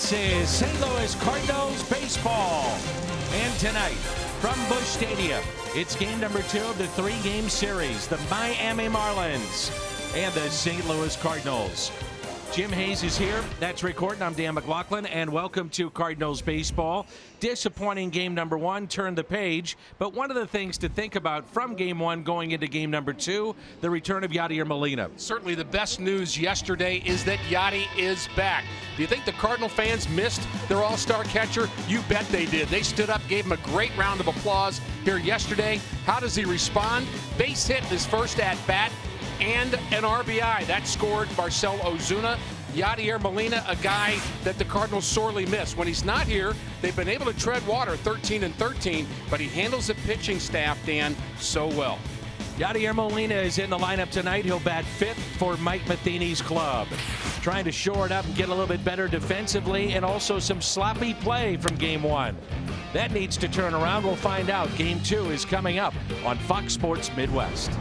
This is St. Louis Cardinals baseball. And tonight, from Busch Stadium, it's game number 2 of the 3-game series. The Miami Marlins and the St. Louis Cardinals. Jim Hayes is here. That's recording. I'm Dan McLaughlin, and welcome to Cardinals baseball. Disappointing game number 1, turn the page. But one of the things to think about from game 1 going into game number 2, the return of Yadier Molina. Certainly the best news yesterday is that Yadi is back. Do you think the Cardinal fans missed their all-star catcher? You bet they did. They stood up, gave him a great round of applause here yesterday. How does he respond? Base hit in his first at-bat and an RBI. That scored Marcell Ozuna. Yadier Molina, a guy that the Cardinals sorely miss. When he's not here, they've been able to tread water 13-13, but he handles the pitching staff, Dan, so well. Yadier Molina is in the lineup tonight. He'll bat 5th for Mike Matheny's club. Trying to shore it up and get a little bit better defensively, and also some sloppy play from game 1. That needs to turn around. We'll find out. Game 2 is coming up on Fox Sports Midwest.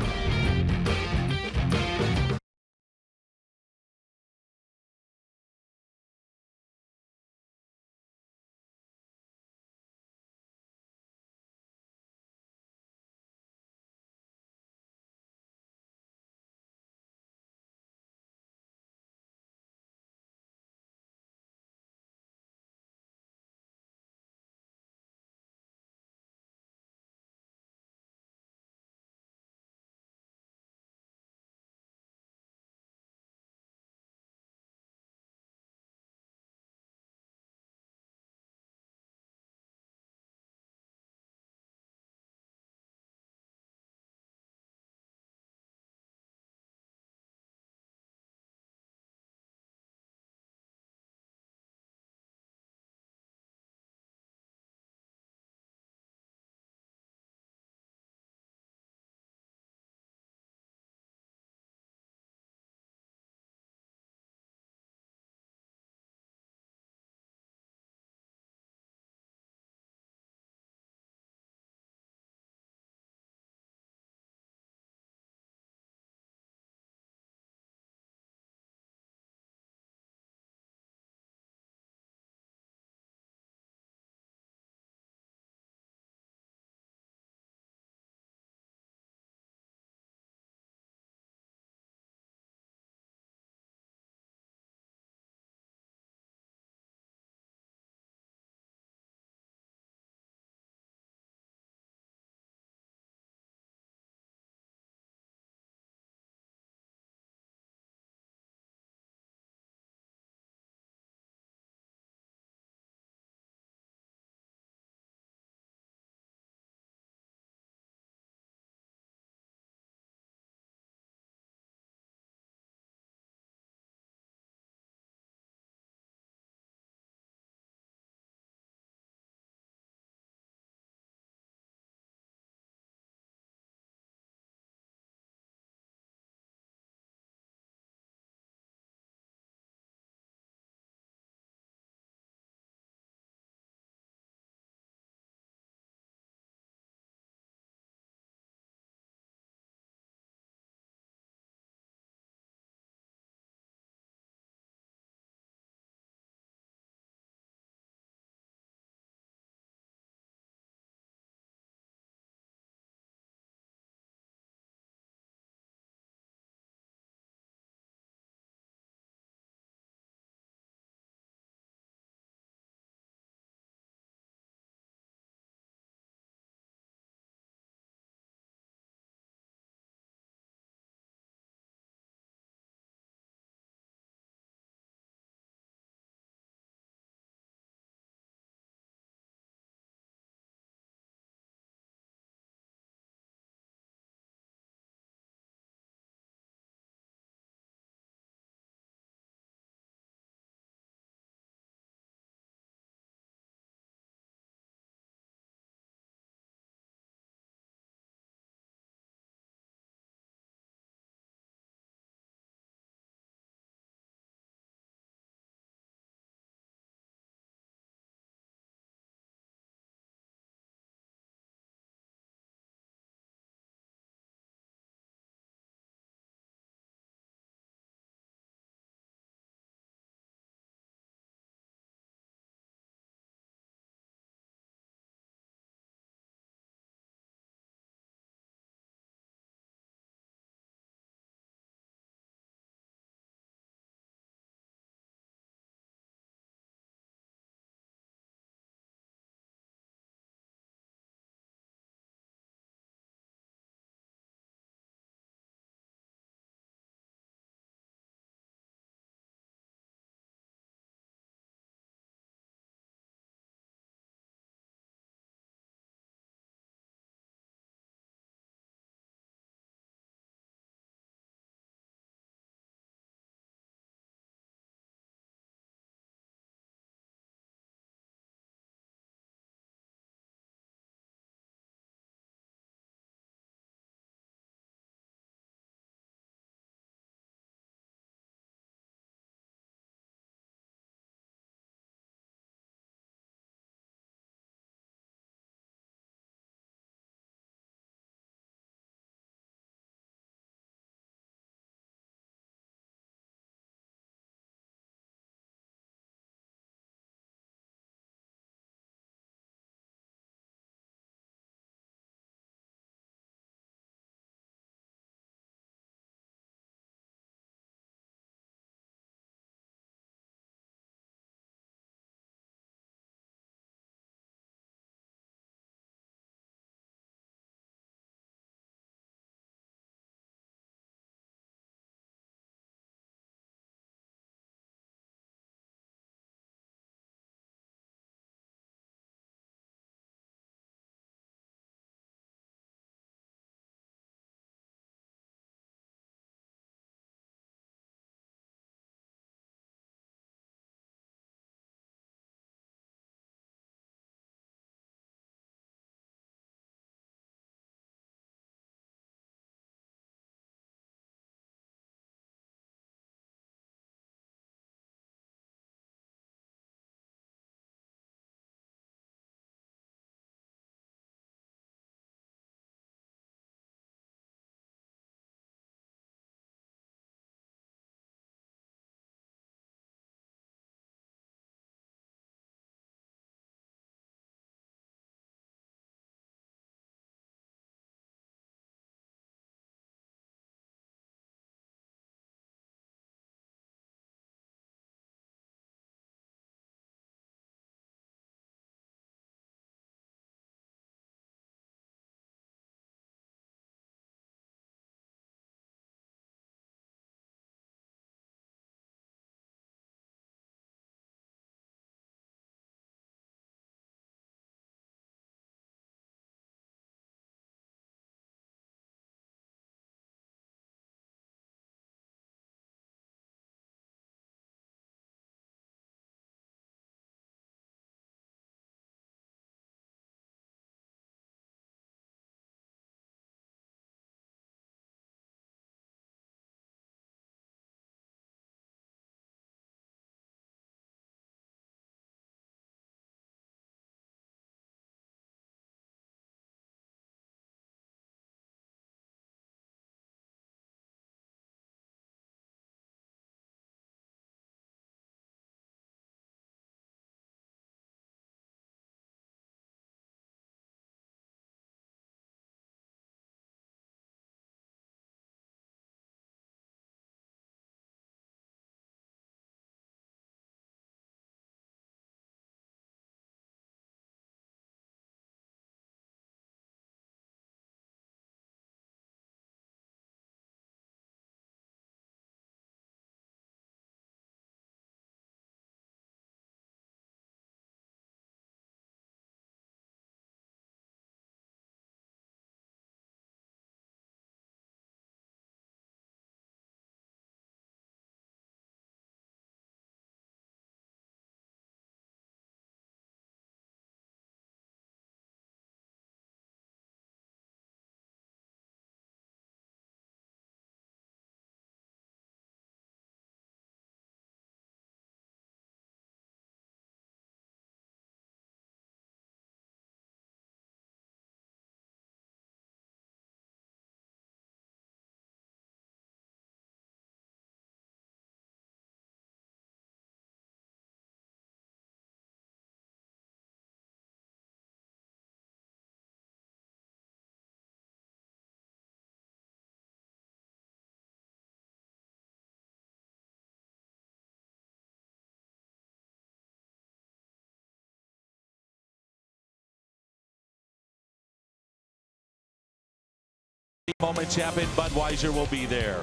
moments happen, Budweiser will be there.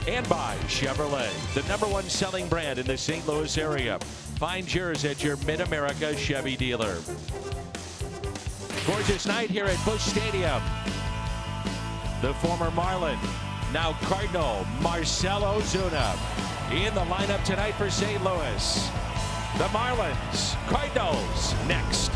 And by Chevrolet, the #1 selling brand in the St. Louis area. Find yours at your Mid-America Chevy dealer. Gorgeous night here at Busch Stadium. The former Marlin, now Cardinal, Marcell Ozuna in the lineup tonight for St. Louis. The Marlins, Cardinals next.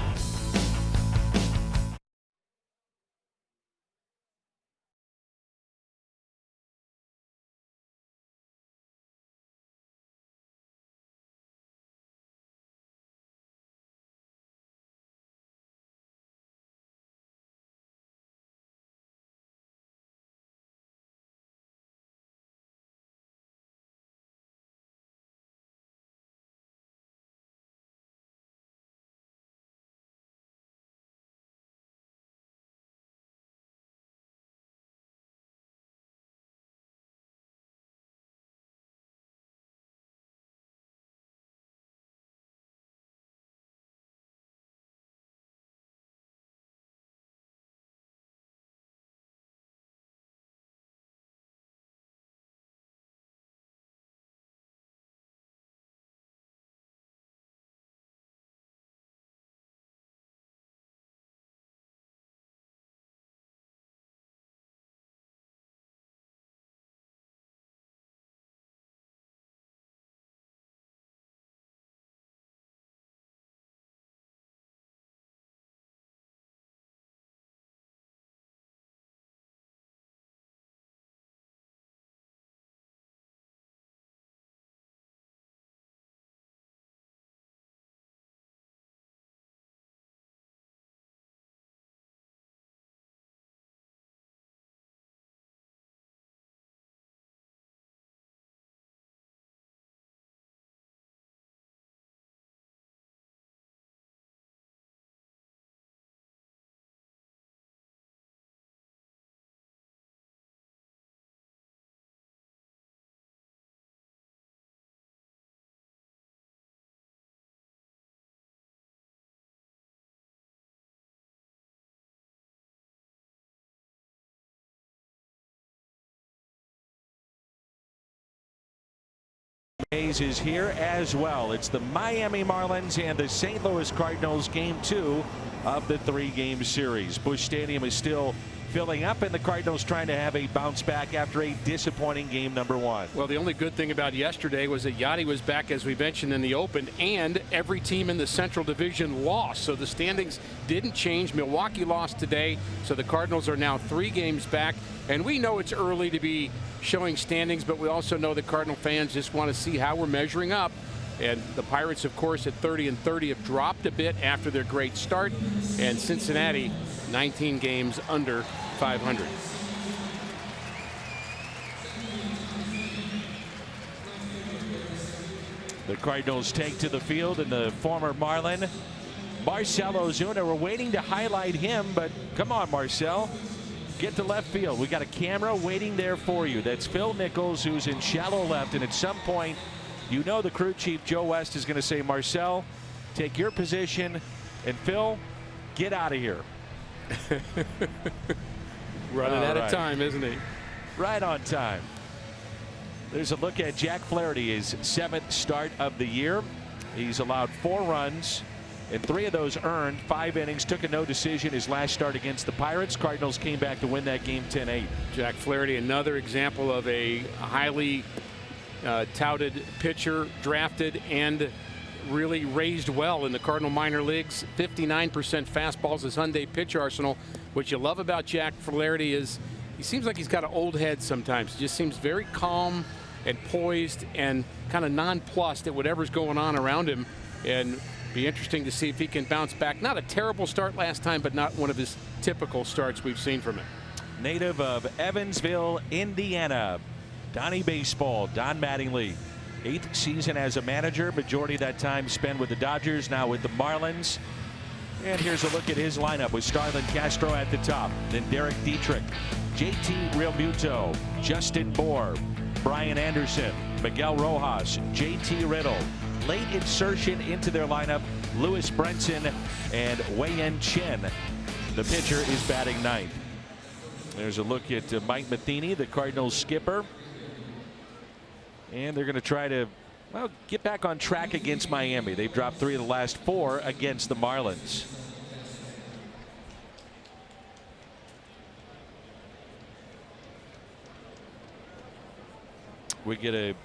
Reyes is here as well. It's the Miami Marlins and the St. Louis Cardinals, game 2 of the 3-game series. Busch Stadium is still filling up, and the Cardinals trying to have a bounce back after a disappointing game number 1. Well, the only good thing about yesterday was that Yachty was back, as we mentioned, in the open, and every team in the Central Division lost. So the standings didn't change. Milwaukee lost today, so the Cardinals are now 3 games back. And we know it's early to be showing standings, but we also know the Cardinal fans just want to see how we're measuring up. And the Pirates, of course, at 30-30 have dropped a bit after their great start. And Cincinnati, 19 games under 500. The Cardinals take to the field, and the former Marlin, Marcell Ozuna. We're waiting to highlight him, but come on, Marcell. Get to left field. We got a camera waiting there for you. That's Phil Nichols, who's in shallow left, and at some point, you know the crew chief, Joe West, is going to say, Marcell, take your position, and Phil, get out of here. Running out of time, isn't he? Right on time. There's a look at Jack Flaherty, his 7th start of the year. He's allowed 4 runs, and 3 of those earned. 5 innings, took a no decision his last start against the Pirates. Cardinals came back to win that game 10-8. Jack Flaherty, another example of a highly touted pitcher, drafted and really raised well in the Cardinal minor leagues. 59% fastballs, his Hyundai pitch arsenal. What you love about Jack Flaherty is he seems like he's got an old head sometimes. He just seems very calm and poised and kind of nonplussed at whatever's going on around him. And be interesting to see if he can bounce back. Not a terrible start last time, but not one of his typical starts we've seen from him. Native of Evansville, Indiana. Donnie Baseball, Don Mattingly. 8th season as a manager. Majority of that time spent with the Dodgers, now with the Marlins. And here's a look at his lineup with Starlin Castro at the top. Then Derek Dietrich, JT Realmuto, Justin Bour, Brian Anderson, Miguel Rojas, JT Riddle. Late insertion into their lineup, Lewis Brenson and Wei-Yen Chen. The pitcher is batting 9th. There's a look at Mike Matheny, the Cardinals skipper. And they're going to try to, well, get back on track against Miami. They've dropped 3 of the last 4 against the Marlins. We get a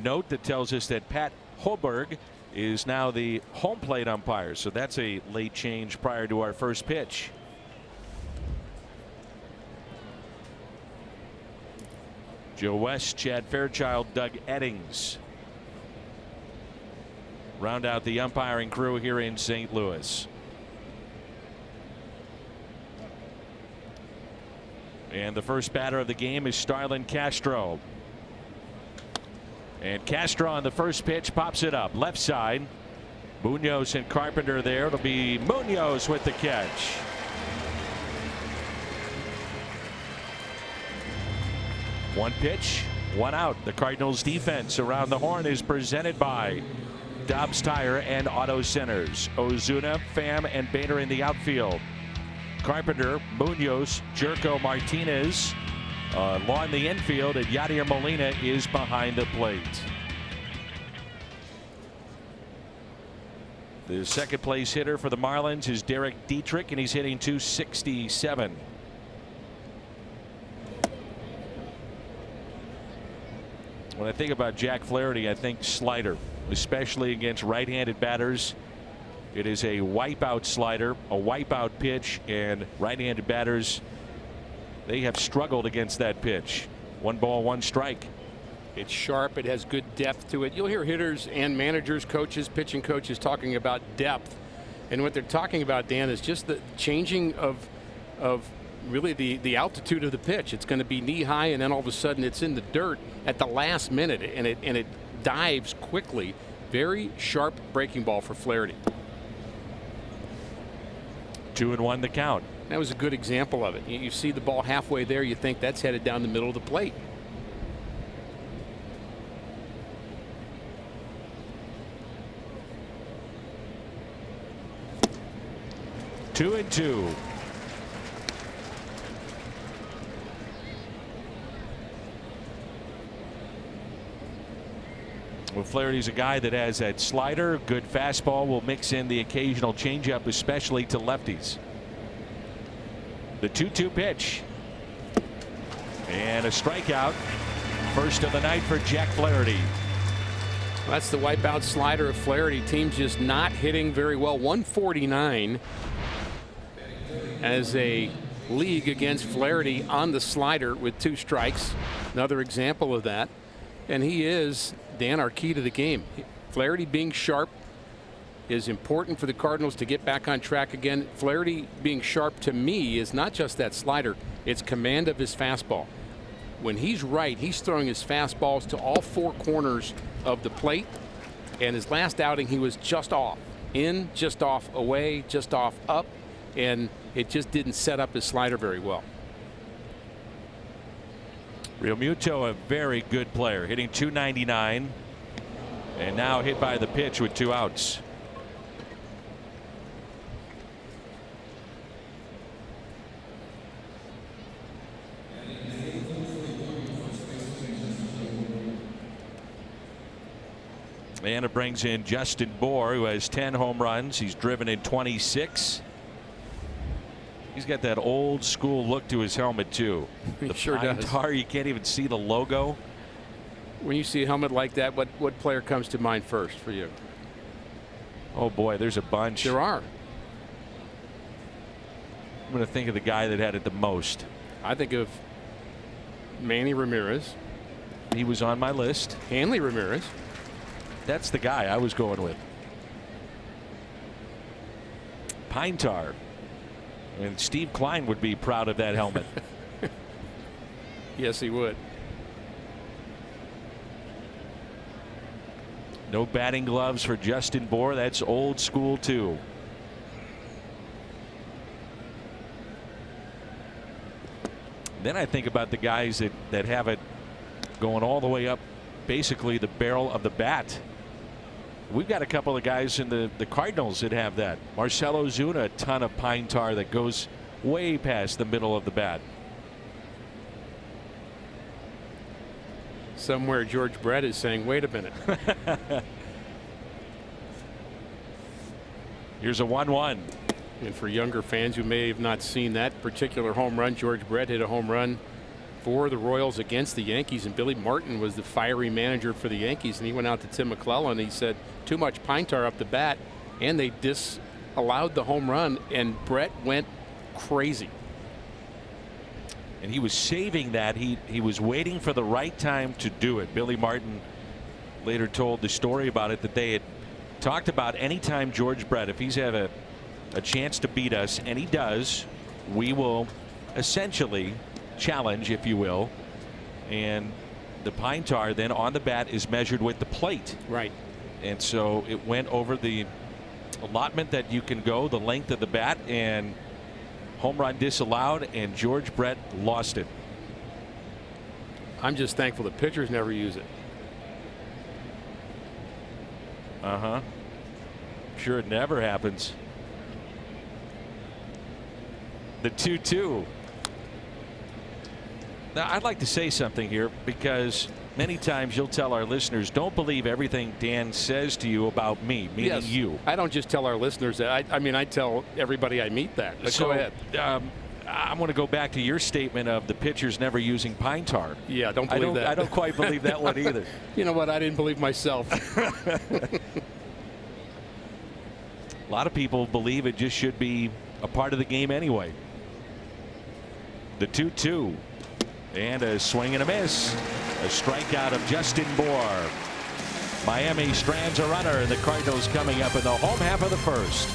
note that tells us that Pat Hoberg is now the home plate umpire. So that's a late change prior to our first pitch. Joe West, Chad Fairchild, Doug Eddings round out the umpiring crew here in St. Louis. And the first batter of the game is Starlin Castro. And Castro on the first pitch pops it up left side. Munoz and Carpenter there. It'll be Munoz with the catch. One pitch, one out. The Cardinals defense around the horn is presented by Dobbs Tire and Auto Centers. Ozuna, Pham, and Bader in the outfield. Carpenter, Munoz, Gyorko, Martinez along the infield, and Yadier Molina is behind the plate. The second place hitter for the Marlins is Derek Dietrich, and he's hitting .267. When I think about Jack Flaherty, I think slider, especially against right-handed batters. It is a wipeout slider, a wipeout pitch, and right-handed batters, they have struggled against that pitch. 1 ball, 1 strike. It's sharp. It has good depth to it. You'll hear hitters and managers, coaches, pitching coaches talking about depth. And what they're talking about, Dan, is just the changing of really the altitude of the pitch. It's going to be knee high, and then all of a sudden it's in the dirt at the last minute, and it dives quickly. Very sharp breaking ball for Flaherty. 2-1 the count. That was a good example of it. You see the ball halfway there, you think that's headed down the middle of the plate. Two and two. Well, Flaherty's a guy that has that slider, good fastball, will mix in the occasional changeup, especially to lefties. The 2-2 pitch. And a strikeout. First of the night for Jack Flaherty. That's the wipeout slider of Flaherty. Team just not hitting very well. 149 as a league against Flaherty on the slider with 2 strikes. Another example of that. And he is, Dan, our key to the game. Flaherty being sharp is important for the Cardinals to get back on track again. Flaherty being sharp to me is not just that slider, it's command of his fastball. When he's right, he's throwing his fastballs to all 4 corners of the plate. And his last outing, he was just off. In, just off, away, just off, up. And it just didn't set up his slider very well. Real Muto, a very good player, hitting .299. And now hit by the pitch with 2 outs. And it brings in Justin Bour, who has 10 home runs. He's driven in 26. He's got that old school look to his helmet too. He the sure does. Tar, you can't even see the logo. When you see a helmet like that, what player comes to mind first for you? Oh boy, there's a bunch. There are. I'm going to think of the guy that had it the most. I think of Manny Ramirez. He was on my list. Hanley Ramirez. That's the guy I was going with. Pine Tar. And Steve Klein would be proud of that helmet. Yes, he would. No batting gloves for Justin Bour. That's old school too. Then I think about the guys that have it going all the way up basically the barrel of the bat. We've got a couple of guys in the Cardinals that have that. Marcell Ozuna, a ton of pine tar that goes way past the middle of the bat. Somewhere George Brett is saying, wait a minute. Here's a 1-1. And for younger fans who may have not seen that particular home run, George Brett hit a home run for the Royals against the Yankees, and Billy Martin was the fiery manager for the Yankees, and he went out to Tim McClellan and he said too much pine tar up the bat, and they disallowed the home run, and Brett went crazy. And he was saving that. He was waiting for the right time to do it. Billy Martin later told the story about it, that they had talked about anytime George Brett, if he's had a chance to beat us, and he does, we will essentially challenge, if you will. And the pine tar then on the bat is measured with the plate. Right. And so it went over the allotment that you can go, the length of the bat, and home run disallowed, and George Brett lost it. I'm just thankful the pitchers never use it. Sure, it never happens. The 2-2. Now, I'd like to say something here, because many times you'll tell our listeners, don't believe everything Dan says to you about me, meaning Yes. you. I don't just tell our listeners that. I mean, I tell everybody I meet that. But So, go ahead. I want to go back to your statement of the pitchers never using pine tar. Yeah, don't believe that. I don't quite believe that one either. You know what? I didn't believe myself. A lot of people believe it just should be a part of the game anyway. The 2-2. And a swing and a miss. A strikeout of Justin Bour. Miami strands a runner, and the Cardinals coming up in the home half of the first.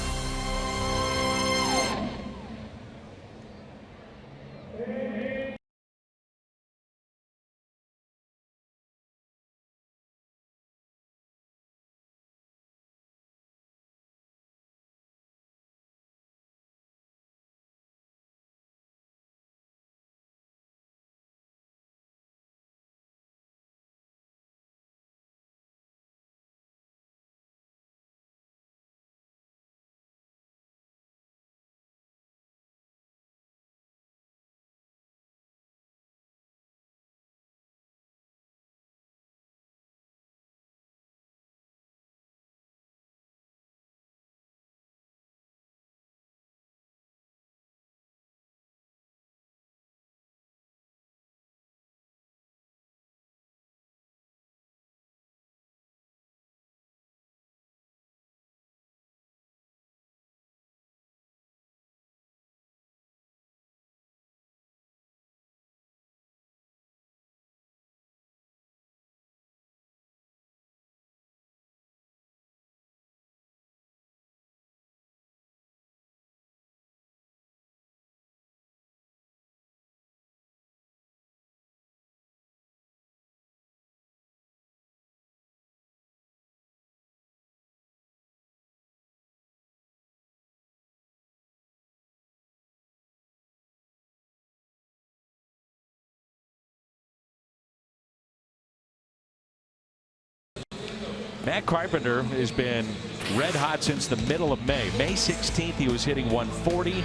Matt Carpenter has been red hot since the middle of May. May 16th, he was hitting 140,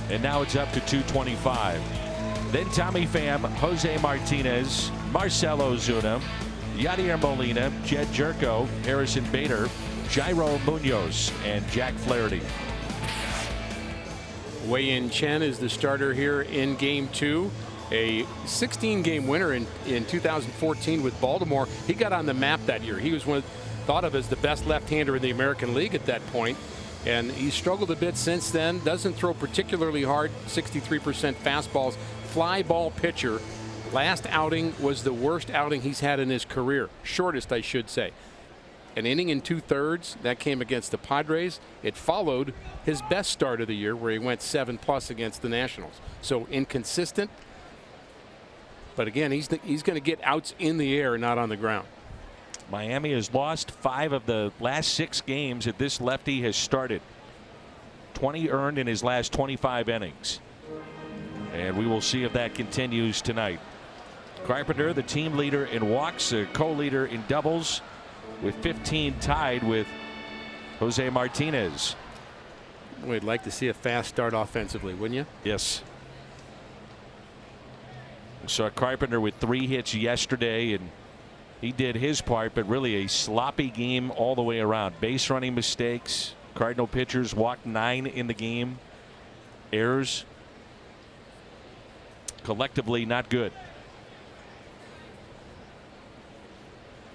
and now it's up to 225. Then Tommy Pham, Jose Martinez, Marcell Ozuna, Yadier Molina, Jed Gyorko, Harrison Bader, Jairo Munoz, and Jack Flaherty. Wei-Yin Chen is the starter here in Game 2. A 16-game winner in 2014 with Baltimore. He got on the map that year. He was thought of as the best left-hander in the American League at that point, and he's struggled a bit since then. Doesn't throw particularly hard, 63% fastballs. Fly ball pitcher. Last outing was the worst outing he's had in his career. Shortest, I should say. An inning and 2/3. That came against the Padres. It followed his best start of the year, where he went 7+ against the Nationals. So inconsistent. But again, he's going to get outs in the air, not on the ground. Miami has lost 5 of the last 6 games that this lefty has started. 20 earned in his last 25 innings. And we will see if that continues tonight. Carpenter, the team leader in walks, a co-leader in doubles, with 15, tied with Jose Martinez. We'd like to see a fast start offensively, wouldn't you? Yes. We saw Carpenter with 3 hits yesterday, and he did his part, but really a sloppy game all the way around. Base running mistakes. Cardinal pitchers walked 9 in the game. Errors. Collectively not good.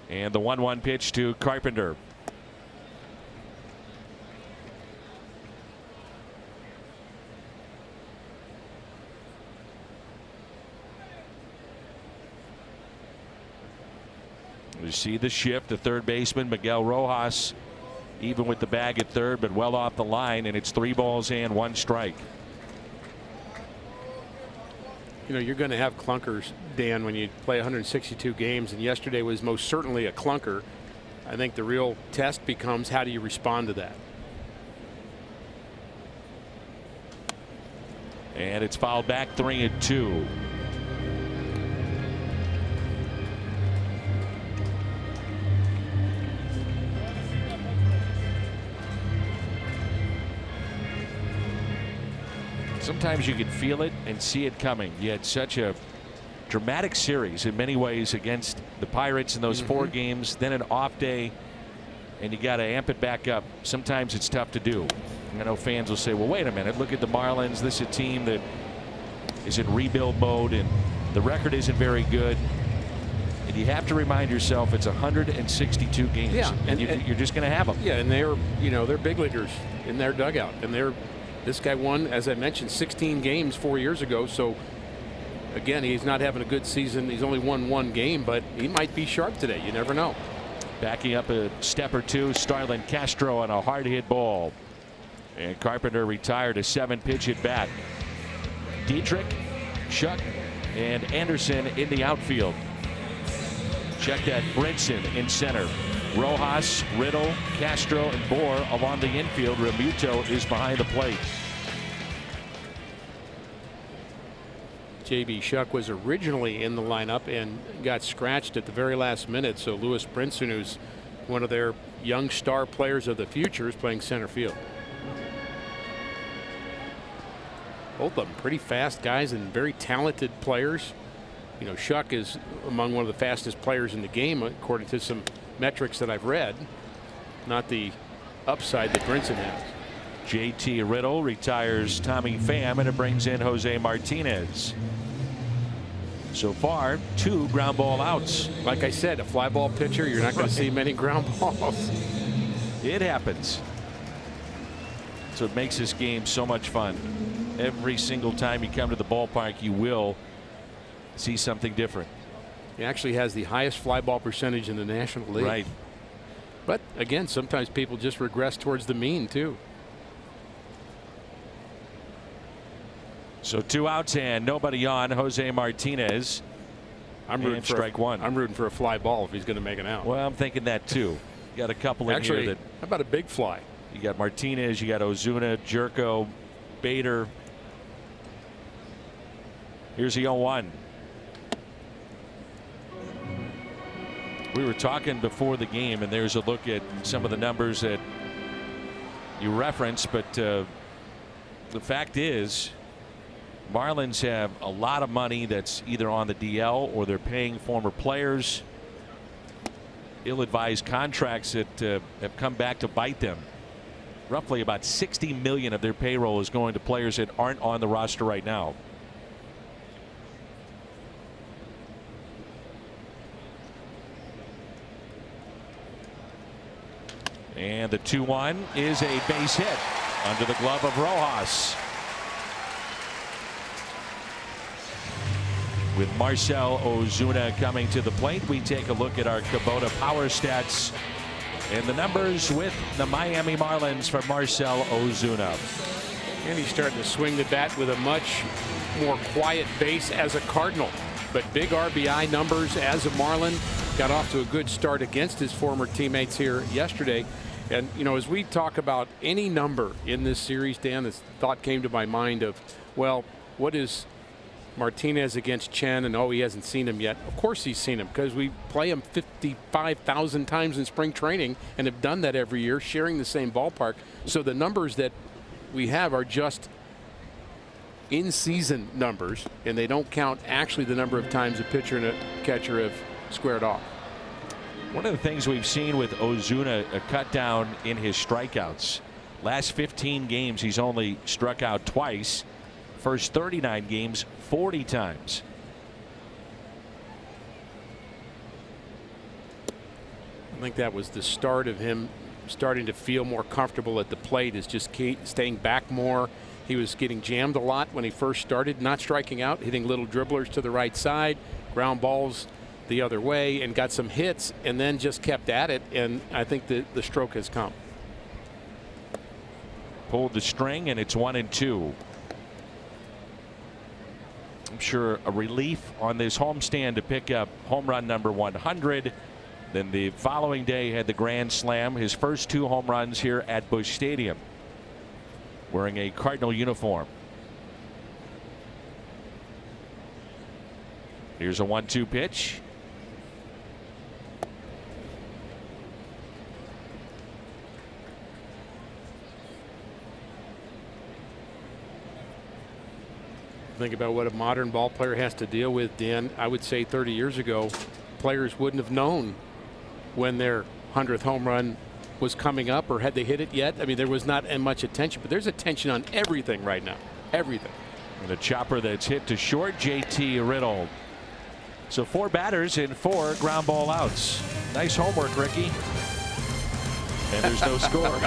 And the 1-1 pitch to Carpenter. You see the shift. The third baseman, Miguel Rojas, even with the bag at third, but well off the line, and it's 3 balls and 1 strike. You know, you're going to have clunkers, Dan, when you play 162 games, and yesterday was most certainly a clunker. I think the real test becomes, how do you respond to that? And it's fouled back, 3-2. Sometimes you can feel it and see it coming. You had such a dramatic series in many ways against the Pirates in those 4 games, then an off day, and you got to amp it back up. Sometimes it's tough to do. I know fans will say, well, wait a minute, look at the Marlins. This is a team that is in rebuild mode, and the record isn't very good. And you have to remind yourself it's 162 games. Yeah, and you're just going to have them. Yeah, and they're big leaguers in their dugout, and this guy won, as I mentioned, 16 games 4 years ago. So again, he's not having a good season. He's only won 1 game, but he might be sharp today. You never know. Backing up a step or two, Starlin Castro on a hard hit ball. And Carpenter retired a 7-pitch at bat. Dietrich, Shuck, and Anderson in the outfield. Check that. Brinson in center. Rojas, Riddle, Castro, and Bohr along the infield. Remuto is behind the plate. J.B. Shuck was originally in the lineup and got scratched at the very last minute. So Lewis Brinson, who's one of their young star players of the future, is playing center field. Both of them pretty fast guys and very talented players. You know, Shuck is among one of the fastest players in the game, according to some metrics that I've read. Not the upside that Brinson has. JT Riddle retires Tommy Pham, and it brings in Jose Martinez. So far, 2 ground ball outs. Like I said, a fly ball pitcher, you're not going to see many ground balls. It happens. So it makes this game so much fun. Every single time you come to the ballpark, you will see something different. He actually has the highest fly ball percentage in the National League. Right. But again, sometimes people just regress towards the mean too. So 2 outs and nobody on. Jose Martinez. I'm rooting for strike 1. I'm rooting for a fly ball if he's going to make an out. Well, I'm thinking that too. You got a couple in actually, here that. How about a big fly? You got Martinez, you got Ozuna, Gyorko, Bader. Here's the 0-1. We were talking before the game, and there's a look at some of the numbers that you referenced, but the fact is, Marlins have a lot of money that's either on the DL or they're paying former players. Ill-advised contracts that have come back to bite them. Roughly about $60 million of their payroll is going to players that aren't on the roster right now. And the 2-1 is a base hit under the glove of Rojas. With Marcell Ozuna coming to the plate, we take a look at our Kubota power stats and the numbers with the Miami Marlins for Marcell Ozuna. And he's starting to swing the bat with a much more quiet base as a Cardinal. But big RBI numbers as a Marlin. Got off to a good start against his former teammates here yesterday. And, you know, as we talk about any number in this series, Dan, this thought came to my mind of, well, what is Martinez against Chen? And, oh, he hasn't seen him yet. Of course he's seen him, because we play him 55,000 times in spring training and have done that every year, sharing the same ballpark. So the numbers that we have are just in-season numbers, and they don't count actually the number of times a pitcher and a catcher have squared off. One of the things we've seen with Ozuna, a cut down in his strikeouts. Last 15 games, he's only struck out twice. First 39 games, 40 times. I think that was the start of him starting to feel more comfortable at the plate, is just staying back more. He was getting jammed a lot when he first started, not striking out, hitting little dribblers to the right side, ground balls the other way, and got some hits, and then just kept at it. And I think the stroke has come. Pulled the string, and it's 1-2. I'm sure a relief on this homestand to pick up home run number 100. Then the following day had the grand slam, his first 2 home runs here at Busch Stadium, wearing a Cardinal uniform. Here's a 1-2 pitch. Think about what a modern ball player has to deal with, Dan. I would say 30 years ago, players wouldn't have known when their 100th home run was coming up, or had they hit it yet. I mean, there was not much attention, but there's attention on everything right now. Everything. And a chopper that's hit to short, JT riddled. So 4 batters and 4 ground ball outs. Nice homework, Ricky. And there's no score.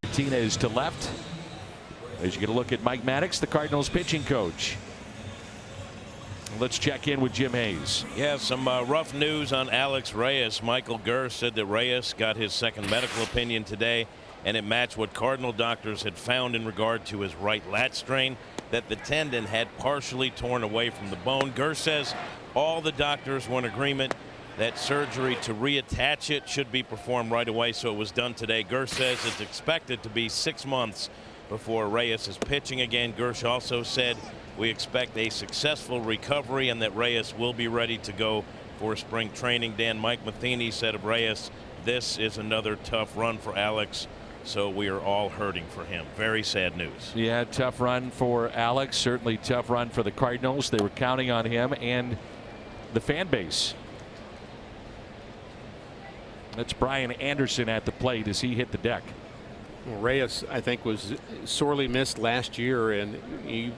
Martinez to left. As you get a look at Mike Maddox, the Cardinals pitching coach. Let's check in with Jim Hayes. Yeah, some rough news on Alex Reyes. Michael Gurr said that Reyes got his second medical opinion today, and it matched what Cardinal doctors had found in regard to his right lat strain, that the tendon had partially torn away from the bone. Gurr says all the doctors were in agreement that surgery to reattach it should be performed right away, so it was done today. Gurr says it's expected to be 6 months before Reyes is pitching again. Gurr also said we expect a successful recovery and that Reyes will be ready to go for spring training. Dan, Mike Matheny said of Reyes, this is another tough run for Alex, so we are all hurting for him. Very sad news. Yeah, tough run for Alex, certainly tough run for the Cardinals. They were counting on him and the fan base. That's Brian Anderson at the plate as he hit the deck. Well, Reyes, I think, was sorely missed last year, and he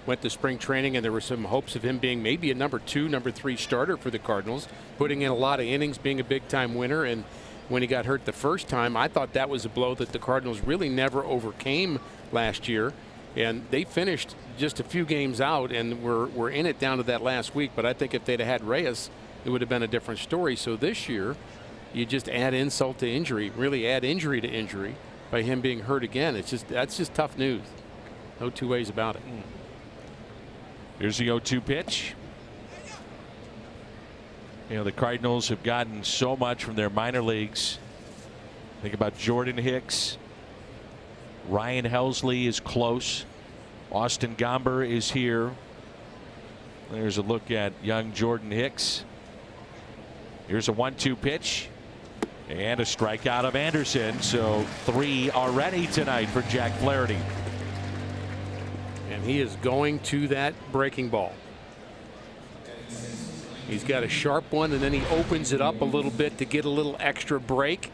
went to spring training, and there were some hopes of him being maybe a number 2, number 3 starter for the Cardinals, putting in a lot of innings, being a big-time winner. And when he got hurt the first time, I thought that was a blow that the Cardinals really never overcame last year. And they finished just a few games out and were in it down to that last week. But I think if they'd have had Reyes, it would have been a different story. So this year, you just add insult to injury, really add injury to injury by him being hurt again. That's just tough news. No two ways about it. Here's the 0-2 pitch. You know, the Cardinals have gotten so much from their minor leagues. Think about Jordan Hicks. Ryan Helsley is close. Austin Gomber is here. There's a look at young Jordan Hicks. Here's a 1-2 pitch. And a strikeout of Anderson. So 3 already tonight for Jack Flaherty. And he is going to that breaking ball. He's got a sharp one, and then he opens it up a little bit to get a little extra break.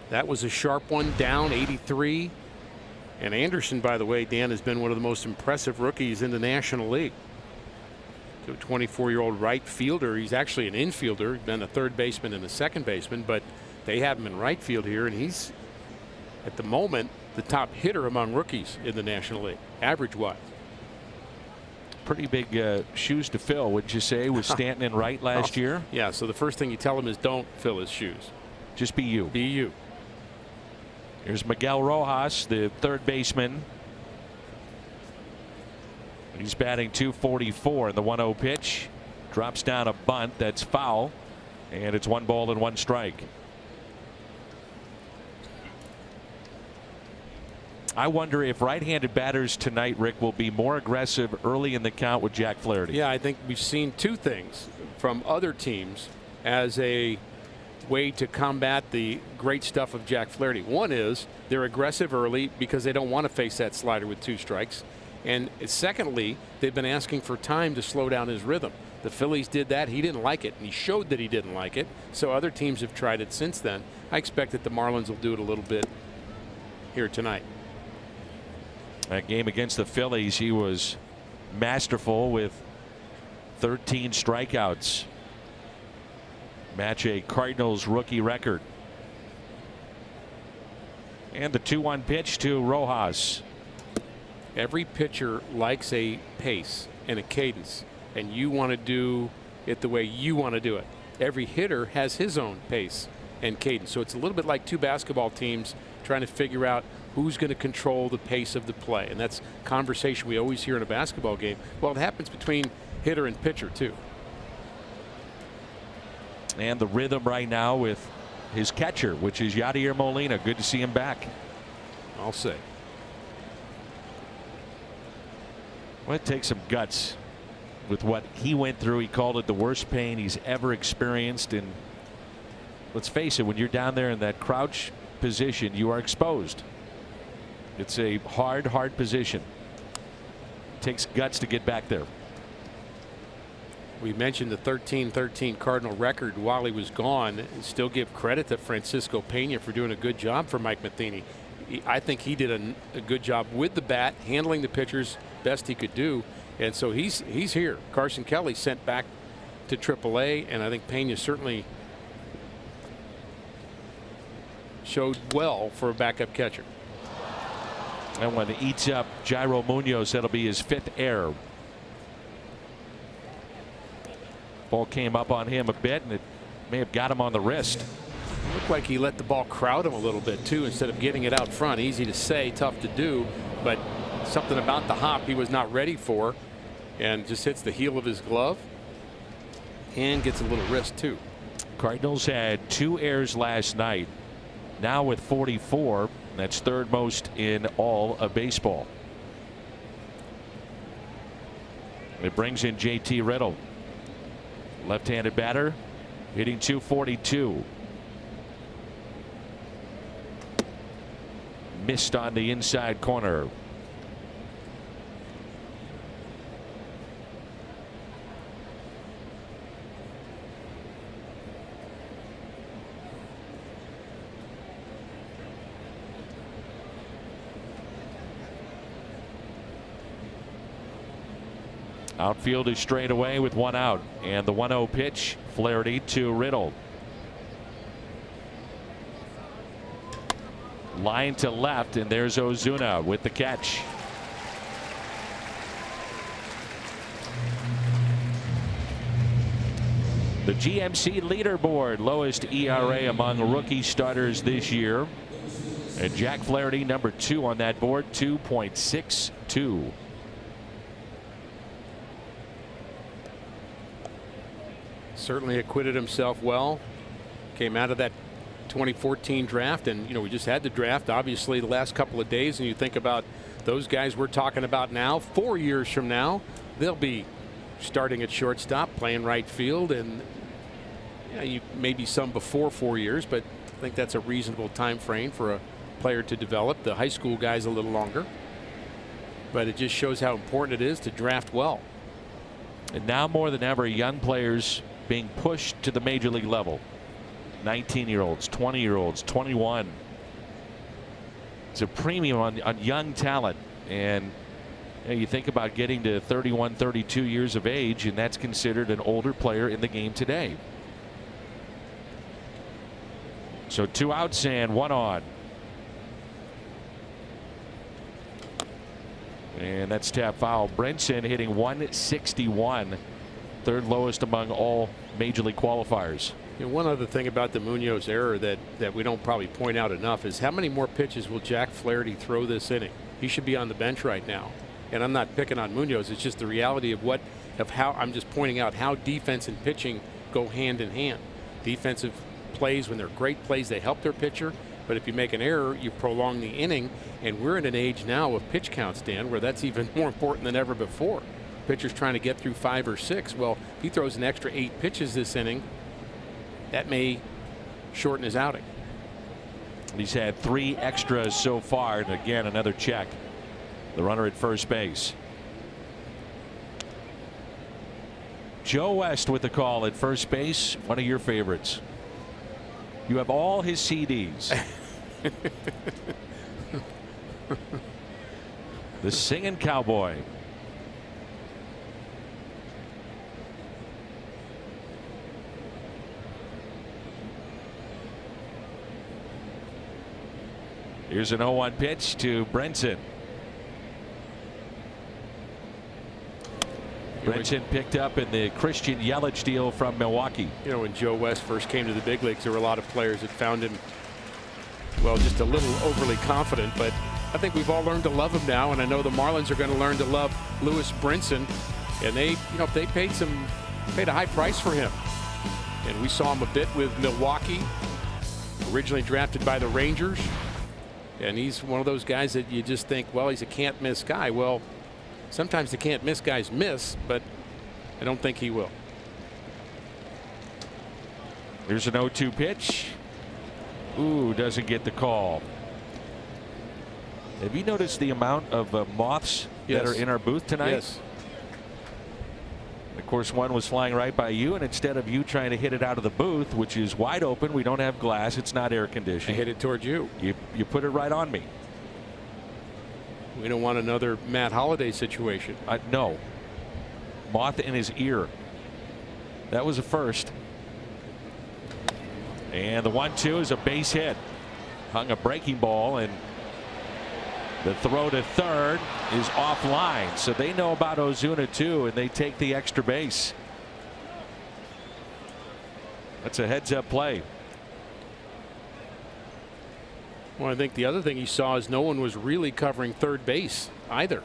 That was a sharp one, down 83. And Anderson, by the way, Dan, has been one of the most impressive rookies in the National League. So 24-year-old right fielder. He's actually an infielder. He's been a third baseman and a second baseman, but they have him in right field here, and he's, at the moment, the top hitter among rookies in the National League, average-wise. Pretty big shoes to fill, would you say, with Stanton in right last year? Yeah, so the first thing you tell him is don't fill his shoes. Just be you. Be you. Here's Miguel Rojas, the third baseman. He's batting .244 in the 1-0 pitch. Drops down a bunt that's foul, and it's 1 ball and 1 strike. I wonder if right-handed batters tonight, Rick, will be more aggressive early in the count with Jack Flaherty. Yeah, I think we've seen two things from other teams as a way to combat the great stuff of Jack Flaherty. One is they're aggressive early because they don't want to face that slider with 2 strikes. And secondly, they've been asking for time to slow down his rhythm. The Phillies did that. He didn't like it, and he showed that he didn't like it. So other teams have tried it since then. I expect that the Marlins will do it a little bit here tonight. That game against the Phillies, he was masterful with 13 strikeouts. Match a Cardinals rookie record. And the 2-1 pitch to Rojas. Every pitcher likes a pace and a cadence, and you want to do it the way you want to do it. Every hitter has his own pace and cadence. So it's a little bit like two basketball teams trying to figure out who's going to control the pace of the play. And that's conversation we always hear in a basketball game. Well, it happens between hitter and pitcher, too. And the rhythm right now with his catcher, which is Yadier Molina. Good to see him back. I'll say. Well, it takes some guts with what he went through. He called it the worst pain he's ever experienced. And let's face it, when you're down there in that crouch position, you are exposed. It's a hard position. It takes guts to get back there. We mentioned the 13-13 Cardinal record while he was gone. Still give credit to Francisco Pena for doing a good job for Mike Matheny. I think he did a good job with the bat, handling the pitchers best he could do. And so he's here. Carson Kelly sent back to AAA, and I think Pena certainly showed well for a backup catcher. And when he eats up Jairo Munoz, that'll be his 5th error. Ball came up on him a bit, and it may have got him on the wrist. It looked like he let the ball crowd him a little bit too, instead of getting it out front. Easy to say, tough to do, but something about the hop he was not ready for, and just hits the heel of his glove and gets a little wrist too. Cardinals had 2 errors last night. Now with 44, that's 3rd most in all of baseball. It brings in JT Riddle. Left-handed batter, hitting .242. Missed on the inside corner. Outfield is straight away with 1 out, and the 1-0 pitch, Flaherty to Riddle. Line to left, and there's Ozuna with the catch. The GMC leaderboard, lowest ERA among rookie starters this year. And Jack Flaherty, number 2 on that board, 2.62. Certainly acquitted himself well. Came out of that 2014 draft, and we just had the draft obviously the last couple of days, and you think about those guys we're talking about now, 4 years from now, they'll be starting at shortstop, playing right field, and maybe some before 4 years, but I think that's a reasonable time frame for a player to develop. The high school guys a little longer, but it just shows how important it is to draft well. And now more than ever, young players being pushed to the major league level. 19-year-olds, 20-year-olds, 21. It's a premium on young talent, and you think about getting to 31, 32 years of age, and that's considered an older player in the game today. So 2 outs and 1 on. And that's tap foul. Brinson hitting 161, 3rd lowest among all major league qualifiers. One other thing about the Munoz error that we don't probably point out enough is how many more pitches will Jack Flaherty throw this inning? He should be on the bench right now. And I'm not picking on Munoz. It's just the reality of how I'm just pointing out how defense and pitching go hand in hand. Defensive plays, when they're great plays, they help their pitcher. But if you make an error, you prolong the inning. And we're in an age now of pitch counts, Dan, where that's even more important than ever before. Pitcher's trying to get through 5 or 6. Well, if he throws an extra 8 pitches this inning, that may shorten his outing. He's had 3 extras so far, and again another check. The runner at first base. Joe West with the call at first base. One of your favorites. You have all his CDs. The Singing Cowboy. Here's an 0-1 pitch to Brinson. Brinson picked up in the Christian Yelich deal from Milwaukee. When Joe West first came to the big leagues, there were a lot of players that found him, well, just a little overly confident, but I think we've all learned to love him now, and I know the Marlins are going to learn to love Lewis Brinson, and they paid a high price for him. And we saw him a bit with Milwaukee, originally drafted by the Rangers. And he's one of those guys that you just think, well, he's a can't miss guy. Well, sometimes the can't miss guys miss, but I don't think he will. Here's an 0-2 pitch. Ooh, doesn't get the call. Have you noticed the amount of moths that are in our booth tonight? Yes. Of course, one was flying right by you, and instead of you trying to hit it out of the booth, which is wide open, we don't have glass, it's not air conditioned. I hit it towards you. You put it right on me. We don't want another Matt Holliday situation. No. Moth in his ear. That was a first. And the 1-2 is a base hit. Hung a breaking ball, and the throw to third is offline. So they know about Ozuna too, and they take the extra base. That's a heads-up play. Well, I think the other thing he saw is no one was really covering third base either.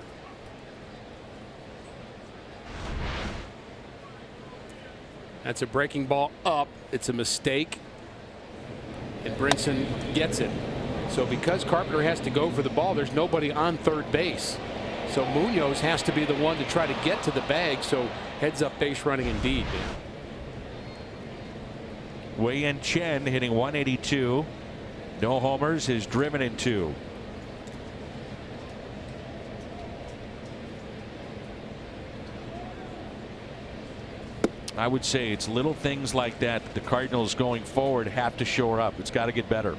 That's a breaking ball up. It's a mistake, and Brinson gets it. So because Carpenter has to go for the ball, there's nobody on third base. So Munoz has to be the one to try to get to the bag. So heads up base running indeed. Wei-Yin Chen hitting 182. No homers, is driven in 2. I would say it's little things like that the Cardinals going forward have to shore up. It's got to get better.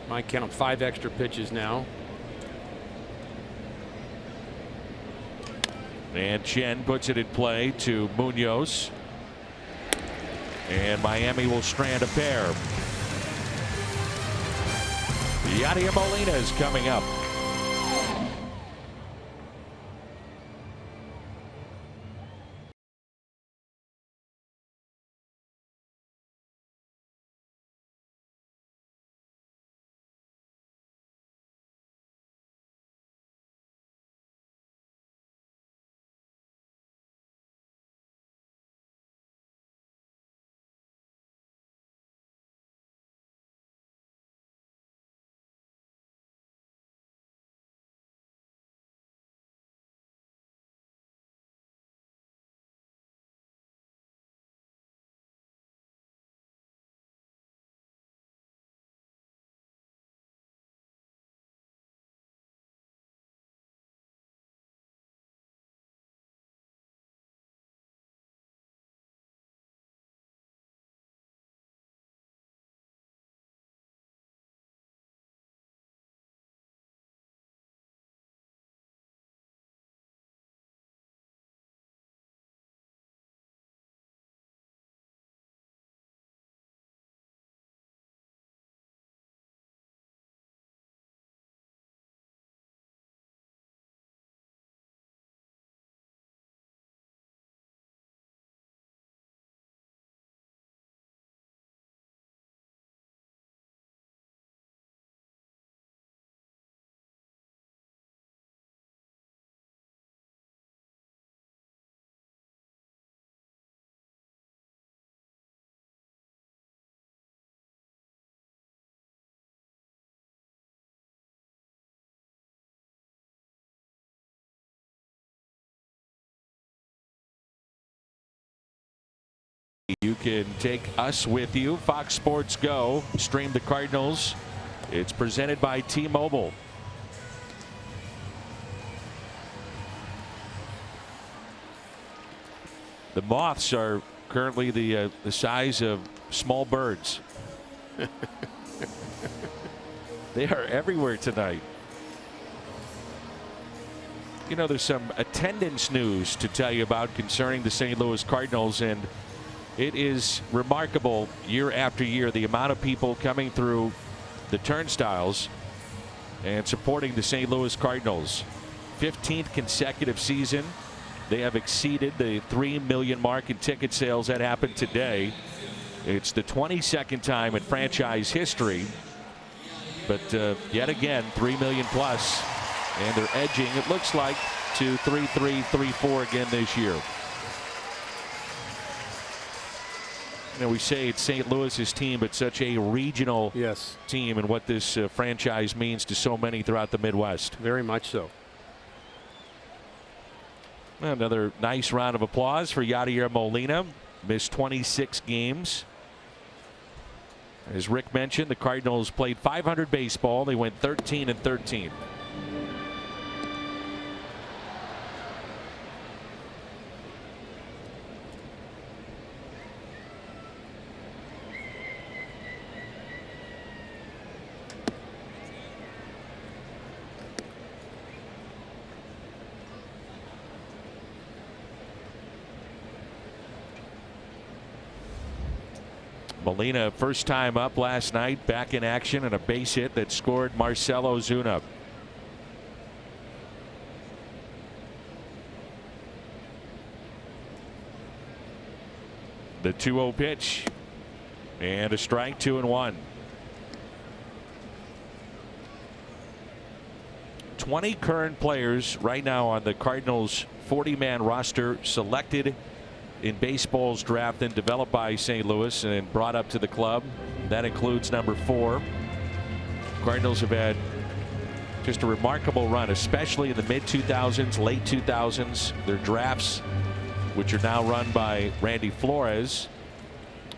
Might count 5 extra pitches now. And Chen puts it in play to Munoz. And Miami will strand a pair. Yadier Molina is coming up. You can take us with you. Fox Sports Go. Stream the Cardinals. It's presented by T-Mobile. The moths are currently the size of small birds. They are everywhere tonight. You know, there's some attendance news to tell you about concerning the St. Louis Cardinals, and it is remarkable year after year the amount of people coming through the turnstiles and supporting the St. Louis Cardinals. 15th consecutive season. They have exceeded the 3 million mark in ticket sales that happened today. It's the 22nd time in franchise history. But yet again, 3 million plus. And they're edging, it looks like, to 3-3, 3-4 again this year. You know, we say it's St. Louis's team, but such a regional team, and what this franchise means to so many throughout the Midwest. Very much so. Another nice round of applause for Yadier Molina. Missed 26 games. As Rick mentioned, the Cardinals played 500 baseball. They went 13-13. Molina, first time up last night, back in action, and a base hit that scored Marcell Ozuna. The 2-0 pitch, and a strike, 2-1. 20 current players right now on the Cardinals 40-man roster selected in baseball's draft and developed by St. Louis and brought up to the club. That includes number 4. Cardinals have had just a remarkable run, especially in the mid-2000s, late 2000s. Their drafts, which are now run by Randy Flores.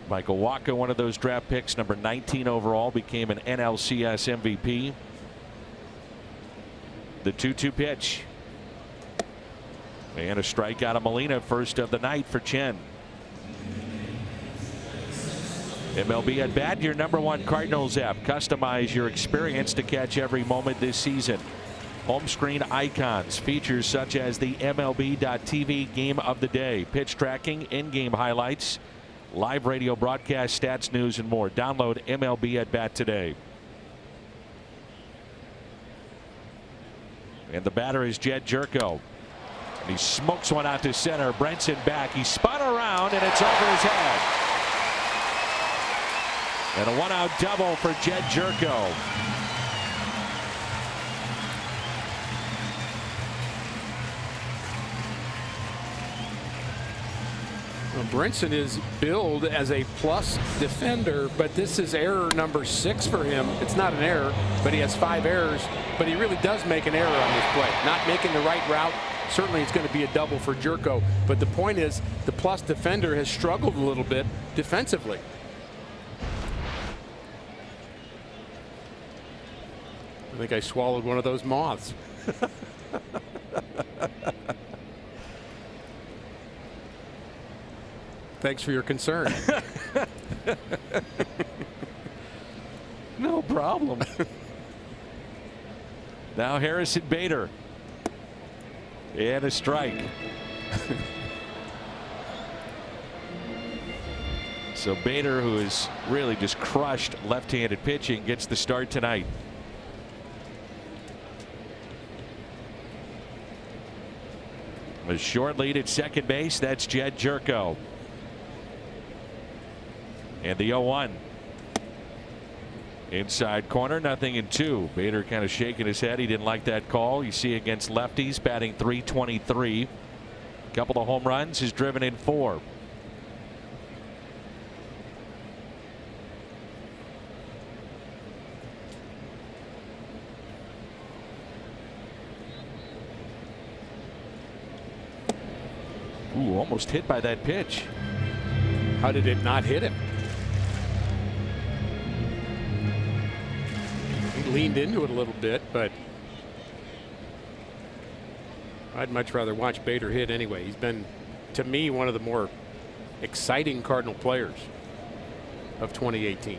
Michael Wacha, one of those draft picks, number 19 overall, became an NLCS MVP. The 2-2 pitch. And a strikeout of Molina, first of the night for Chen. MLB at Bat, your #1 Cardinals app. Customize your experience to catch every moment this season. Home screen icons, features such as the MLB.TV Game of the Day, pitch tracking, in-game highlights, live radio broadcast, stats, news, and more. Download MLB at Bat today. And the batter is Jed Gyorko. And he smokes one out to center. Brenson back. He spun around, and it's over his head. And a 1-out double for Jed Gyorko. Well, Brinson is billed as a plus defender, but this is error number 6 for him. It's not an error, but he has 5 errors. But he really does make an error on this play. Not making the right route. Certainly it's going to be a double for Gyorko. But the point is, the plus defender has struggled a little bit defensively. I think I swallowed one of those moths. Thanks for your concern. No problem. Now Harrison Bader. And a strike. So Bader, who has really just crushed left-handed pitching, gets the start tonight. A short lead at second base. That's Jed Gyorko. And the 0-1. Inside corner, 0-2. Bader kind of shaking his head. He didn't like that call. You see against lefties, batting .323. Couple of home runs, has driven in 4. Ooh, almost hit by that pitch. How did it not hit him? He leaned into it a little bit, but I'd much rather watch Bader hit anyway. He's been, to me, one of the more exciting Cardinal players of 2018.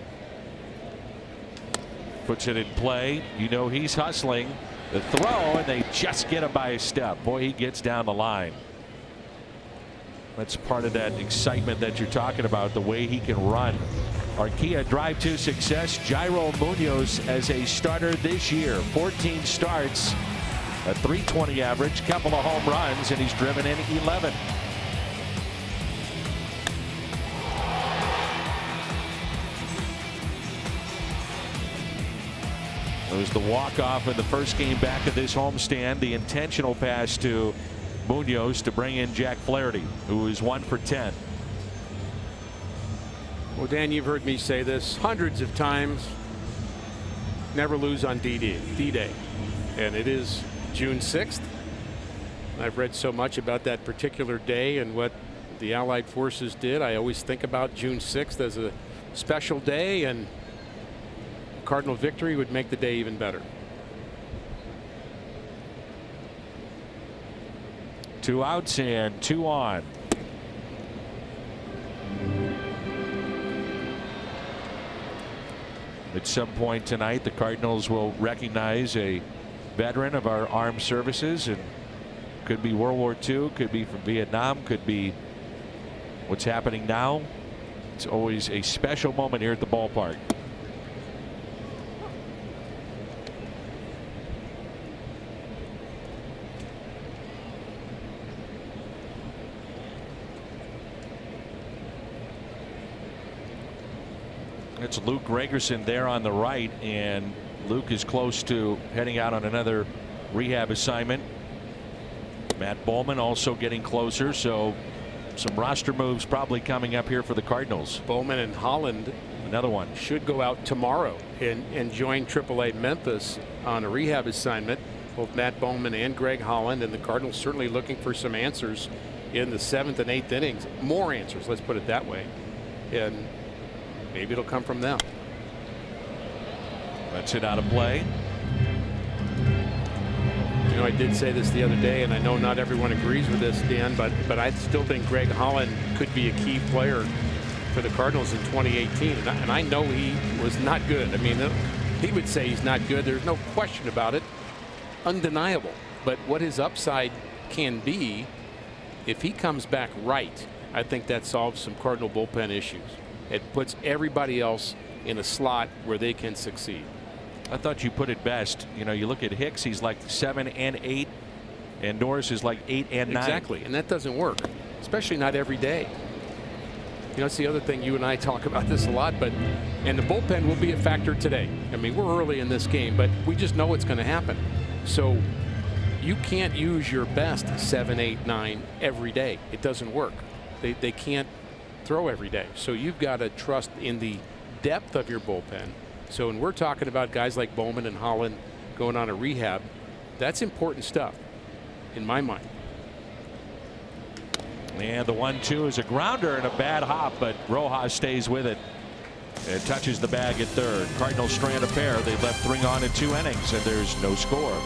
Puts it in play. You know he's hustling. The throw, and they just get him by a step. Boy, he gets down the line. That's part of that excitement that you're talking about, the way he can run. Arquilla drive to success. Jairo Munoz as a starter this year. 14 starts, a .320 average, couple of home runs, and he's driven in 11. It was the walk-off in the first game back of this homestand. The intentional pass to Munoz to bring in Jack Flaherty, who is 1 for 10. Well, Dan, you've heard me say this hundreds of times. Never lose on D-Day. And it is June 6th. I've read so much about that particular day and what the Allied forces did. I always think about June 6th as a special day, and Cardinal victory would make the day even better. 2 outs and 2 on. At some point tonight, the Cardinals will recognize a veteran of our armed services, and could be World War II, could be from Vietnam, could be what's happening now. It's always a special moment here at the ballpark. It's Luke Gregerson there on the right, and Luke is close to heading out on another rehab assignment. Matt Bowman also getting closer, so some roster moves probably coming up here for the Cardinals. Bowman and Holland, another one, should go out tomorrow and join AAA Memphis on a rehab assignment. Both Matt Bowman and Greg Holland, and the Cardinals certainly looking for some answers in the 7th and 8th innings. More answers, let's put it that way. And maybe it'll come from them. That's it out of play. You know, I did say this the other day, and I know not everyone agrees with this, Dan, but I still think Greg Holland could be a key player for the Cardinals in 2018. And I know he was not good. I mean, he would say he's not good. There's no question about it. Undeniable. But what his upside can be, if he comes back right, I think that solves some Cardinal bullpen issues. It puts everybody else in a slot where they can succeed. I thought you put it best. You know, you look at Hicks, he's like 7 and 8, and Norris is like 8 and 9. Exactly, and that doesn't work, especially not every day. You know, it's the other thing, you and I talk about this a lot, and the bullpen will be a factor today. I mean, we're early in this game, but we just know it's going to happen. So you can't use your best 7, 8, 9 every day. It doesn't work. They can't throw every day. So you've got to trust in the depth of your bullpen. So when we're talking about guys like Bowman and Holland going on a rehab, that's important stuff in my mind. And the 1-2 is a grounder and a bad hop, but Rojas stays with it. It touches the bag at third. Cardinals strand a pair. They've left 3 on in 2 innings, and there's no score.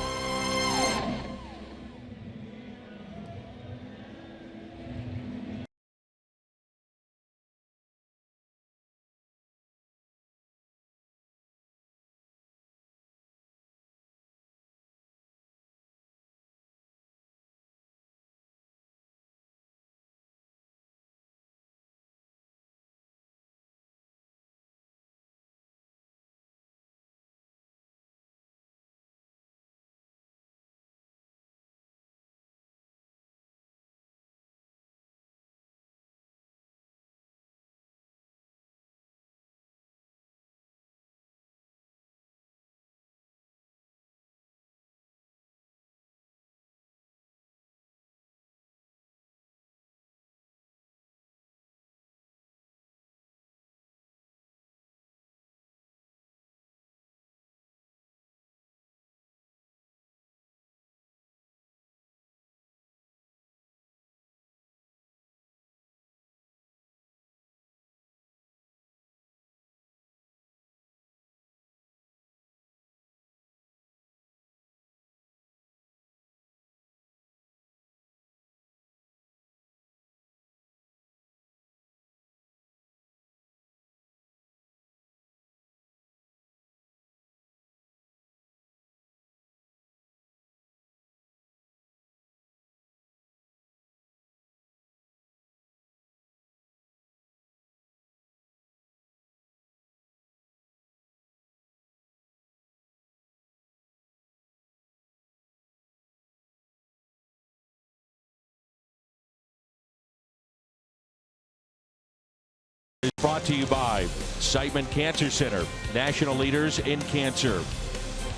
is brought to you by Siteman Cancer Center, national leaders in cancer.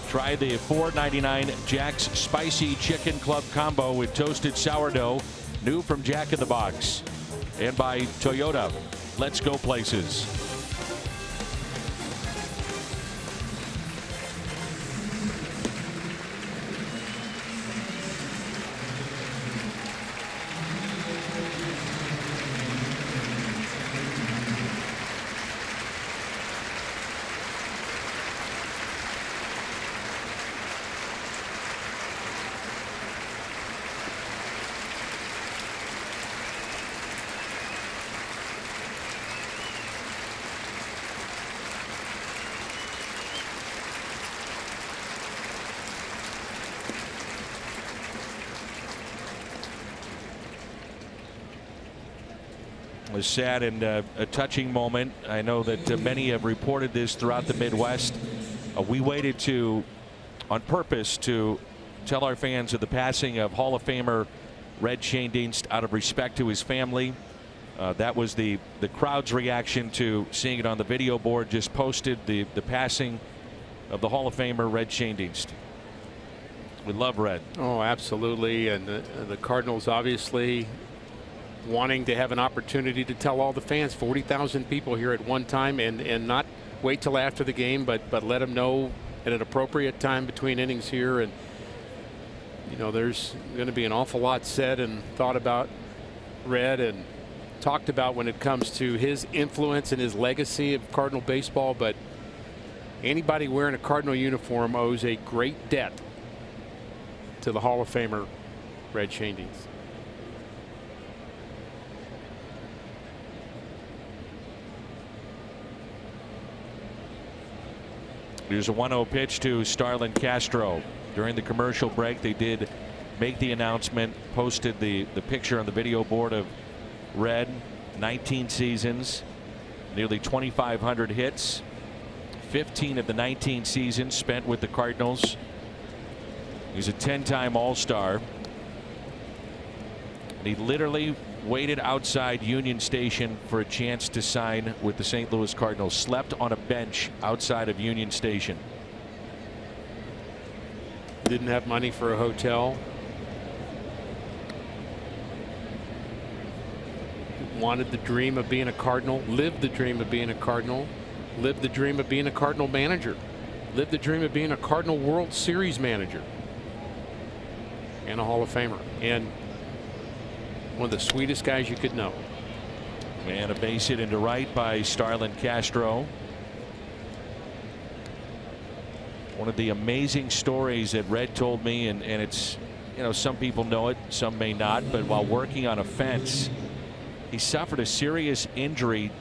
Try the $4.99 Jack's Spicy Chicken Club Combo with toasted sourdough, new from Jack in the Box. And by Toyota, let's go places. A sad and a touching moment. I know that many have reported this throughout the Midwest. We waited on purpose to tell our fans of the passing of Hall of Famer Red Schoendienst out of respect to his family. That was the crowd's reaction to seeing it on the video board just posted, the passing of the Hall of Famer Red Schoendienst. We love Red. Oh, absolutely. And the Cardinals obviously wanting to have an opportunity to tell all the fans, 40,000 people here at one time, and not wait till after the game, but let them know at an appropriate time between innings here. And you know, there's going to be an awful lot said and thought about Red and talked about when it comes to his influence and his legacy of Cardinal baseball, but anybody wearing a Cardinal uniform owes a great debt to the Hall of Famer Red Schoendienst. Here's a 1-0 pitch to Starlin Castro. During the commercial break, they did make the announcement, posted the picture on the video board of Red. 19 seasons, nearly 2,500 hits, 15 of the 19 seasons spent with the Cardinals. He's a 10-time All-Star. And he literally waited outside Union Station for a chance to sign with the St. Louis Cardinals. Slept on a bench outside of Union Station. Didn't have money for a hotel. Wanted the dream of being a Cardinal. Lived the dream of being a Cardinal. Lived the dream of being a Cardinal manager. Lived the dream of being a Cardinal World Series manager. And a Hall of Famer. And one of the sweetest guys you could know. And a base hit into right by Starlin Castro. One of the amazing stories that Red told me, and it's, you know, some people know it, some may not, but while working on a fence, he suffered a serious injury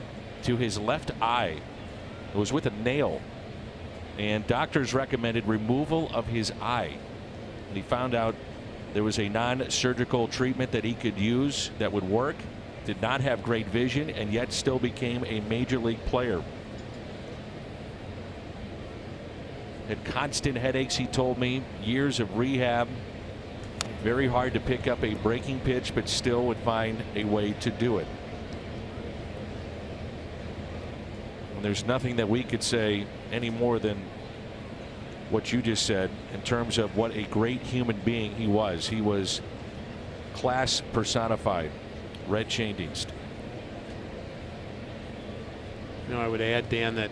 to his left eye. It was with a nail, and doctors recommended removal of his eye. And he found out there was a non-surgical treatment that he could use that would work. Did not have great vision, and yet still became a major league player. Had constant headaches, he told me, years of rehab. Very hard to pick up a breaking pitch, but still would find a way to do it. And there's nothing that we could say any more than what you just said in terms of what a great human being he was. He was class personified. Red Schoendienst. You know, I would add, Dan, that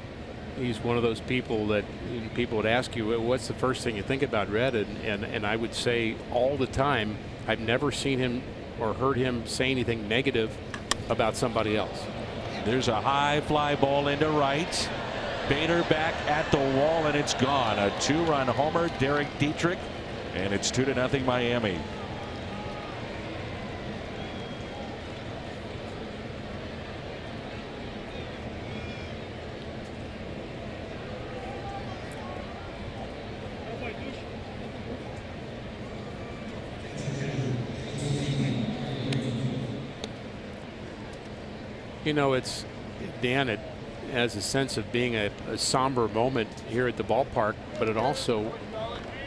he's one of those people that people would ask you, what's the first thing you think about Red? And I would say all the time, I've never seen him or heard him say anything negative about somebody else. There's a high fly ball into right. Bader back at the wall, and it's gone. A 2-run homer, Derek Dietrich, and it's 2-0 Miami. You know, it's, Dan, it has a sense of being a somber moment here at the ballpark, but it also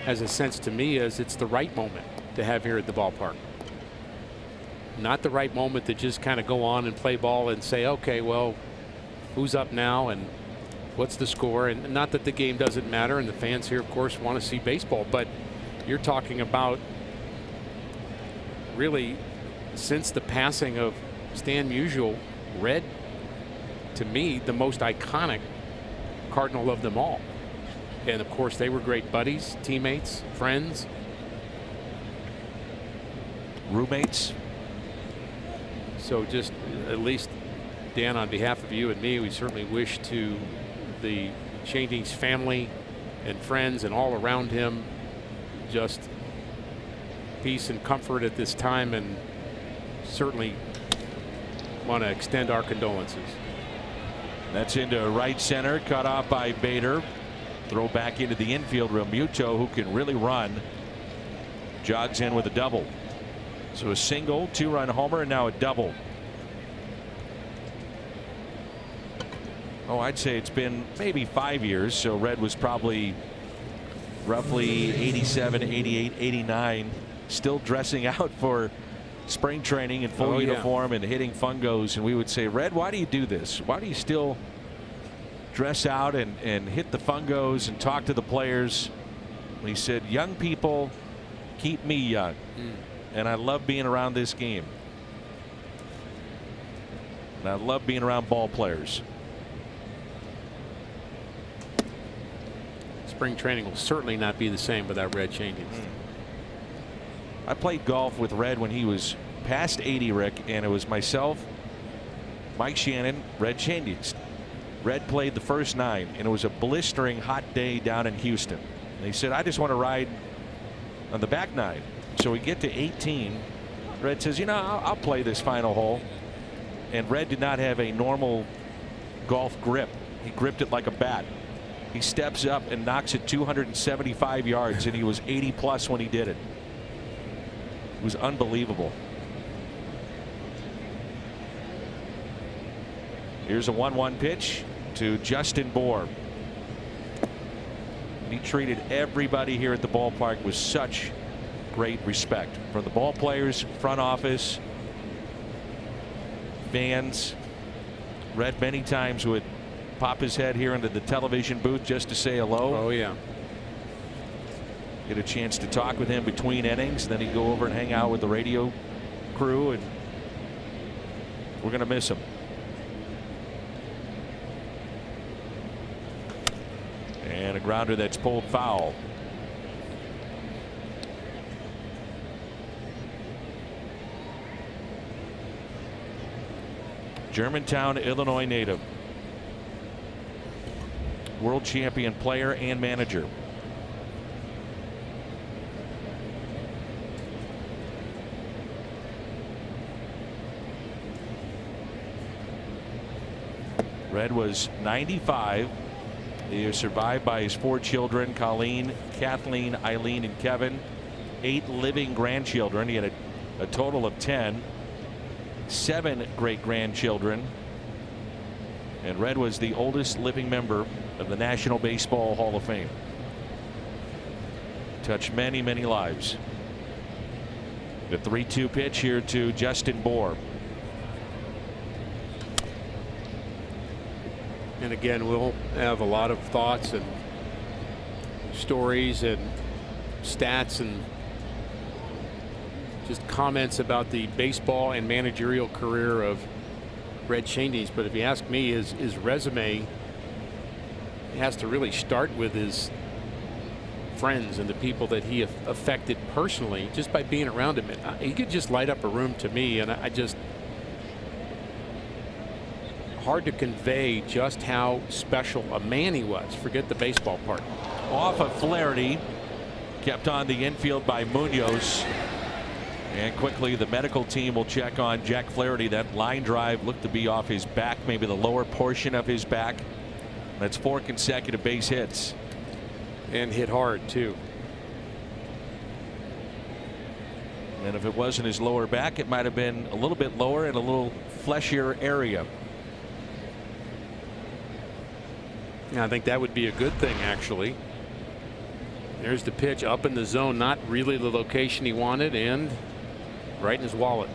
has a sense to me as it's the right moment to have here at the ballpark. Not the right moment to just kind of go on and play ball and say, okay, well, who's up now and what's the score. And not that the game doesn't matter, and the fans here, of course, want to see baseball, but you're talking about really since the passing of Stan Musial, Red, to me, the most iconic Cardinal of them all. And of course, they were great buddies, teammates, friends, roommates. So just at least, Dan, on behalf of you and me, we certainly wish to the Schoendienst family and friends and all around him just peace and comfort at this time, and certainly want to extend our condolences. That's into right center, cut off by Bader. Throw back into the infield. Realmuto, who can really run, jogs in with a double. So a single, 2-run homer, and now a double. Oh, I'd say it's been maybe 5 years. So Red was probably roughly 87, 88, 89, still dressing out for spring training in full uniform and hitting fungos. And we would say, Red, why do you do this? Why do you still dress out and hit the fungos and talk to the players? And he said, young people keep me young. And I love being around this game. And I love being around ball players. Spring training will certainly not be the same without Red Schoendienst. I played golf with Red when he was past 80, Rick, and it was myself, Mike Shannon, Red Schoendienst. Red played the first 9, and it was a blistering hot day down in Houston. And he said, I just want to ride on the back 9. So we get to 18. Red says, you know, I'll play this final hole. And Red did not have a normal golf grip. He gripped it like a bat. He steps up and knocks it 275 yards, and he was 80 plus when he did it. It was unbelievable. Here's a 1-1 pitch to Justin Bohr. And he treated everybody here at the ballpark with such great respect, from the ball players, front office, fans. Red many times would pop his head here into the television booth just to say hello. Oh yeah. Get a chance to talk with him between innings. Then he'd go over and hang out with the radio crew, and we're going to miss him. And a grounder that's pulled foul. Germantown, Illinois native. World champion player and manager. Red was 95. He was survived by his 4 children, Colleen, Kathleen, Eileen, and Kevin. 8 living grandchildren. He had a total of 10. 7 great grandchildren. And Red was the oldest living member of the National Baseball Hall of Fame. Touched many, many lives. The 3-2 pitch here to Justin Bohr. And again, we'll have a lot of thoughts and stories and stats and just comments about the baseball and managerial career of Red Schoendienst. But if you ask me, his resume has to really start with his friends and the people that he affected personally just by being around him. He could just light up a room to me, and I just hard to convey just how special a man he was. Forget the baseball part. Off of Flaherty, kept on the infield by Munoz. And quickly the medical team will check on Jack Flaherty. That line drive looked to be off his back, maybe the lower portion of his back. That's 4 consecutive base hits. And hit hard too. And if it wasn't his lower back, it might have been a little bit lower and a little fleshier area. I think that would be a good thing, actually. There's the pitch up in the zone, not really the location he wanted, and right in his wallet.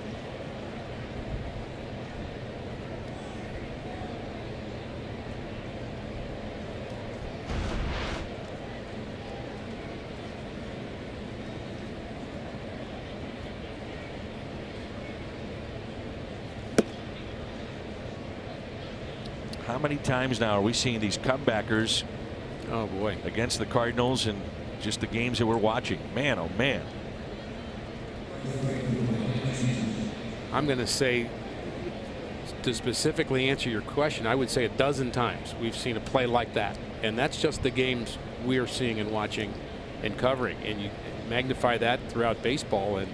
How many times now are we seeing these comebackers? Oh boy, against the Cardinals and just the games that we're watching. Man, oh man. I'm going to say, to specifically answer your question, I would say a dozen times we've seen a play like that, and that's just the games we are seeing and watching and covering, and you magnify that throughout baseball, and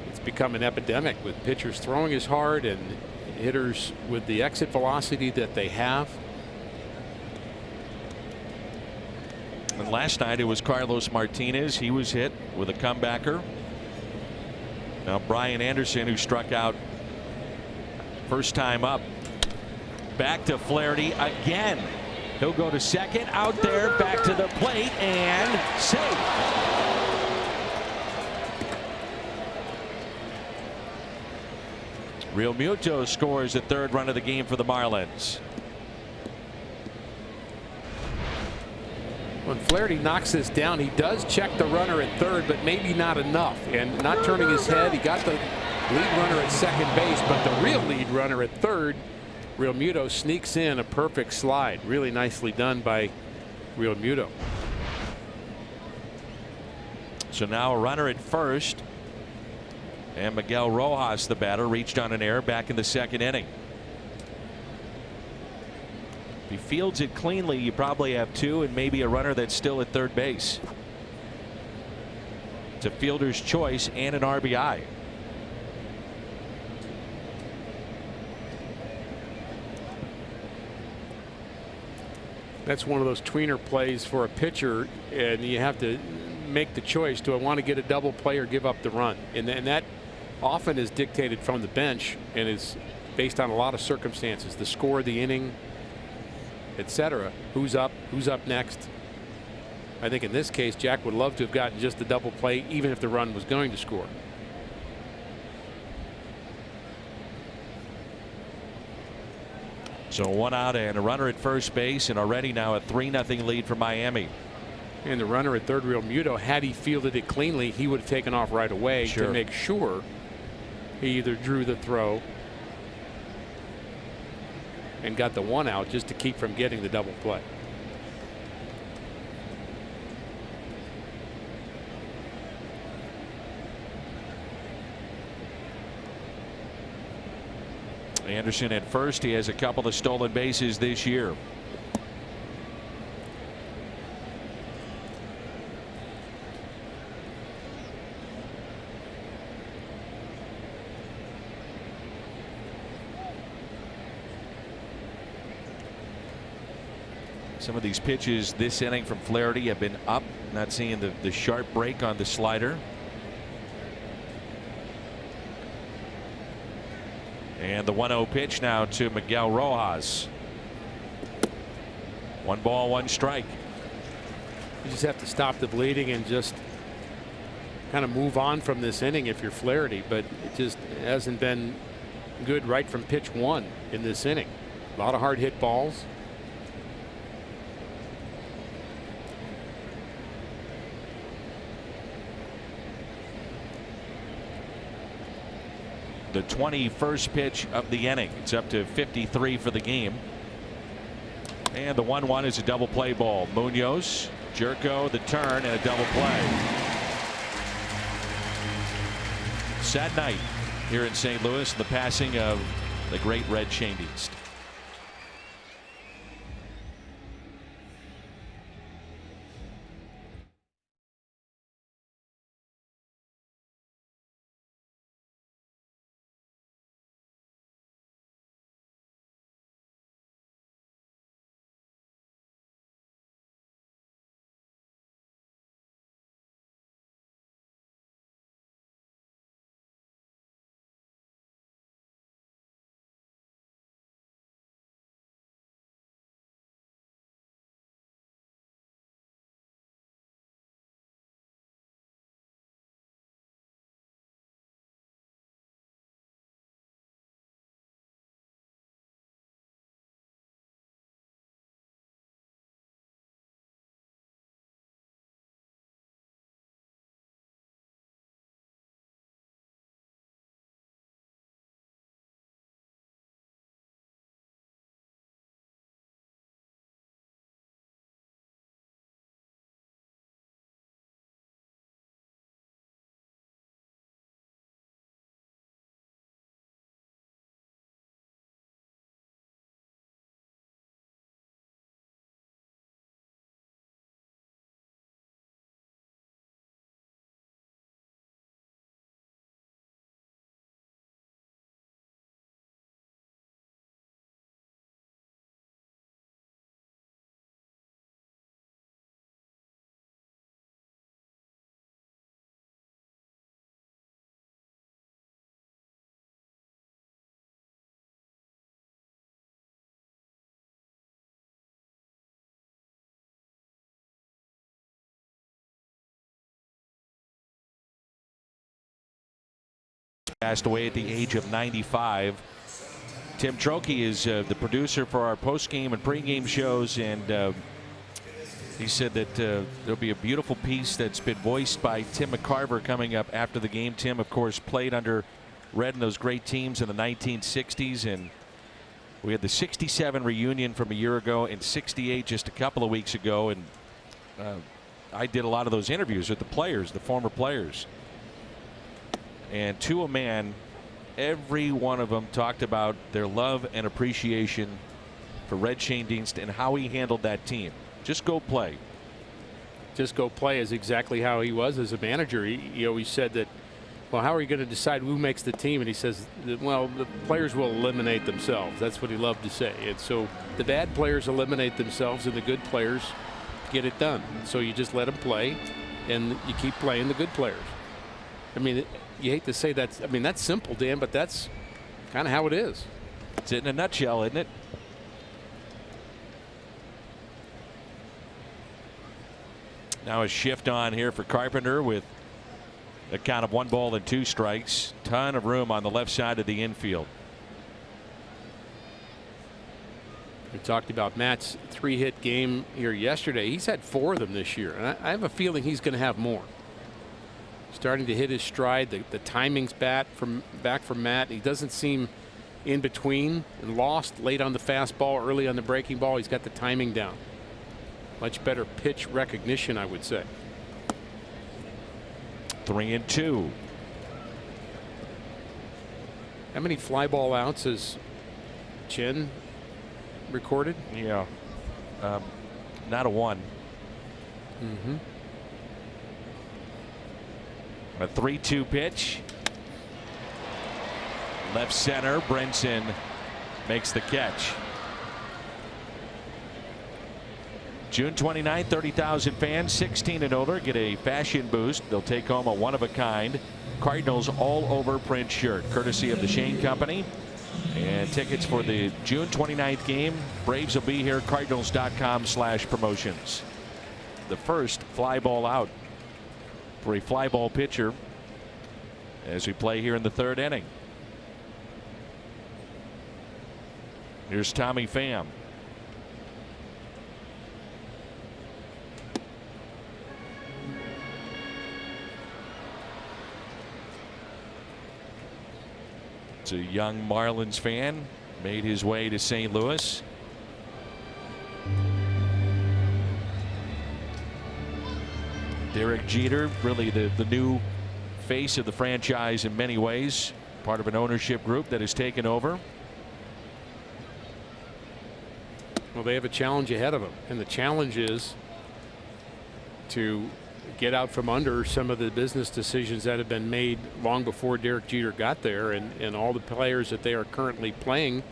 it's become an epidemic with pitchers throwing as hard and hitters with the exit velocity that they have. And last night it was Carlos Martinez. He was hit with a comebacker. Now Brian Anderson, who struck out first time up. Back to Flaherty again. He'll go to second, out there, back to the plate, and safe. Real Muto scores the third run of the game for the Marlins. When Flaherty knocks this down, he does check the runner at third, but maybe not enough, and not turning his head. He got the lead runner at second base, but the real lead runner at third, Real Muto, sneaks in a perfect slide. Really nicely done by Real Muto. So now a runner at first, and Miguel Rojas, the batter, reached on an error back in the second inning. If he fields it cleanly, you probably have two and maybe a runner that's still at third base. It's a fielder's choice and an RBI. That's one of those tweener plays for a pitcher, and you have to make the choice. Do I want to get a double play or give up the run? And that often is dictated from the bench and is based on a lot of circumstances, the score of the inning, etc. Who's up next? I think in this case Jack would love to have gotten just the double play even if the run was going to score. So one out and a runner at first base, and already now a 3-0 lead for Miami. And the runner at third, Real Muto, had he fielded it cleanly, he would have taken off right away to make sure he either drew the throw and got the one out just to keep from getting the double play. Anderson at first. He has a couple of stolen bases this year. Some of these pitches this inning from Flaherty have been up, not seeing the sharp break on the slider. And the 1-0 pitch now to Miguel Rojas. 1 ball, 1 strike. You just have to stop the bleeding and just kind of move on from this inning if you're Flaherty, but it just hasn't been good right from pitch 1 in this inning. A lot of hard hit balls. The 21st pitch of the inning. It's up to 53 for the game. And the 1-1 is a double play ball. Munoz, Gyorko, the turn, and a double play. Sad night here in St. Louis, the passing of the great Red Schoendienst. Passed away at the age of 95. Tim Trokey is the producer for our post-game and pre-game shows, and he said that there'll be a beautiful piece that's been voiced by Tim McCarver coming up after the game. Tim, of course, played under Red and those great teams in the 1960s, and we had the 67 reunion from a year ago and 68 just a couple of weeks ago, and I did a lot of those interviews with the players, the former players. And to a man, every one of them talked about their love and appreciation for Red Schoendienst and how he handled that team. Just go play. Just go play is exactly how he was as a manager. He always said that, well, how are you going to decide who makes the team? And he says, well, the players will eliminate themselves. That's what he loved to say. And so the bad players eliminate themselves and the good players get it done. So you just let them play and you keep playing the good players. I mean, you hate to say that. I mean, that's simple, Dan, but that's kind of how it is. It's in a nutshell, isn't it? Now a shift on here for Carpenter with a count of 1 ball and 2 strikes. Ton of room on the left side of the infield. We talked about Matt's 3-hit game here yesterday. He's had 4 of them this year, and I have a feeling he's going to have more. Starting to hit his stride. The timing's back from Matt. He doesn't seem in between and lost late on the fastball, early on the breaking ball. He's got the timing down. Much better pitch recognition, I would say. 3-2. How many fly ball outs has Chen recorded? Yeah. Not a 1. Mm-hmm. A 3-2 pitch. Left center. Brinson makes the catch. June 29th, 30,000 fans 16 and older get a fashion boost. They'll take home a one-of-a-kind Cardinals all over print shirt courtesy of the Shane Company. And tickets for the June 29th game. Braves will be here. Cardinals.com/promotions. The first fly ball out for a fly ball pitcher as we play here in the 3rd inning. Here's Tommy Pham. It's a young Marlins fan, made his way to St. Louis. Derek Jeter, really the new face of the franchise in many ways, part of an ownership group that has taken over. Well, they have a challenge ahead of them, and the challenge is to get out from under some of the business decisions that have been made long before Derek Jeter got there, and all the players that they are currently playing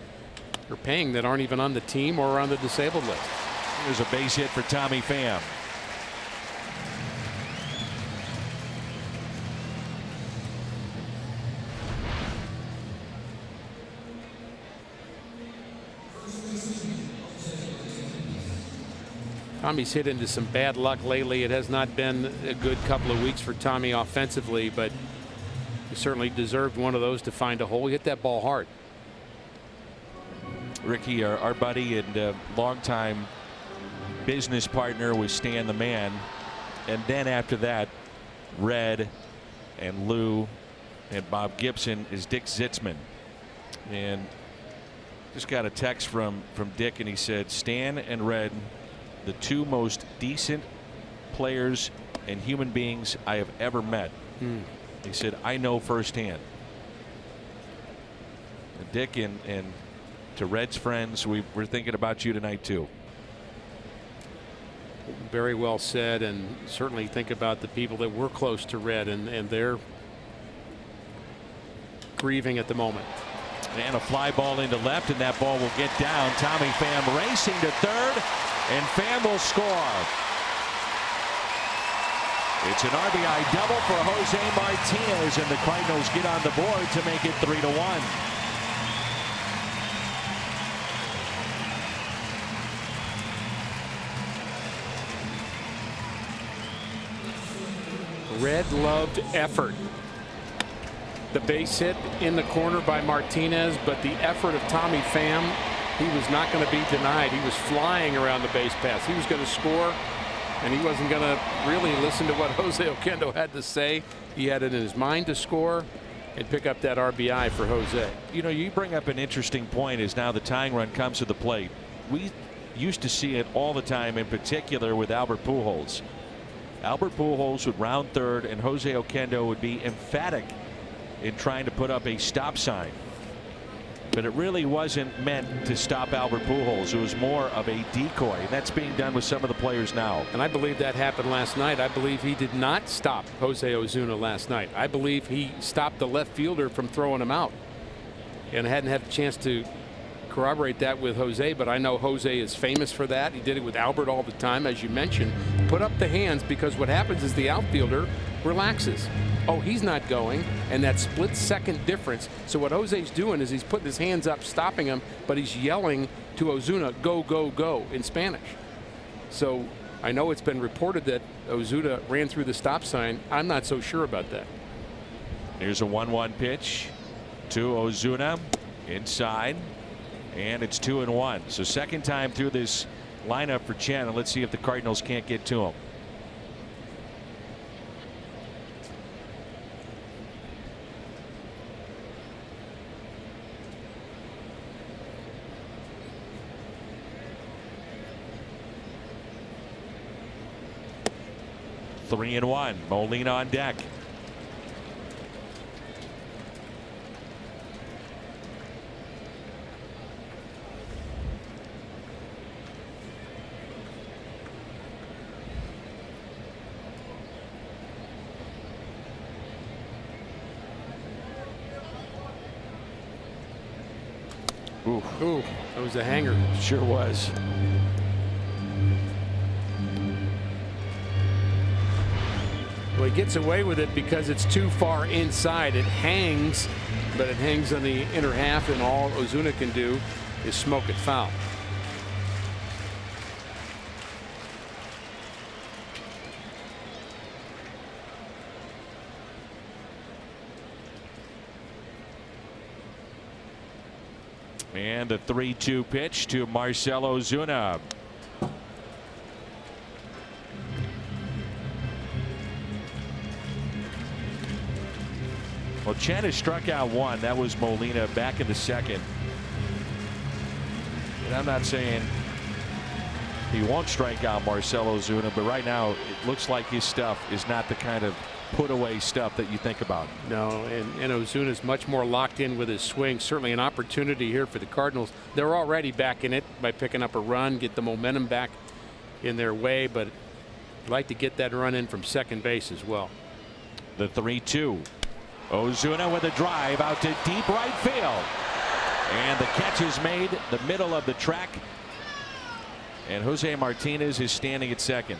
or paying that aren't even on the team or on the disabled list. There's a base hit for Tommy Pham. Tommy's hit into some bad luck lately. It has not been a good couple of weeks for Tommy offensively, but he certainly deserved one of those to find a hole. He hit that ball hard. Ricky, our buddy and longtime business partner was Stan the Man, and then after that, Red and Lou and Bob Gibson is Dick Zitzman. And just got a text from Dick, and he said Stan and Red, the 2 most decent players and human beings I have ever met. He said, I know firsthand. And Dick and to Red's friends, we're thinking about you tonight too. Very well said, and certainly think about the people that were close to Red, and they're grieving at the moment. And a fly ball into left, and that ball will get down. Tommy Pham racing to third, and Pham will score. It's an RBI double for Jose Martinez, and the Cardinals get on the board to make it 3-1. Red loved effort. the base hit in the corner by Martinez, but the effort of Tommy Pham, he was not going to be denied. He was flying around the base paths. He was going to score, and he wasn't going to really listen to what Jose Oquendo had to say. He had it in his mind to score and pick up that RBI for Jose. You know, you bring up an interesting point as now the tying run comes to the plate. We used to see it all the time, in particular with Albert Pujols. Albert Pujols would round third, and Jose Oquendo would be emphatic in trying to put up a stop sign. But it really wasn't meant to stop Albert Pujols. It was more of a decoy. And that's being done with some of the players now. And I believe that happened last night. I believe he did not stop Jose Ozuna last night. I believe he stopped the left fielder from throwing him out. And I hadn't had a chance to corroborate that with Jose, but I know Jose is famous for that. He did it with Albert all the time, as you mentioned. Put up the hands, because what happens is the outfielder relaxes. Oh, he's not going, and that split-second difference. So what Jose's doing is he's putting his hands up, stopping him, but he's yelling to Ozuna, go, go, go, in Spanish. So I know it's been reported that Ozuna ran through the stop sign. I'm not so sure about that. Here's a 1-1 pitch to Ozuna inside, and it's 2-1. So second time through this lineup for Chen, and let's see if the Cardinals can't get to him. 3-1. Molina on deck. Ooh, that was a hanger. Sure was. Well, he gets away with it because it's too far inside. It hangs, but it hangs on the inner half, and all Ozuna can do is smoke it foul. And a 3-2 pitch to Marcell Ozuna. Well, Chen has struck out one. That was Molina back in the second. And I'm not saying he won't strike out Marcell Ozuna, but right now it looks like his stuff is not the kind of put away stuff that you think about. No, and Ozuna is much more locked in with his swing. Certainly an opportunity here for the Cardinals. They're already back in it by picking up a run, get the momentum back in their way, but I'd like to get that run in from second base as well. The 3-2. Ozuna with a drive out to deep right field. And the catch is made the middle of the track. And Jose Martinez is standing at second.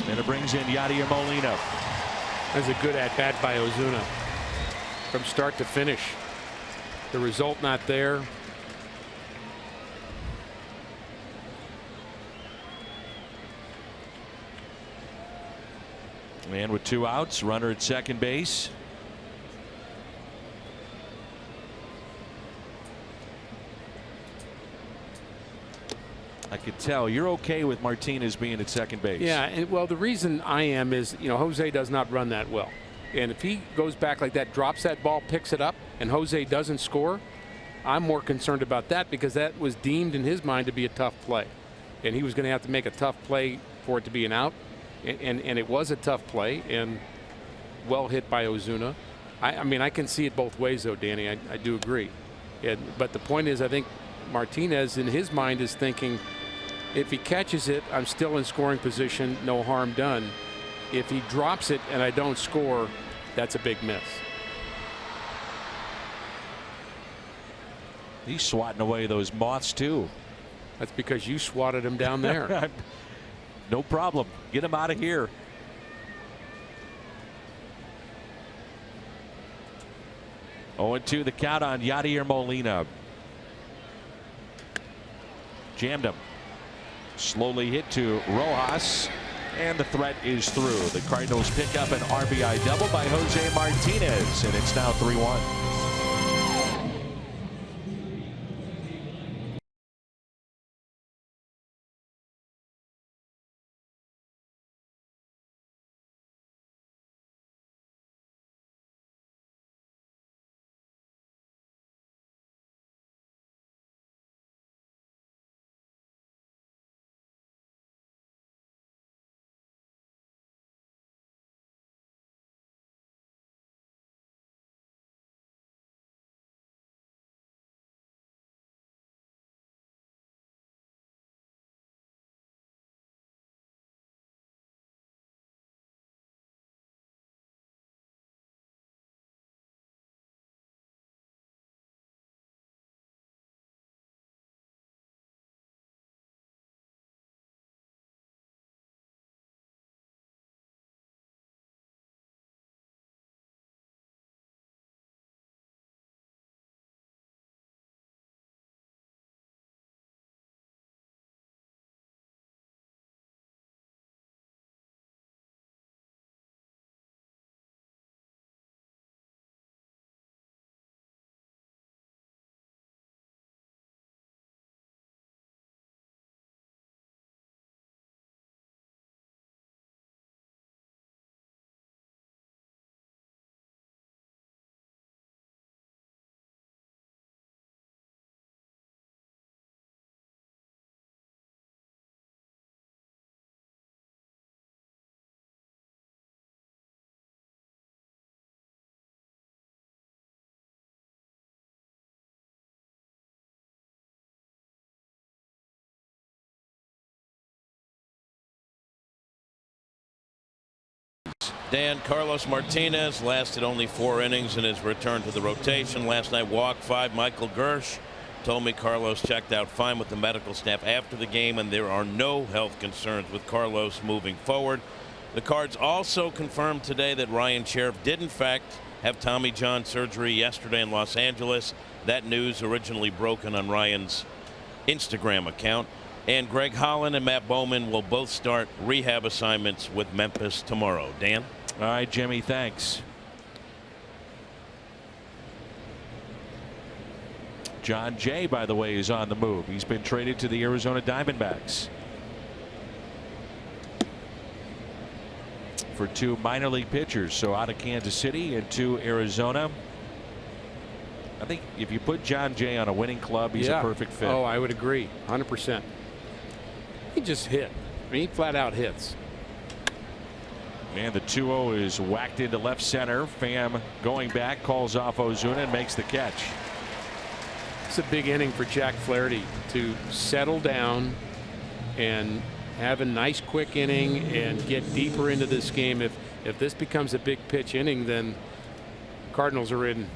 And it brings in Yadier Molina. That's a good at-bat by Ozuna from start to finish. The result not there. And with 2 outs, runner at second base. I could tell you're okay with Martinez being at second base. Yeah, and well, the reason I am is, you know, Jose does not run that well. And if he goes back like that, drops that ball, picks it up, and Jose doesn't score, I'm more concerned about that, because that was deemed in his mind to be a tough play. And he was going to have to make a tough play for it to be an out. And it was a tough play and well hit by Ozuna. I mean, I can see it both ways, though, Danny. I do agree. But the point is, I think Martinez in his mind is thinking, if he catches it, I'm still in scoring position, no harm done. If he drops it and I don't score, that's a big miss. He's swatting away those moths, too. That's because you swatted him down there. No problem. Get him out of here. Oh, 0-2 the count on Yadier Molina. Jammed him. Slowly hit to Rojas. And the threat is through. The Cardinals pick up an RBI double by Jose Martinez. And it's now 3-1. Dan, Carlos Martinez lasted only 4 innings in his return to the rotation. Last night walked 5. Michael Gersh told me Carlos checked out fine with the medical staff after the game, and there are no health concerns with Carlos moving forward. The Cards also confirmed today that Ryan Sheriff did in fact have Tommy John surgery yesterday in Los Angeles. That news originally broken on Ryan's Instagram account. And Greg Holland and Matt Bowman will both start rehab assignments with Memphis tomorrow. Dan? All right, Jimmy, thanks. John Jay, by the way, is on the move. He's been traded to the Arizona Diamondbacks for 2 minor league pitchers. So out of Kansas City and to Arizona. I think if you put John Jay on a winning club, he's a perfect fit. Oh, I would agree 100%. He just hit. I mean, he flat out hits. And the 2-0 is whacked into left center. Pham going back, calls off Ozuna and makes the catch. It's a big inning for Jack Flaherty to settle down and have a nice quick inning and get deeper into this game. If this becomes a big pitch inning, then Cardinals are in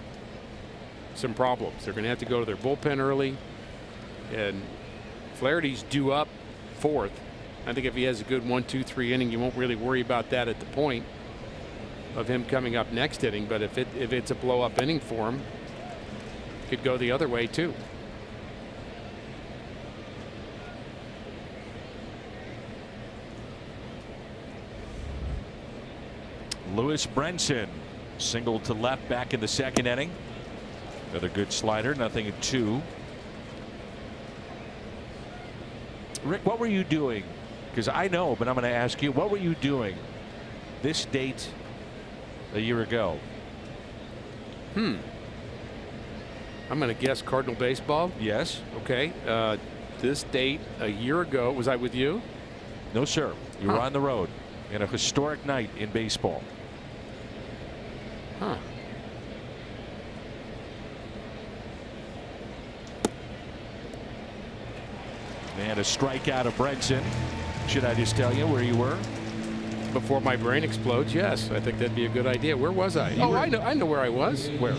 some problems. They're going to have to go to their bullpen early, and Flaherty's due up 4th. I think if he has a good 1-2-3 inning, you won't really worry about that at the point of him coming up next inning. But if it's a blow up inning for him, it could go the other way too. Lewis Brinson single to left back in the 2nd inning. Another good slider, nothing at 2. Rick, what were you doing? Because I know, but I'm going to ask you, what were you doing this date a year ago? I'm going to guess Cardinal baseball. Yes. Okay. This date a year ago, was I with you? No, sir. You were on the road in a historic night in baseball. Huh. And a strikeout of Brinson. Should I just tell you where you were? Before my brain explodes, yes. I think that'd be a good idea. Where was I? I know where I was. Where?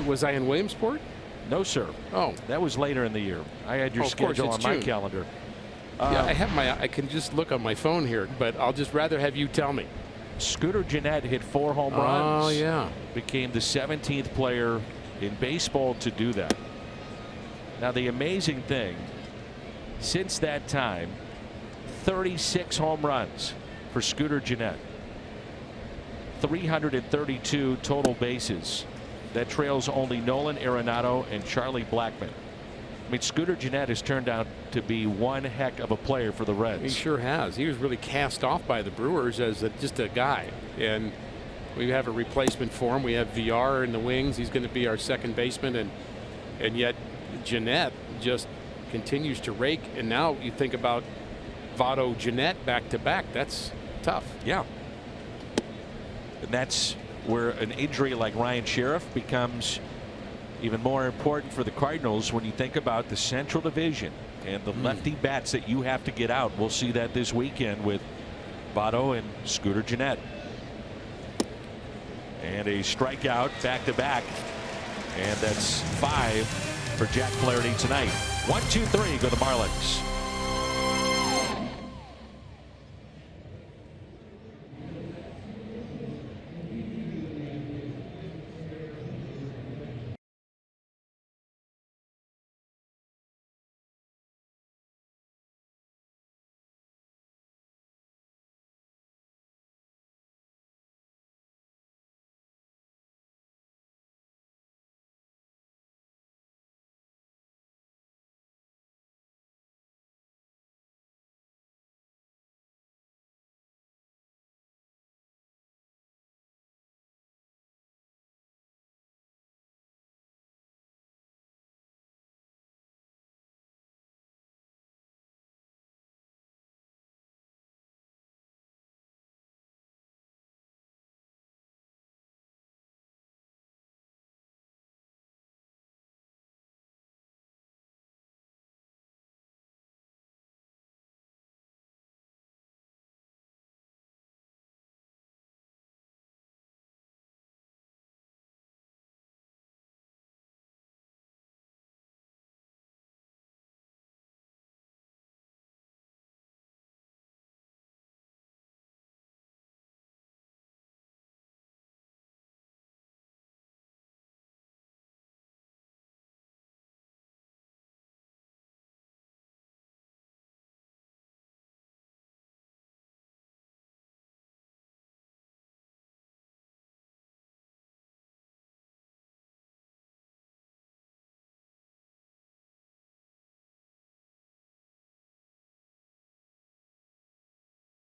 Was I in Williamsport? No, sir. Oh. That was later in the year. I had your schedule on my calendar. Yeah, I can just look on my phone here, but I'll just rather have you tell me. Scooter Gennett hit 4 home runs. Oh, yeah. Became the 17th player in baseball to do that. Now, the amazing thing Since that time, 36 home runs for Scooter Gennett. 332 total bases. That trails only Nolan Arenado and Charlie Blackmon. I mean, Scooter Gennett has turned out to be one heck of a player for the Reds. He sure has. He was really cast off by the Brewers as just a guy. And we have a replacement for him. We have VR in the wings. He's going to be our second baseman. And yet Gennett just continues to rake. And now you think about Votto Gennett back to back. That's tough. Yeah. And that's where an injury like Ryan Sheriff becomes even more important for the Cardinals when you think about the Central Division and the lefty bats that you have to get out. We'll see that this weekend with Votto and Scooter Gennett. And a strikeout back to back. And that's 5 for Jack Flaherty tonight. 1, 2, 3 go the Marlins.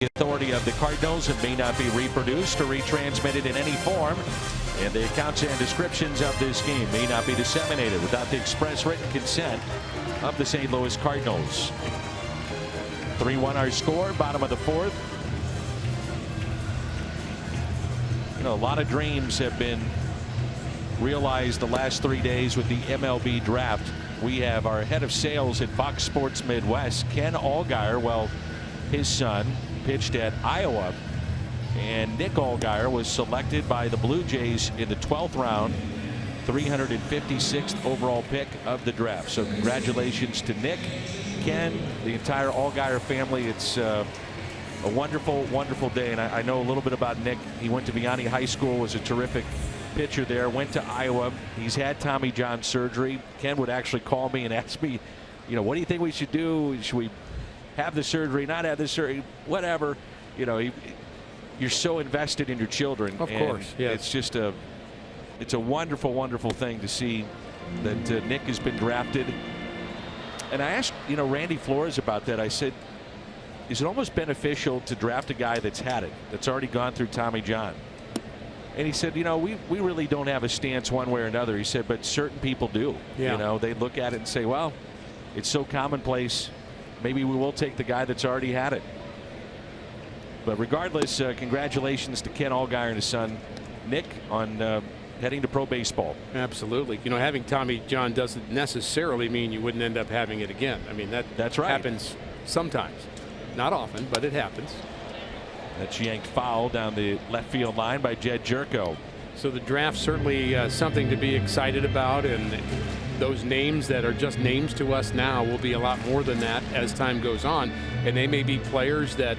The authority of the Cardinals and may not be reproduced or retransmitted in any form, and the accounts and descriptions of this game may not be disseminated without the express written consent of the St. Louis Cardinals. 3-1 our score, bottom of the fourth. You know, a lot of dreams have been realized the last 3 days with the MLB draft. We have our head of sales at Fox Sports Midwest, Ken Allgaier. Well, his son pitched at Iowa, and Nick Allgaier was selected by the Blue Jays in the 12th round, 356th overall pick of the draft. So congratulations to Nick, Ken, the entire Allgaier family. It's a wonderful, wonderful day. And I know a little bit about Nick. He went to Vianney High School, was a terrific pitcher there, went to Iowa. He's had Tommy John surgery. Ken would actually call me and ask me, you know, what do you think we should do? Should we have the surgery, not have the surgery, whatever? You know, you're so invested in your children. Of course, yeah. It's just a wonderful, wonderful thing to see that Nick has been drafted. And I asked, you know, Randy Flores about that. I said, is it almost beneficial to draft a guy that's had it, that's already gone through Tommy John? And he said, you know, we really don't have a stance one way or another. He said, but certain people do. Yeah. You know, they look at it and say, well, it's so commonplace. Maybe we will take the guy that's already had it. But regardless, congratulations to Ken Allgaier and his son Nick on heading to pro baseball. Absolutely. You know, having Tommy John doesn't necessarily mean you wouldn't end up having it again. I mean, that's right. Happens sometimes. Not often, but it happens. That's yanked foul down the left field line by Jed Gyorko. So the draft certainly something to be excited about, and those names that are just names to us now will be a lot more than that as time goes on, and they may be players that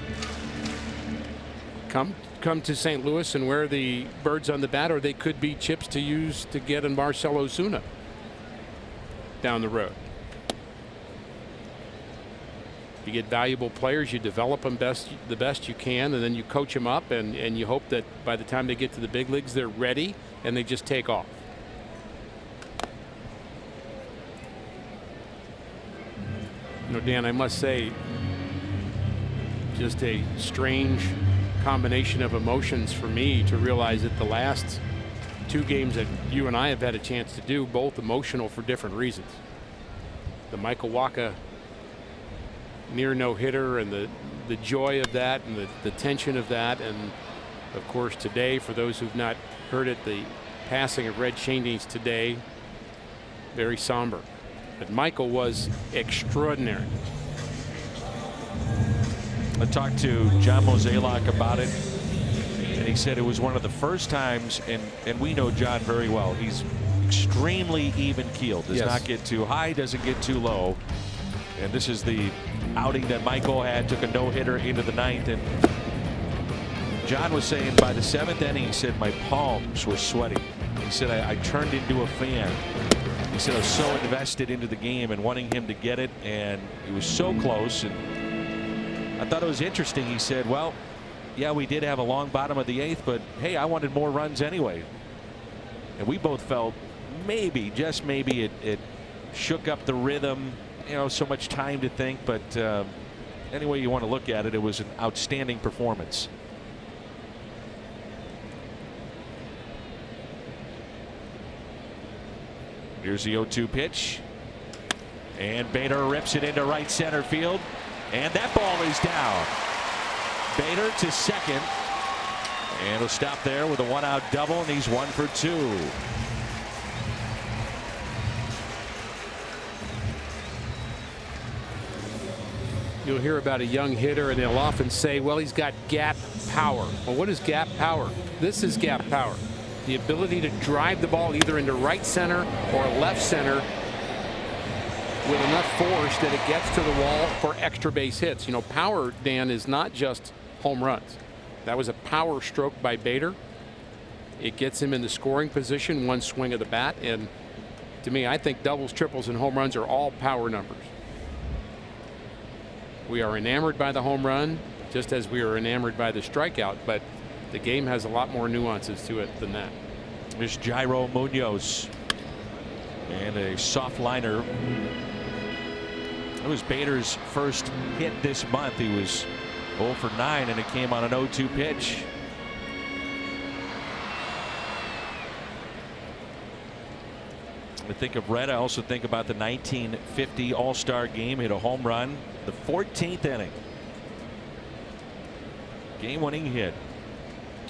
come to St. Louis and wear the birds on the bat, or they could be chips to use to get in Marcell Ozuna down the road. You get valuable players, you develop them the best you can, and then you coach them up, and you hope that by the time they get to the big leagues, they're ready and they just take off. You know, Dan, I must say, just a strange combination of emotions for me to realize that the last 2 games that you and I have had a chance to do, both emotional for different reasons. The Michael Wacha near no-hitter and the joy of that and the tension of that, and of course today, for those who've not heard it, the passing of Red Schoendienst today, very somber. But Michael was extraordinary. I talked to John Mozeliak about it, and he said it was one of the first times, and we know John very well. He's extremely even-keeled. Does not get too high, doesn't get too low. And this is the outing that Michael had. Took a no-hitter into the 9th, and John was saying by the 7th inning, he said my palms were sweaty. He said I turned into a fan. He said I was so invested into the game and wanting him to get it, and he was so close. And I thought it was interesting. He said, well, yeah, we did have a long bottom of the 8th, but hey, I wanted more runs anyway. And we both felt maybe, just maybe, it shook up the rhythm. You know, so much time to think, but any way you want to look at it, it was an outstanding performance. Here's the 0-2 pitch, and Bader rips it into right center field, and that ball is down. Bader to second, and he'll stop there with a 1-out double, and he's 1 for 2. You'll hear about a young hitter and they'll often say, well, he's got gap power. Well, what is gap power? This is gap power. The ability to drive the ball either into right center or left center with enough force that it gets to the wall for extra base hits. You know, power, Dan, is not just home runs. That was a power stroke by Bader. It gets him in the scoring position, one swing of the bat. And to me, I think doubles, triples, and home runs are all power numbers. We are enamored by the home run, just as we are enamored by the strikeout, but the game has a lot more nuances to it than that. There's Jairo Munoz, and a soft liner. It was Bader's first hit this month. He was 0 for 9, and it came on an 0-2 pitch. I think of Red. I also think about the 1950 All-Star game. Hit a home run, the 14th inning. Game-winning hit,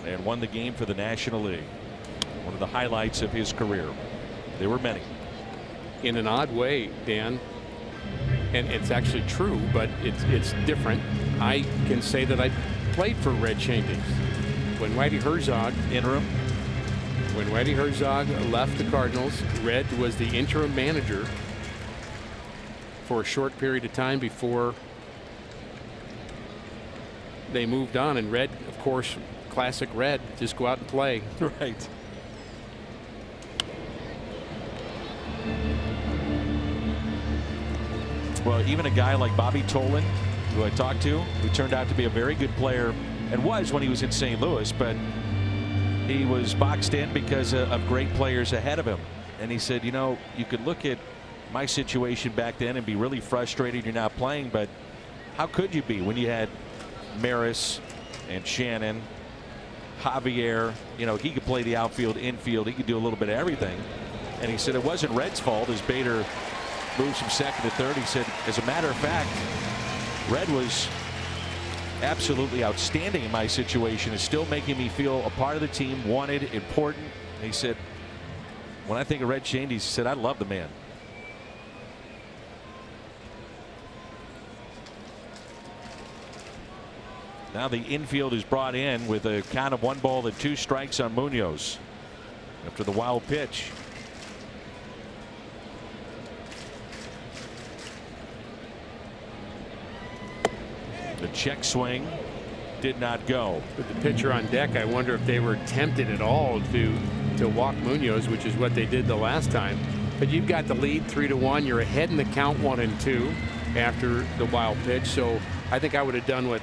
and won the game for the National League. One of the highlights of his career. There were many. In an odd way, Dan, and it's actually true, but it's different. I can say that I played for Red Schoendienst when Whitey Herzog interim. When Whitey Herzog left the Cardinals, Red was the interim manager for a short period of time before they moved on. And Red, of course, classic Red, just go out and play. Right. Well, even a guy like Bobby Tolan, who I talked to, who turned out to be a very good player and was when he was in St. Louis, but he was boxed in because of great players ahead of him. And he said, you know, you could look at my situation back then and be really frustrated you're not playing, but how could you be when you had Maris and Shannon, Javier? You know, he could play the outfield, infield, he could do a little bit of everything. And he said it wasn't Red's fault as Bader moves from second to third. He said, as a matter of fact, Red was absolutely outstanding in my situation. Is still making me feel a part of the team, wanted, important. And he said, when I think of Red Schoendienst, he said, I love the man. Now the infield is brought in with a count of 1 ball and 2 strikes on Munoz after the wild pitch. The check swing did not go. With the pitcher on deck, I wonder if they were tempted at all to walk Munoz, which is what they did the last time. But you've got the lead 3-1. You're ahead in the count 1-2. after the wild pitch. So I think I would have done what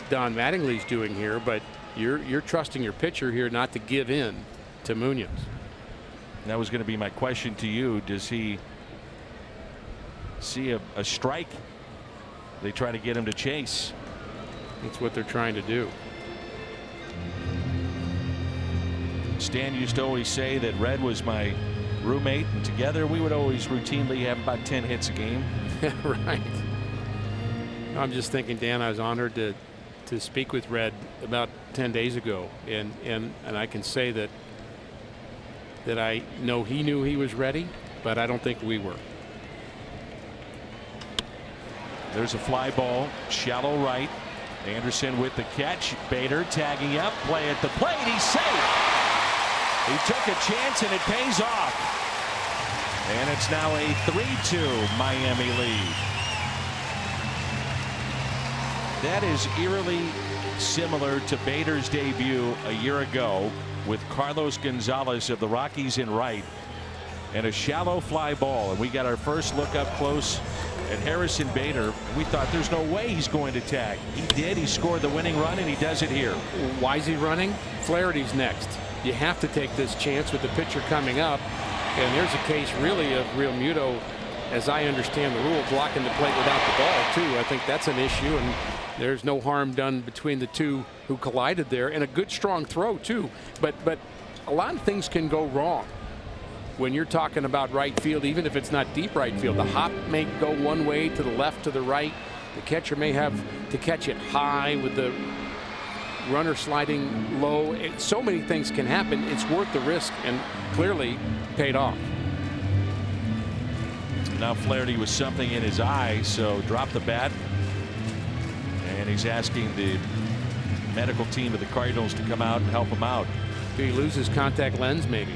Don Mattingly's doing here, but you're trusting your pitcher here not to give in to Munoz. That was going to be my question to you. Does he see a strike? They try to get him to chase. That's what they're trying to do. Stan used to always say that Red was my roommate, and together we would always routinely have about 10 hits a game. Right. I'm just thinking, Dan, I was honored to speak with Red about 10 days ago, and I can say that I know he knew he was ready, but I don't think we were. There's a fly ball, shallow right. Anderson with the catch. Bader tagging up, play at the plate. He's safe. He took a chance and it pays off. And it's now a 3-2 Miami lead. That is eerily similar to Bader's debut a year ago with Carlos Gonzalez of the Rockies in right, and a shallow fly ball. And we got our first look up close at Harrison Bader. We thought there's no way he's going to tag. He did. He scored the winning run, and he does it here. Why is he running? Flaherty's next. You have to take this chance with the pitcher coming up. And there's a case really of Real Muto, as I understand the rule, blocking the plate without the ball too. I think that's an issue, and there's no harm done between the two who collided there, and a good strong throw too. But a lot of things can go wrong when you're talking about right field, even if it's not deep right field. The hop may go one way, to the left, to the right. The catcher may have to catch it high with the runner sliding low. So many things can happen. It's worth the risk, and clearly paid off. Now Flaherty with something in his eye, so drop the bat. And he's asking the medical team of the Cardinals to come out and help him out. Did he lose his contact lens maybe?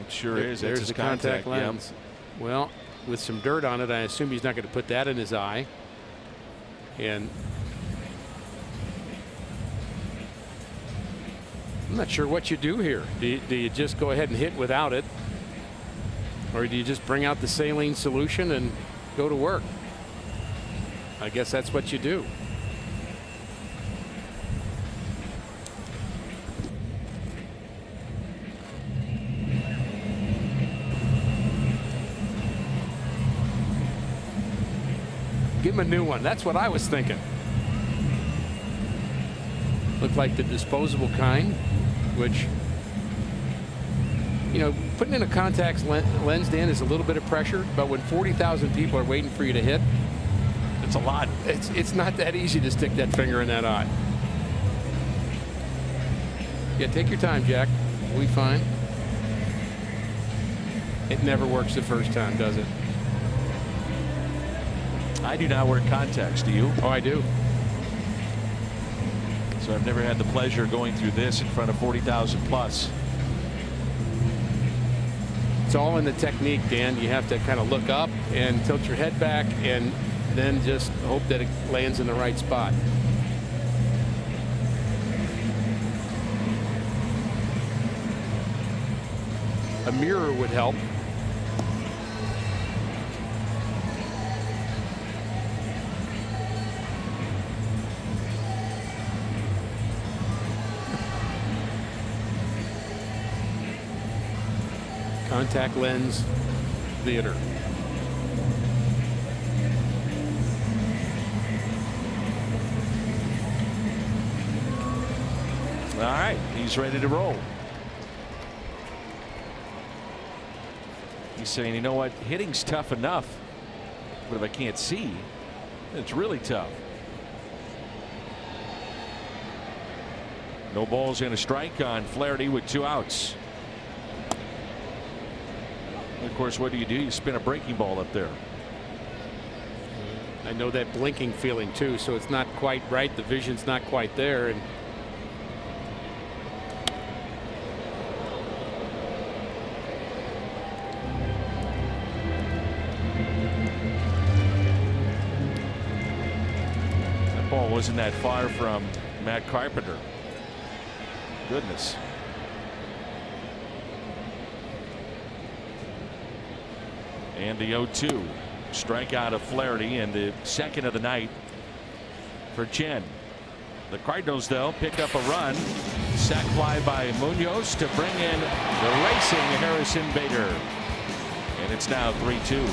It sure is. There's That's the his contact lens. Yep. Well, with some dirt on it, I assume he's not going to put that in his eye. And I'm not sure what you do here. Do you just go ahead and hit without it, or do you just bring out the saline solution and go to work? I guess that's what you do. Give him a new one. That's what I was thinking. Looked like the disposable kind, which, you know, putting in a contact lens, Dan, is a little bit of pressure, but when 40,000 people are waiting for you to hit, it's a lot. It's not that easy to stick that finger in that eye. Yeah, take your time, Jack. We'll be fine. It never works the first time, does it? I do not wear contacts. Do you? Oh, I do. So I've never had the pleasure of going through this in front of 40,000 plus. It's all in the technique, Dan. You have to kind of look up and tilt your head back and then just hope that it lands in the right spot. A mirror would help. Contact lens theater. All right, he's ready to roll. He's saying, you know what, hitting's tough enough, but if I can't see, it's really tough. No balls and a strike on Flaherty with 2 outs. Of course, what do? You spin a breaking ball up there. I know that blinking feeling too, so it's not quite right. The vision's not quite there, and that ball wasn't that far from Matt Carpenter. Goodness. And the 0-2 strikeout of Flaherty, and the second of the night for Chen. The Cardinals, though, pick up a run. Sac fly by Munoz to bring in the racing Harrison Bader. And it's now 3-2.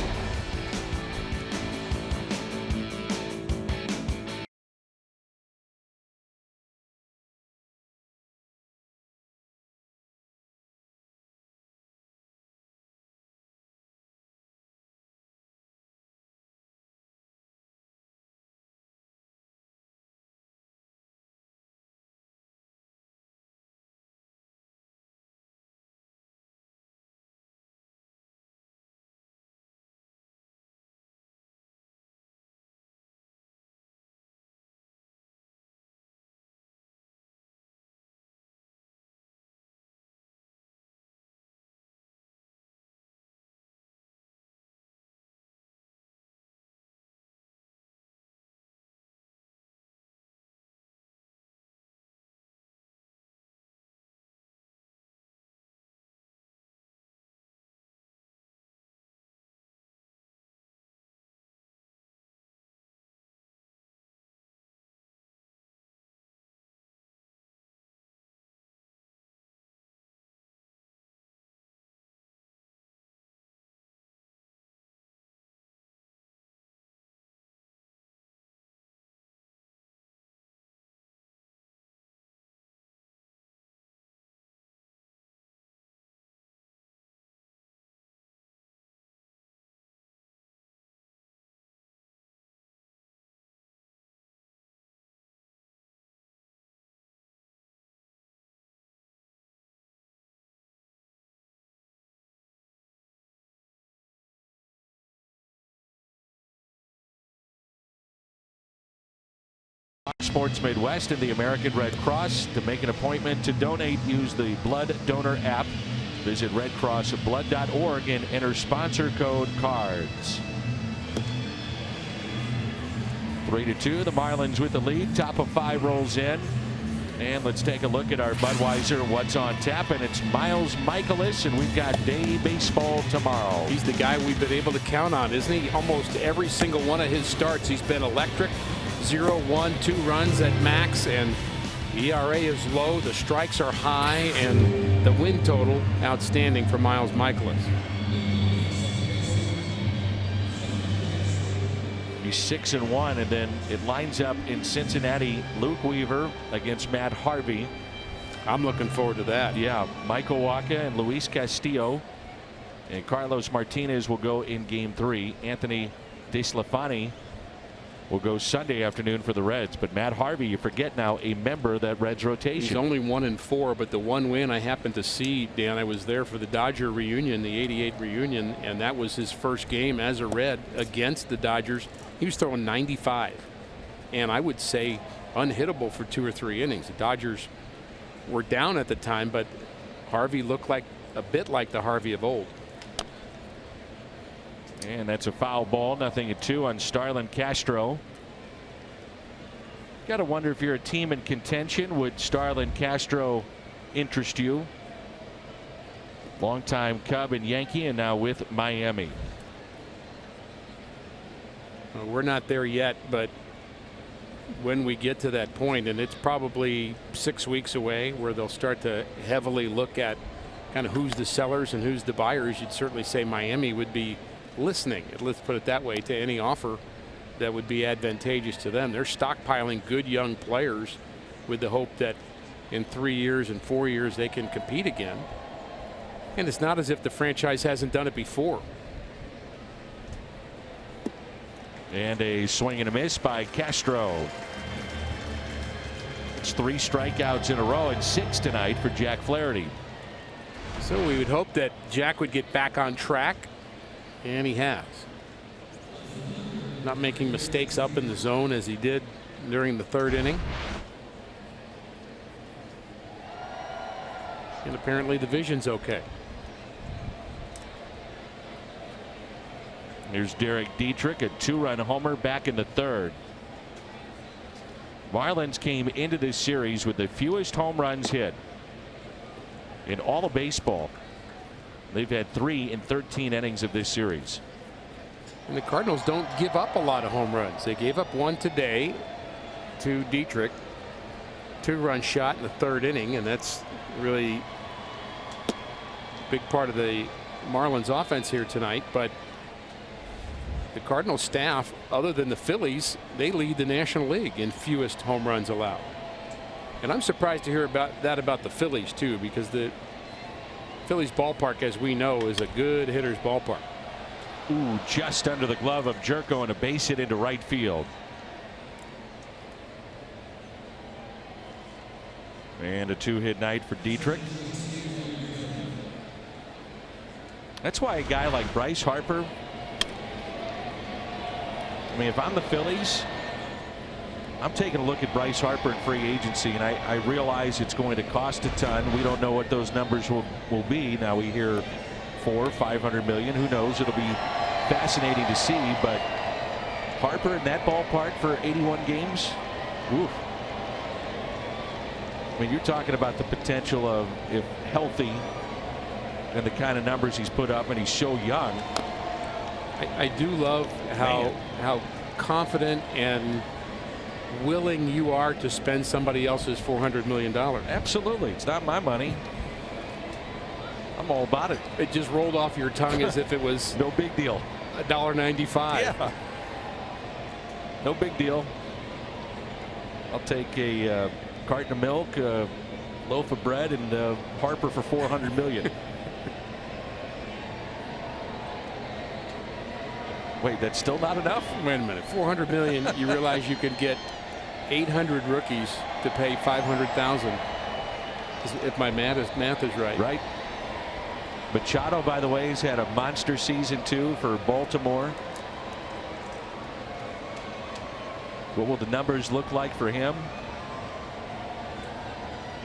Sports Midwest and the American Red Cross. To make an appointment to donate, use the Blood Donor app. Visit redcrossblood.org and enter sponsor code CARDS. 3-2. The Marlins with the lead. Top of 5 rolls in. And let's take a look at our Budweiser What's on Tap. And it's Miles Michaelis, and we've got day baseball tomorrow. He's the guy we've been able to count on, isn't he? Almost every single one of his starts, he's been electric. 0, 1, 2 runs at max, and ERA is low, the strikes are high, and the win total outstanding for Miles Michaelis. He's 6-1, and then it lines up in Cincinnati. Luke Weaver against Matt Harvey. I'm looking forward to that. Yeah, Michael Wacha and Luis Castillo, and Carlos Martinez will go in Game 3. Anthony DeSclafani will go Sunday afternoon for the Reds. But Matt Harvey, you forget now, a member of that Reds rotation. He's only 1-4, but the one win I happened to see, Dan, I was there for the Dodger reunion, the '88 reunion, and that was his first game as a Red against the Dodgers. He was throwing 95, and I would say unhittable for 2 or 3 innings. The Dodgers were down at the time, but Harvey looked like a bit like the Harvey of old. And that's a foul ball. 0-2 on Starlin Castro. Got to wonder, if you're a team in contention, would Starlin Castro interest you? Longtime Cub and Yankee, and now with Miami. We're not there yet, but when we get to that point, and it's probably 6 weeks away, where they'll start to heavily look at kind of who's the sellers and who's the buyers, you'd certainly say Miami would be listening, let's put it that way, to any offer that would be advantageous to them. They're stockpiling good young players with the hope that in 3 years and 4 years they can compete again. And it's not as if the franchise hasn't done it before. And a swing and a miss by Castro. It's 3 strikeouts in a row, and 6 tonight for Jack Flaherty. So we would hope that Jack would get back on track, and he has. Not making mistakes up in the zone as he did during the 3rd inning. And apparently the vision's okay. Here's Derek Dietrich, a 2-run homer back in the 3rd. Marlins came into this series with the fewest home runs hit in all of baseball. They've had 3 in 13 innings of this series. And the Cardinals don't give up a lot of home runs. They gave up one today to Dietrich. 2-run shot in the 3rd inning, and that's really a big part of the Marlins offense here tonight. But the Cardinals staff, other than the Phillies, they lead the National League in fewest home runs allowed. And I'm surprised to hear about the Phillies too, because the Phillies ballpark, as we know, is a good hitter's ballpark. Ooh, just under the glove of Gyorko and a base hit into right field. And a 2-hit night for Dietrich. That's why a guy like Bryce Harper, I mean, if I'm the Phillies, I'm taking a look at Bryce Harper in free agency, and I realize it's going to cost a ton. We don't know what those numbers will be. Now we hear $400 $500 million. Who knows? It'll be fascinating to see. But Harper in that ballpark for 81 games, oof. I mean, you're talking about the potential of, if healthy, and the kind of numbers he's put up, and he's so young. I do love how confident and willing you are to spend somebody else's $400 million. Absolutely. It's not my money. I'm all about it. It just rolled off your tongue as if it was no big deal. $1.95. Yeah. No big deal. I'll take a carton of milk, a loaf of bread, and Harper for $400 million. Wait, that's still not enough? Wait a minute. $400 million. You realize you could get 800 rookies to pay $500,000. If my math is right. Right. Machado, by the way, has had a monster season too for Baltimore. What will the numbers look like for him?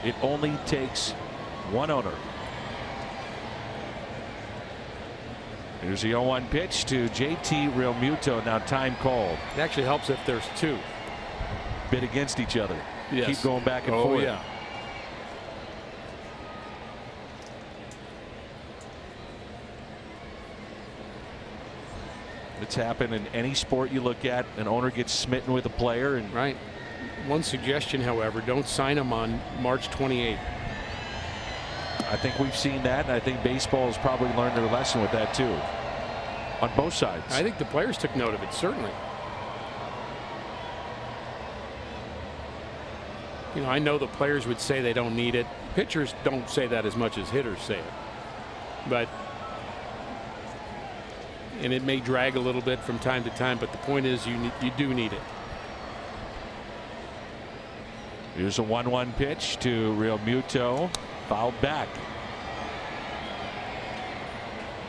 It only takes one owner. Here's the 0-1 pitch to JT Realmuto. Now time called. It actually helps if there's two. Bid against each other. Yes. Keep going back and forth. Yeah. It's happened in any sport you look at. An owner gets smitten with a player. And right. One suggestion, however, don't sign him on March 28th. I think we've seen that, and I think baseball has probably learned their lesson with that too, on both sides. I think the players took note of it, certainly. You know, I know the players would say they don't need it. Pitchers don't say that as much as hitters say it. But, and it may drag a little bit from time to time, but the point is you do need it. Here's a 1-1 pitch to Realmuto. Fouled back.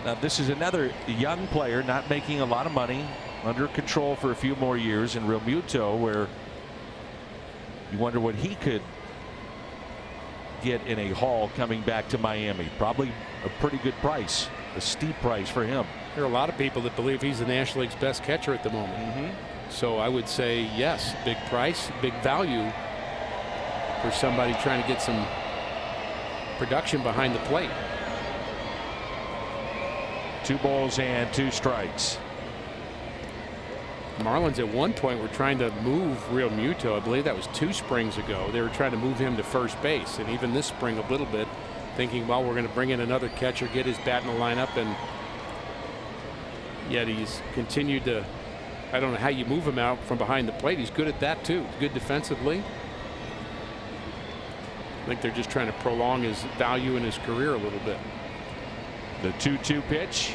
Now this is another young player, not making a lot of money, under control for a few more years, and Realmuto, where you wonder what he could get in a haul coming back to Miami. Probably a pretty good price, a steep price for him. There are a lot of people that believe he's the National League's best catcher at the moment. So I would say yes, big price, big value for somebody trying to get some production behind the plate. 2 balls and 2 strikes. Marlins at one point were trying to move Realmuto. I believe that was 2 springs ago. They were trying to move him to first base, and even this spring a little bit, thinking, well, we're going to bring in another catcher, get his bat in the lineup, and yet he's continued to. I don't know how you move him out from behind the plate. He's good at that too. He's good defensively. I think they're just trying to prolong his value in his career a little bit. The 2-2 pitch,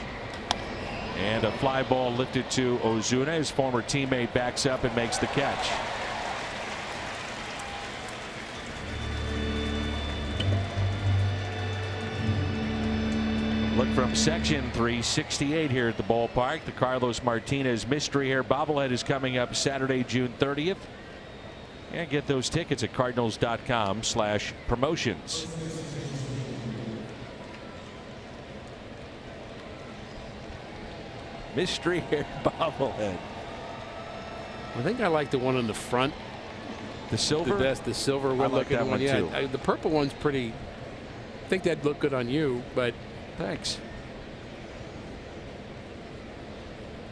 and a fly ball lifted to Ozuna. His former teammate backs up and makes the catch. Look from section 368 here at the ballpark. The Carlos Martinez Mystery Hair bobblehead is coming up Saturday, June 30th. And get those tickets at cardinals.com/promotions. Mystery Hair bobblehead. I think I like the one in the front. The silver? The best, the silver I like looking that one. one too. The purple one's pretty think that'd look good on you, but Thanks.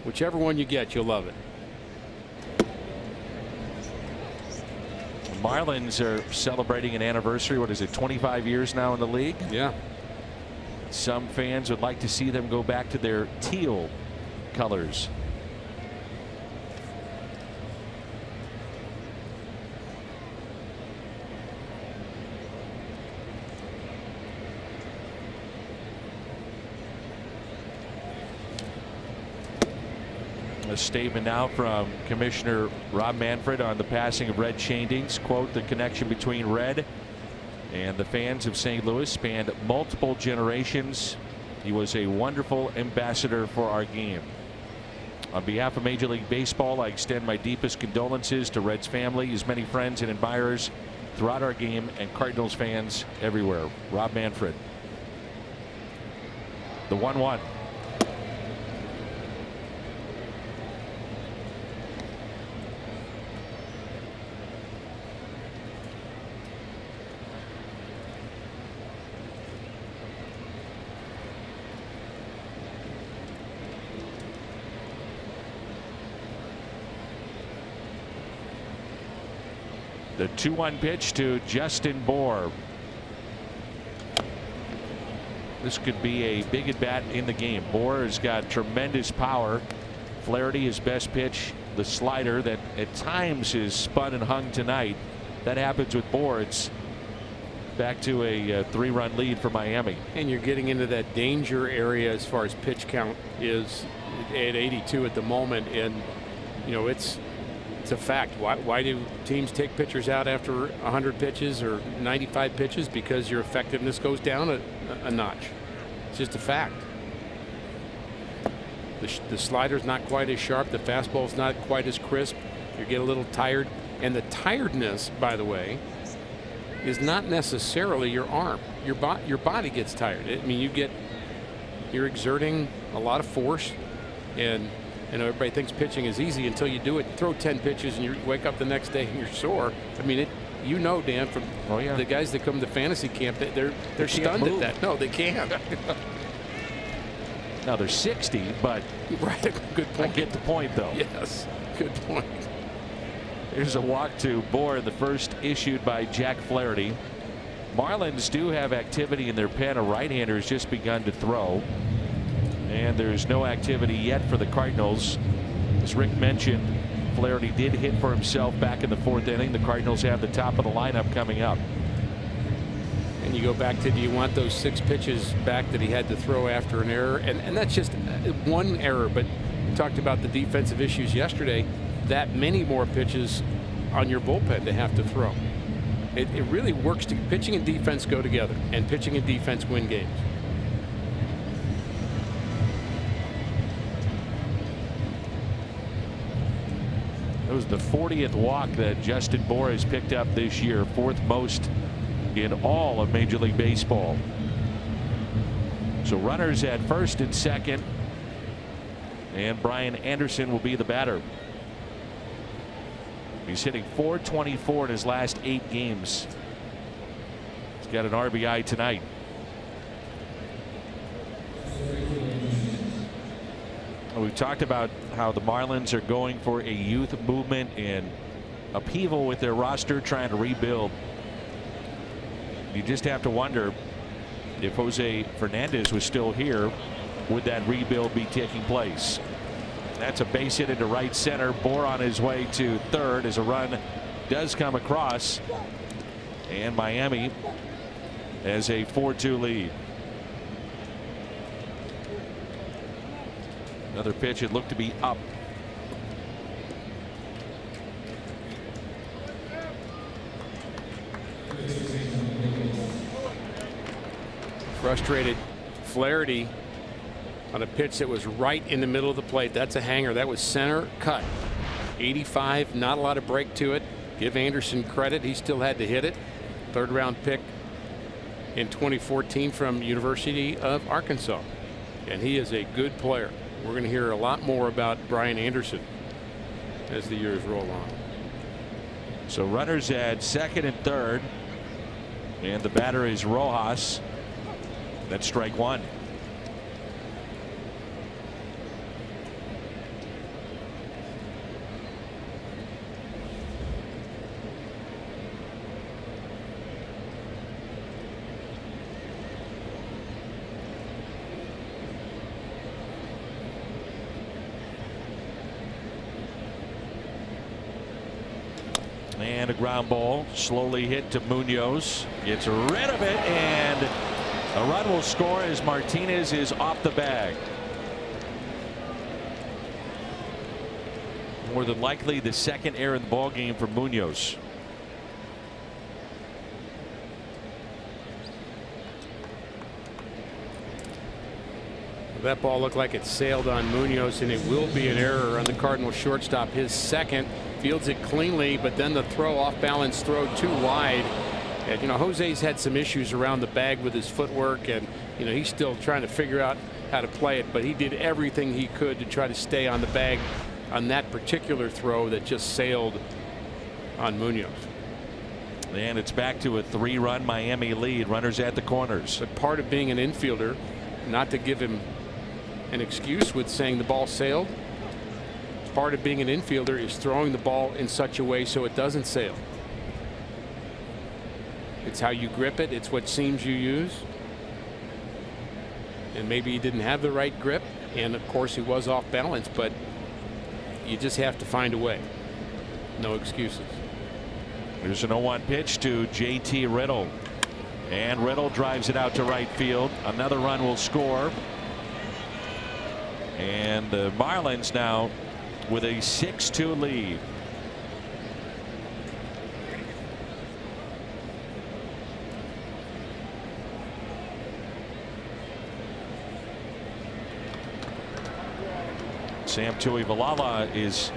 whichever one you get, you'll love it. The Marlins are celebrating an anniversary. What is it, 25 years now in the league? Yeah. Some fans would like to see them go back to their teal colors. A statement now from Commissioner Rob Manfred on the passing of Red Schoendienst. Quote, the connection between Red and the fans of St. Louis spanned multiple generations. He was a wonderful ambassador for our game. On behalf of Major League Baseball, I extend my deepest condolences to Red's family, his many friends and admirers throughout our game, and Cardinals fans everywhere. Rob Manfred. The 1-1. The 2-1 pitch to Justin Bour. This could be a big at bat in the game. Bour has got tremendous power. Flaherty, his best pitch, the slider that at times is spun and hung tonight. That happens with Bour. It's back to a 3-run lead for Miami. And you're getting into that danger area as far as pitch count is at 82 at the moment. And, you know, it's a fact. Why do teams take pitchers out after 100 pitches or 95 pitches? Because your effectiveness goes down a notch. It's just a fact. The slider's not quite as sharp. The fastball's not quite as crisp. You get a little tired. And the tiredness, by the way, is not necessarily your arm. Your body gets tired. I mean, you're exerting a lot of force, and you know, everybody thinks pitching is easy until you do it. Throw 10 pitches and you wake up the next day and you're sore. I mean, you know, Dan, from the guys that come to fantasy camp, they're stunned at that. No, they can't. Now they're 60, but right, good point. I get the point, though. Yes, good point. Here's a walk to Bour, the first issued by Jack Flaherty. Marlins do have activity in their pen. A right-hander has just begun to throw. And there's no activity yet for the Cardinals. As Rick mentioned, Flaherty did hit for himself back in the 4th inning. The Cardinals have the top of the lineup coming up. And you go back to, do you want those 6 pitches back that he had to throw after an error? And that's just one error, but we talked about the defensive issues yesterday. That many more pitches on your bullpen to have to throw. It really works. Pitching and defense go together, and pitching and defense win games. It was the 40th walk that Justin Bour has picked up this year, 4th most in all of Major League Baseball. So runners at first and second, and Brian Anderson will be the batter. He's hitting .424 in his last 8 games. He's got an RBI tonight. We've talked about how the Marlins are going for a youth movement and upheaval with their roster, trying to rebuild. You just have to wonder, if Jose Fernandez was still here, would that rebuild be taking place? That's a base hit into right center. Bour on his way to third as a run does come across, and Miami has a 4-2 lead. Another pitch, it looked to be up. Frustrated Flaherty on a pitch that was right in the middle of the plate. That's a hanger. That was center cut. 85, not a lot of break to it. Give Anderson credit. He still had to hit it. 3rd round pick in 2014 from University of Arkansas. And he is a good player. We're going to hear a lot more about Brian Anderson as the years roll on. So runners at second and third, and the batter is Rojas. That's strike one. And a ground ball slowly hit to Munoz. Gets rid of it, and a run will score as Martinez is off the bag. More than likely the second error in the ball game for Munoz. That ball looked like it sailed on Munoz, and it will be an error on the Cardinal shortstop. His second. Fields it cleanly, but then the throw, off balance throw too wide. And, you know, Jose's had some issues around the bag with his footwork, and, you know, he's still trying to figure out how to play it, but he did everything he could to try to stay on the bag on that particular throw that just sailed on Munoz. And it's back to a 3-run Miami lead. Runners at the corners. But part of being an infielder, not to give him an excuse with saying the ball sailed, part of being an infielder is throwing the ball in such a way so it doesn't sail. It's how you grip it. It's what seams you use. And maybe he didn't have the right grip, and of course he was off balance, but you just have to find a way. No excuses. There's an 0-1 pitch to JT Riddle, and Riddle drives it out to right field. Another run will score, and the Marlins now with a 6-2 lead. Sam Tuivailala is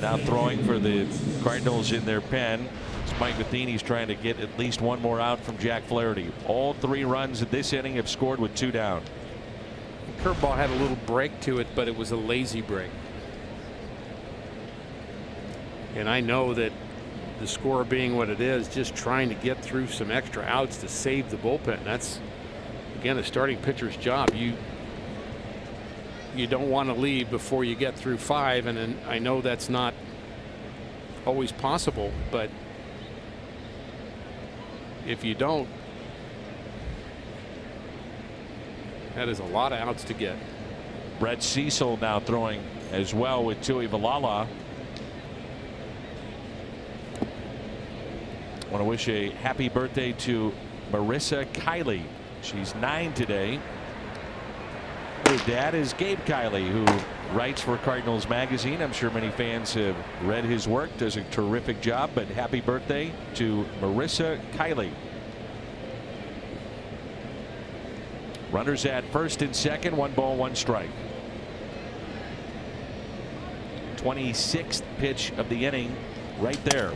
now throwing for the Cardinals in their pen. It's Mike Matheny's trying to get at least one more out from Jack Flaherty. All 3 runs in this inning have scored with 2 down. The curveball had a little break to it, but it was a lazy break. And I know that the score being what it is, just trying to get through some extra outs to save the bullpen. That's, again, a starting pitcher's job. You don't want to leave before you get through 5, and then I know that's not always possible, but if you don't, that is a lot of outs to get. Brett Cecil now throwing as well with Tuivailala. I want to wish a happy birthday to Marissa Kiley. She's 9 today. Her dad is Gabe Kiley, who writes for Cardinals magazine. I'm sure many fans have read his work. Does a terrific job, but happy birthday to Marissa Kiley. Runners at first and second, 1 ball, 1 strike. 26th pitch of the inning right there.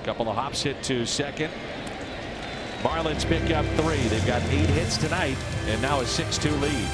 Couple of hops hit to second. Marlins pick up 3. They've got 8 hits tonight, and now a 6-2 lead.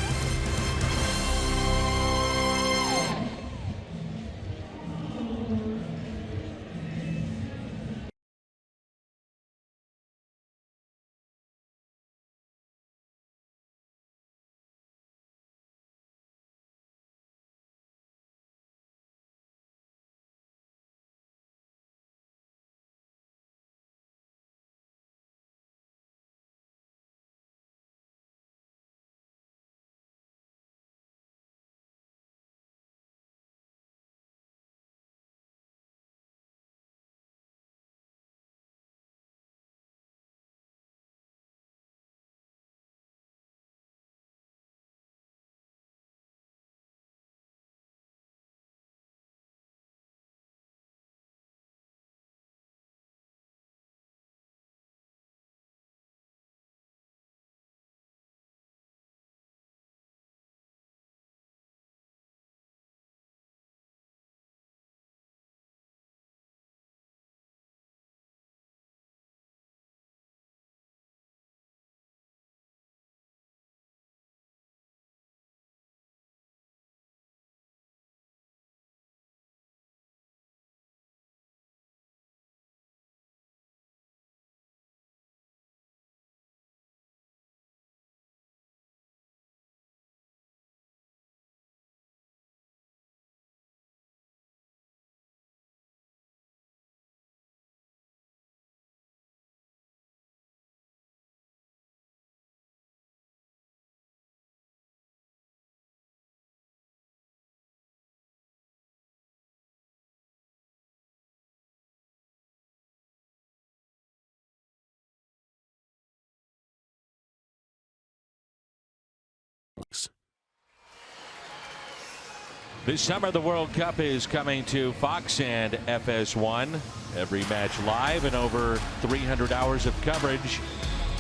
This summer, the World Cup is coming to Fox and FS1. Every match live and over 300 hours of coverage.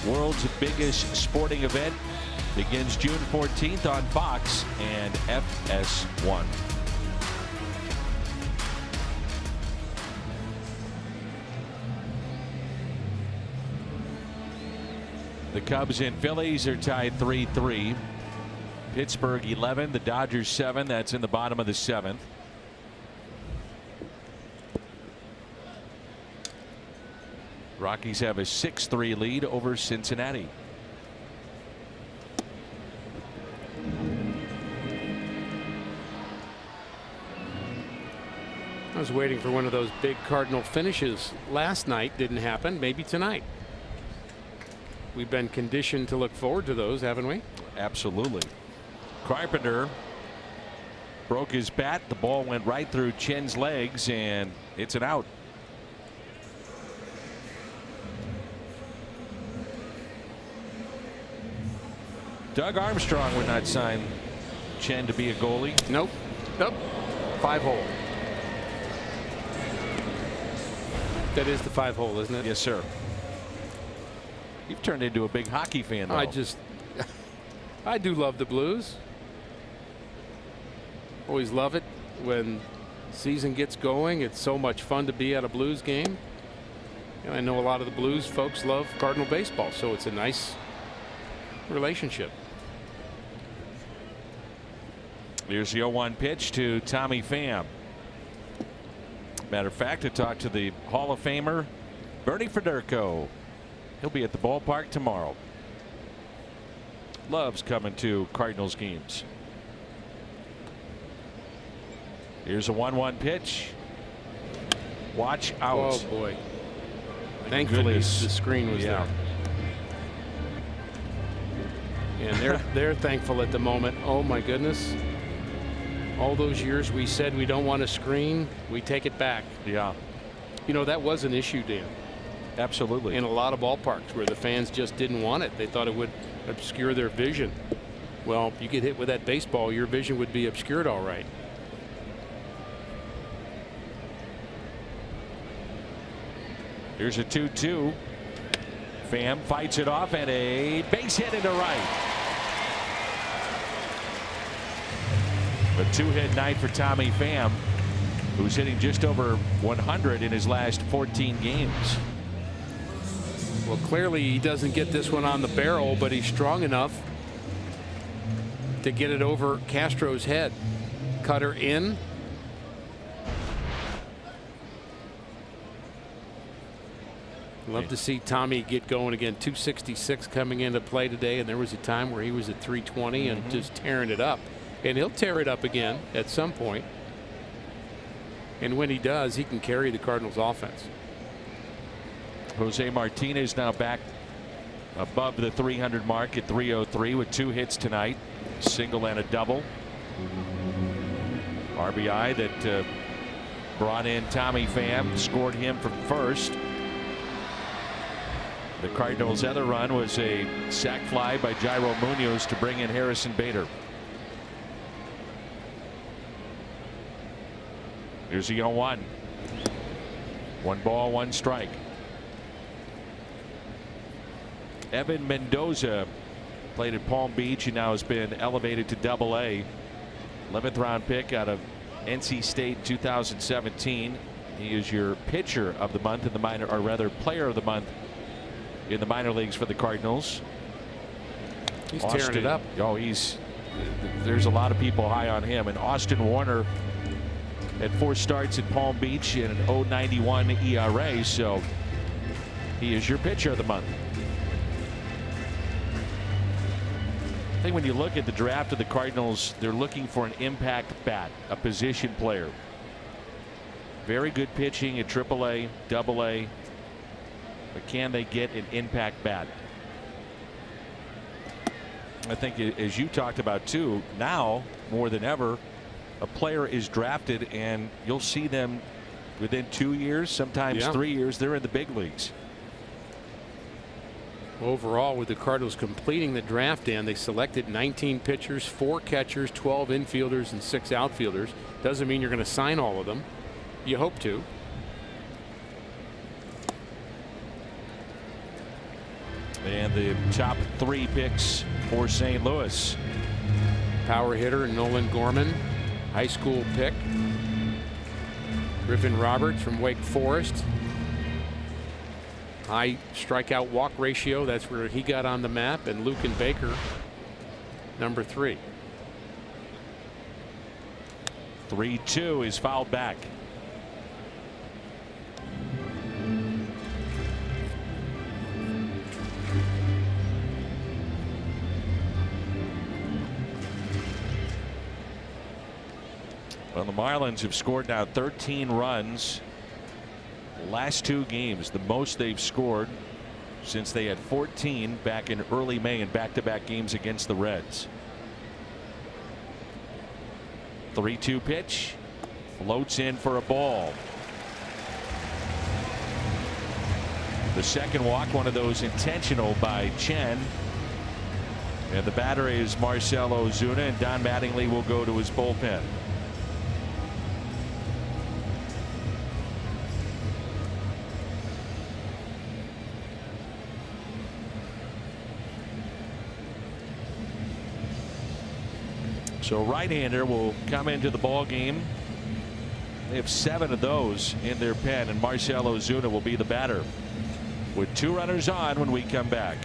World's biggest sporting event begins June 14th on Fox and FS1. The Cubs and Phillies are tied 3-3. Pittsburgh 11, the Dodgers 7. That's in the bottom of the 7th. Rockies have a 6-3 lead over Cincinnati. I was waiting for one of those big Cardinal finishes last night. Didn't happen. Maybe tonight. We've been conditioned to look forward to those, haven't we? Absolutely. Carpenter broke his bat. The ball went right through Chen's legs, and it's an out. Doug Armstrong would not sign Chen to be a goalie. Nope. Nope. 5-hole. That is the 5-hole, isn't it? Yes, sir. You've turned into a big hockey fan, though. I do love the Blues. Always love it when season gets going. It's so much fun to be at a Blues game. And I know a lot of the Blues folks love Cardinal baseball, so it's a nice relationship. Here's the 0-1 pitch to Tommy Pham. Matter of fact, I talked to the Hall of Famer Bernie Federko. He'll be at the ballpark tomorrow. Loves coming to Cardinals games. Here's a 1-1 pitch. Watch out. Oh boy. Thankfully the screen was there. And they're thankful at the moment. Oh my goodness. All those years we said we don't want a screen, we take it back. Yeah. You know, that was an issue, Dan. Absolutely. In a lot of ballparks where the fans just didn't want it. They thought it would obscure their vision. Well, if you get hit with that baseball, your vision would be obscured all right. Here's a 2-2. Pham fights it off, and a base hit into right. A 2-hit night for Tommy Pham, who's hitting just over 100 in his last 14 games. Well, clearly he doesn't get this one on the barrel, but he's strong enough to get it over Castro's head. Cutter in. Love to see Tommy get going again. 266 coming into play today, and there was a time where he was at 320 and just tearing it up. And he'll tear it up again at some point. And when he does, he can carry the Cardinals offense. Jose Martinez now back above the 300 mark at 303 with 2 hits tonight, single and a double. RBI that brought in Tommy Pham, scored him from first. The Cardinals' other run was a sac fly by Jairo Munoz to bring in Harrison Bader. Here's the 0-1. 1 ball, 1 strike. Evan Mendoza played at Palm Beach and now has been elevated to Double-A. 11th round pick out of NC State 2017. He is your pitcher of the month in the minor, or rather player of the month in the minor leagues for the Cardinals. He's tearing it up. Oh, there's a lot of people high on him. And Austin Warner at 4 starts at Palm Beach in an 0.91 ERA, so he is your pitcher of the month. I think when you look at the draft of the Cardinals, they're looking for an impact bat, a position player. Very good pitching at AAA, Double-A, but can they get an impact bat? I think, as you talked about too, now more than ever, a player is drafted and you'll see them within 2 years, sometimes 3 years, they're in the big leagues. Overall, with the Cardinals completing the draft, Dan, they selected 19 pitchers, 4 catchers, 12 infielders, and 6 outfielders. Doesn't mean you're going to sign all of them. You hope to. And the top 3 picks for St. Louis. Power hitter Nolan Gorman, high school pick. Griffin Roberts from Wake Forest. High strikeout walk ratio. That's where he got on the map. And Lucan Baker, number 3. 3-2 is fouled back. Well, the Marlins have scored now 13 runs last 2 games, the most they've scored since they had 14 back in early May in back-to-back games against the Reds. 3-2 pitch, floats in for a ball. The second walk, one of those intentional by Chen. And the batter is Marcell Ozuna, and Don Mattingly will go to his bullpen. So right-hander will come into the ball game. They have 7 of those in their pen, and Marcell Ozuna will be the batter with 2 runners on when we come back.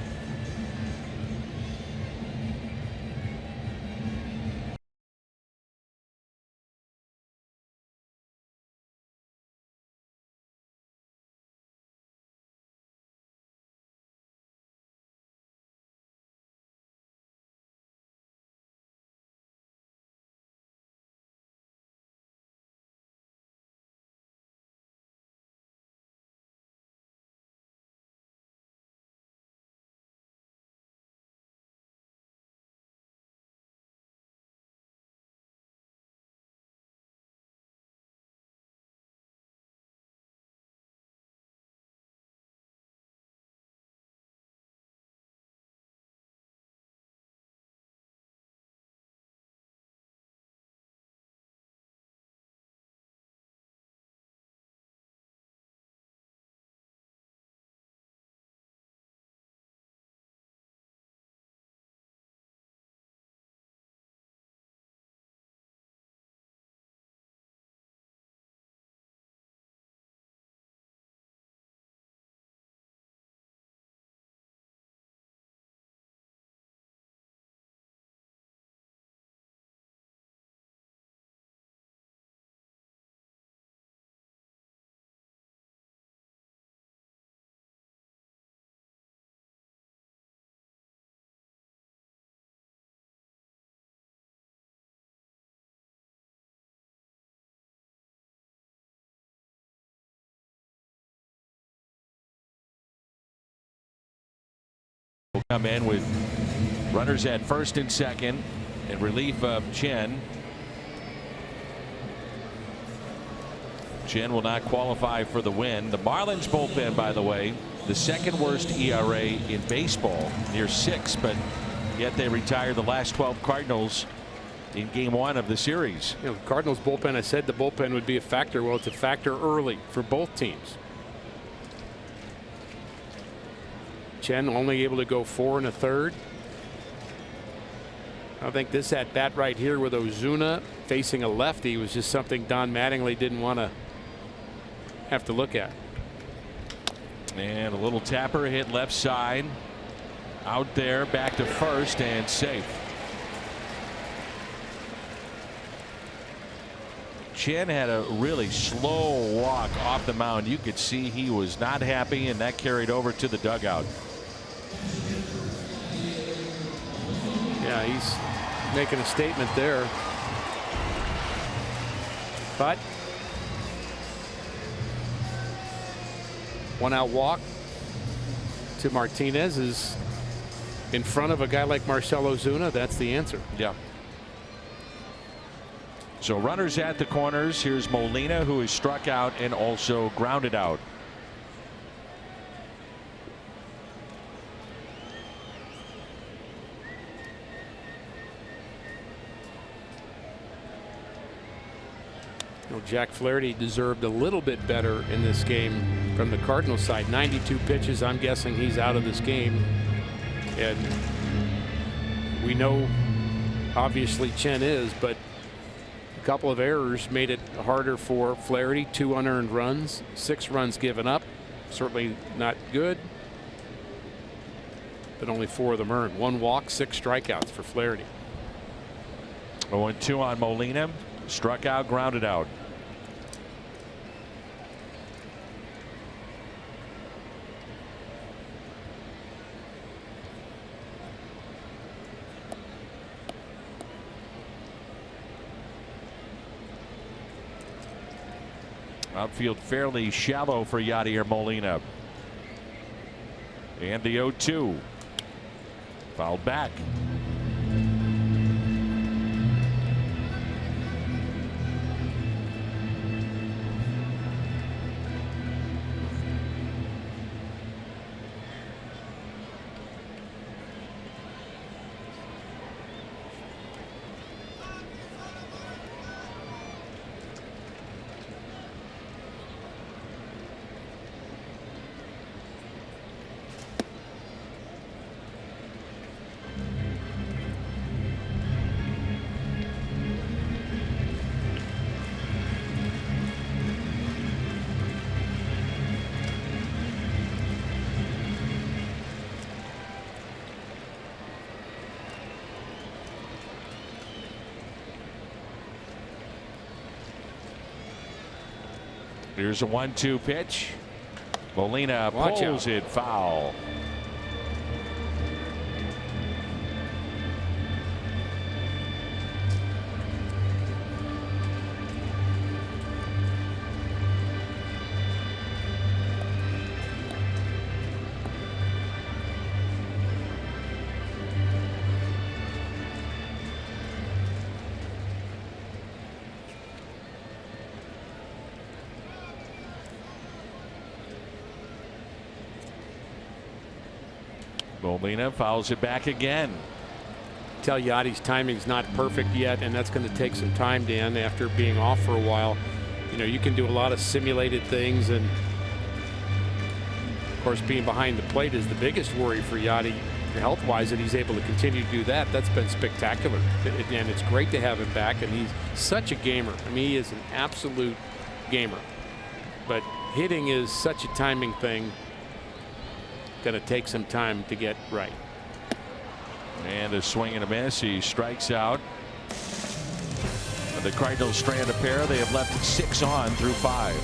Will come in with runners at first and second in relief of Chen. Chen will not qualify for the win. The Marlins bullpen, by the way, the second worst ERA in baseball, near 6, but yet they retired the last 12 Cardinals in game 1 of the series. You know, Cardinals bullpen, I said the bullpen would be a factor. Well, it's a factor early for both teams. Chen only able to go 4 1/3. I think this at bat right here with Ozuna facing a lefty was just something Don Mattingly didn't want to have to look at. And a little tapper hit left side, out there, back to first, and safe. Chen had a really slow walk off the mound. You could see he was not happy, and that carried over to the dugout. Yeah, he's making a statement there. But 1 out walk to Martinez is in front of a guy like Marcell Ozuna. That's the answer. Yeah. So runners at the corners. Here's Molina, who is struck out and also grounded out. You know, Jack Flaherty deserved a little bit better in this game from the Cardinals side. 92 pitches. I'm guessing he's out of this game. And we know obviously Chen is, but a couple of errors made it harder for Flaherty. 2 unearned runs, 6 runs given up. Certainly not good, but only 4 of them earned. 1 walk, 6 strikeouts for Flaherty. 0-2 on Molina. Struck out, grounded out. Outfield fairly shallow for Yadier Molina. And the 0-2. Fouled back. Here's a 1-2 pitch. Molina pulls it foul. Molina fouls it back again. Tell Yadi's timing's not perfect yet, and that's going to take some time, Dan, after being off for a while. You know, you can do a lot of simulated things, and of course being behind the plate is the biggest worry for Yadi health-wise, and he's able to continue to do that. That's been spectacular, and it's great to have him back, and he's such a gamer. I mean, he is an absolute gamer, but hitting is such a timing thing. Going to take some time to get right. And a swing and a miss. He strikes out. The Cardinals strand a pair. They have left 6 on through 5.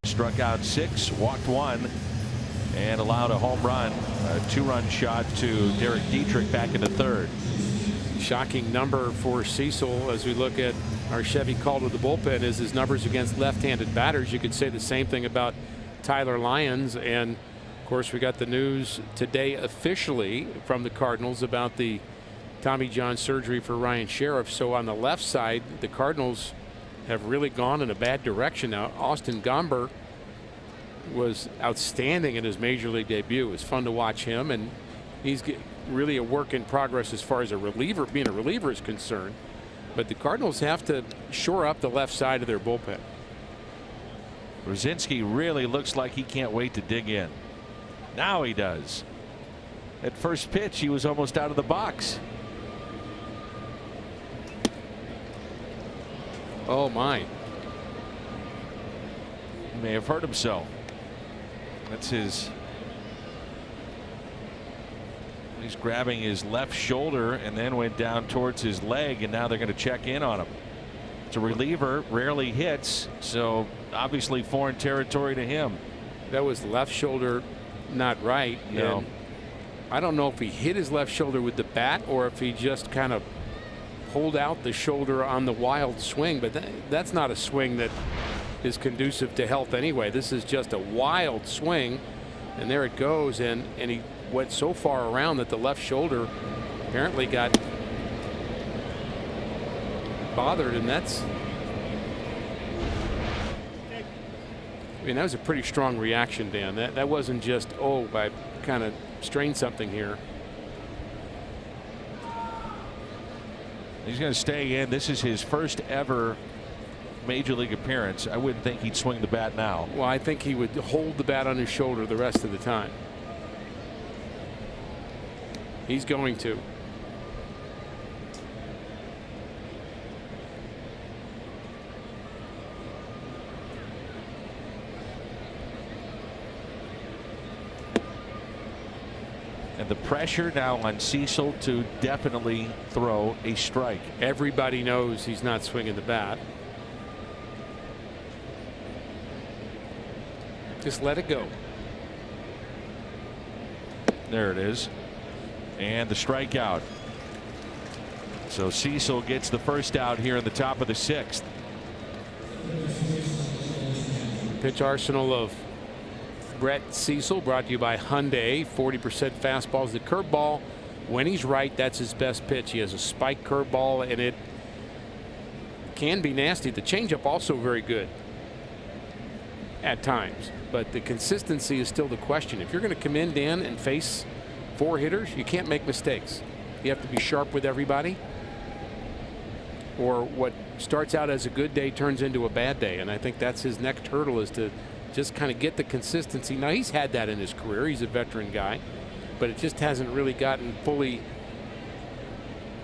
Struck out 6, walked 1, and allowed a home run, a 2-run shot to Derek Dietrich back in the third. Shocking number for Cecil as we look at our Chevy call to the bullpen is his numbers against left-handed batters. You could say the same thing about Tyler Lyons, and of course we got the news today officially from the Cardinals about the Tommy John surgery for Ryan Sheriff. So on the left side, the Cardinals have really gone in a bad direction now. Austin Gomber was outstanding in his major league debut. It was fun to watch him, and he's really a work in progress as far as being a reliever is concerned. But the Cardinals have to shore up the left side of their bullpen. Rosinski really looks like he can't wait to dig in. Now he does. At first pitch, he was almost out of the box. Oh my. He may have hurt himself. That's his. He's grabbing his left shoulder and then went down towards his leg, and now they're going to check in on him. It's a reliever, rarely hits, so obviously foreign territory to him. That was left shoulder, not right. No. And I don't know if he hit his left shoulder with the bat or if he just kind of pulled out the shoulder on the wild swing, but that's not a swing that is conducive to health anyway. This is just a wild swing, and there it goes, and he went so far around that the left shoulder apparently got bothered, and that's, I mean, that was a pretty strong reaction, Dan. That wasn't just, oh, I kind of strained something here. He's going to stay in. This is his first ever major league appearance. I wouldn't think he'd swing the bat now. Well, I think he would hold the bat on his shoulder the rest of the time. He's going to. And the pressure now on Cecil to definitely throw a strike. Everybody knows he's not swinging the bat. Just let it go. There it is. And the strikeout. So Cecil gets the first out here in the top of the 6th. Pitch arsenal of Brett Cecil brought to you by Hyundai. 40% fastballs. The curveball, when he's right, that's his best pitch. He has a spike curveball, and it can be nasty. The changeup also very good at times, but the consistency is still the question. If you're going to come in, Dan, and face 4 hitters, you can't make mistakes. You have to be sharp with everybody, or what starts out as a good day turns into a bad day. And I think that's his next hurdle, is to just kind of get the consistency. Now, he's had that in his career. He's a veteran guy, but it just hasn't really gotten fully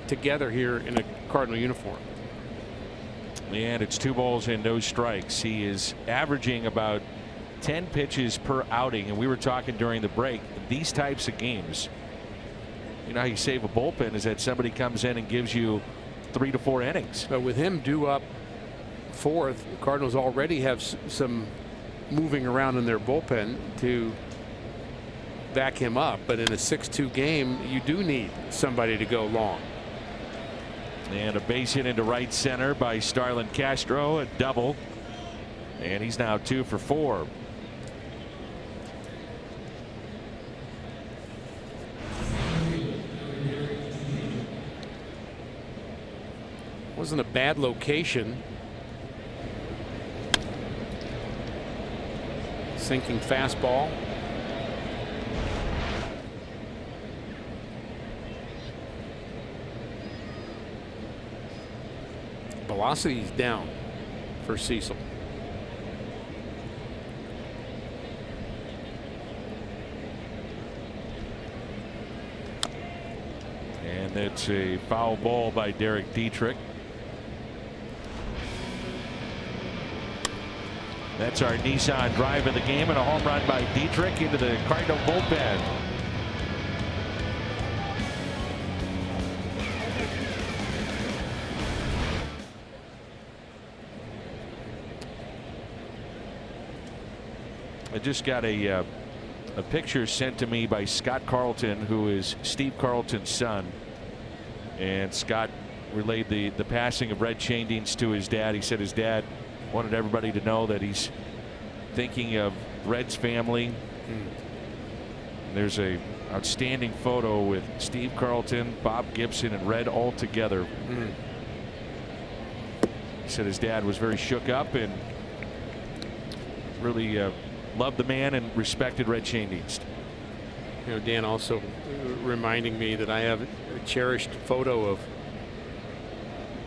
together here in a Cardinal uniform. And it's 2 balls and no strikes. He is averaging about 10 pitches per outing, and we were talking during the break, these types of games, you know how you save a bullpen is that somebody comes in and gives you 3 to 4 innings. But with him due up 4th, the Cardinals already have some moving around in their bullpen to back him up, but in a 6-2 game, you do need somebody to go long. And a base hit into right center by Starlin Castro, a double, and he's now 2 for 4. Wasn't a bad location. Sinking fastball. Velocity's down for Cecil. And it's a foul ball by Derek Dietrich. That's our Nissan drive of the game, and a home run by Dietrich into the Cardinal bullpen. I just got a a picture sent to me by Scott Carlton, who is Steve Carlton's son. And Scott relayed the passing of Red Schoendienst to his dad. He said his dad wanted everybody to know that he's thinking of Red's family. There's a outstanding photo with Steve Carlton, Bob Gibson, and Red all together. He said his dad was very shook up and really loved the man and respected Red Schoendienst. You know, Dan also reminding me that I have a cherished photo of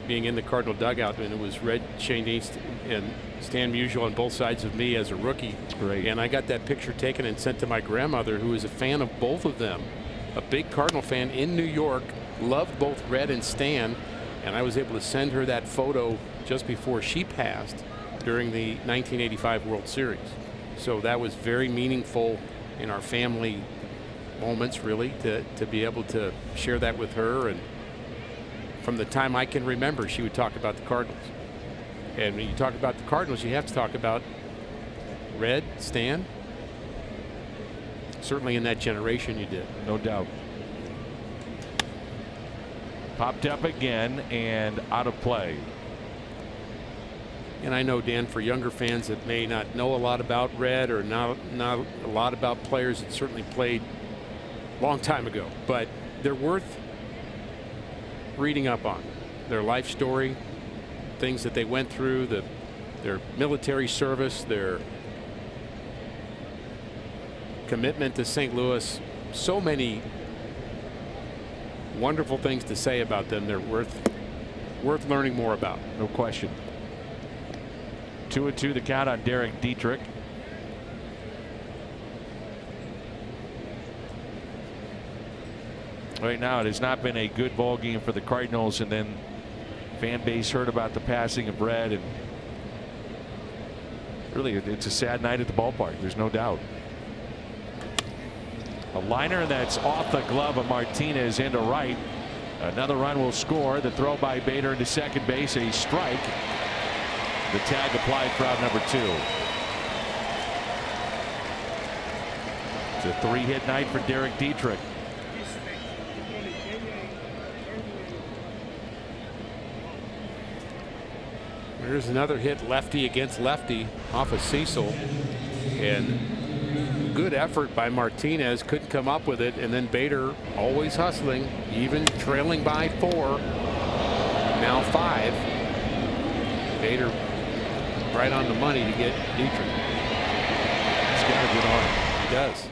being in the Cardinal dugout, and it was Red Schoendienst and Stan Musial on both sides of me as a rookie. Great. And I got that picture taken and sent to my grandmother, who is a fan of both of them, a big Cardinal fan in New York, loved both Red and Stan, and I was able to send her that photo just before she passed during the 1985 World Series. So that was very meaningful in our family moments, really, to be able to share that with her. And from the time I can remember, she would talk about the Cardinals. And when you talk about the Cardinals, you have to talk about Red, Stan. Certainly in that generation you did. No doubt. Popped up again and out of play. And I know, Dan, for younger fans that may not know a lot about Red or not a lot about players that certainly played a long time ago, but they're worth reading up on. Their life story, things that they went through, their military service, their commitment to St. Louis. So many wonderful things to say about them. They're worth learning more about. No question. 2-2 the count on Derek Dietrich. Right now it has not been a good ball game for the Cardinals, and then fan base heard about the passing of Red, and really it's a sad night at the ballpark. There's no doubt. A liner that's off the glove of Martinez into right. Another run will score. The throw by Bader into second base, a strike. The tag applied for out number 2. It's a 3-hit night for Derek Dietrich. There's another hit lefty against lefty off of Cecil, and good effort by Martinez, couldn't come up with it, and then Bader always hustling, even trailing by 4, now 5. Bader right on the money to get Dietrich. He's got a good arm. He does.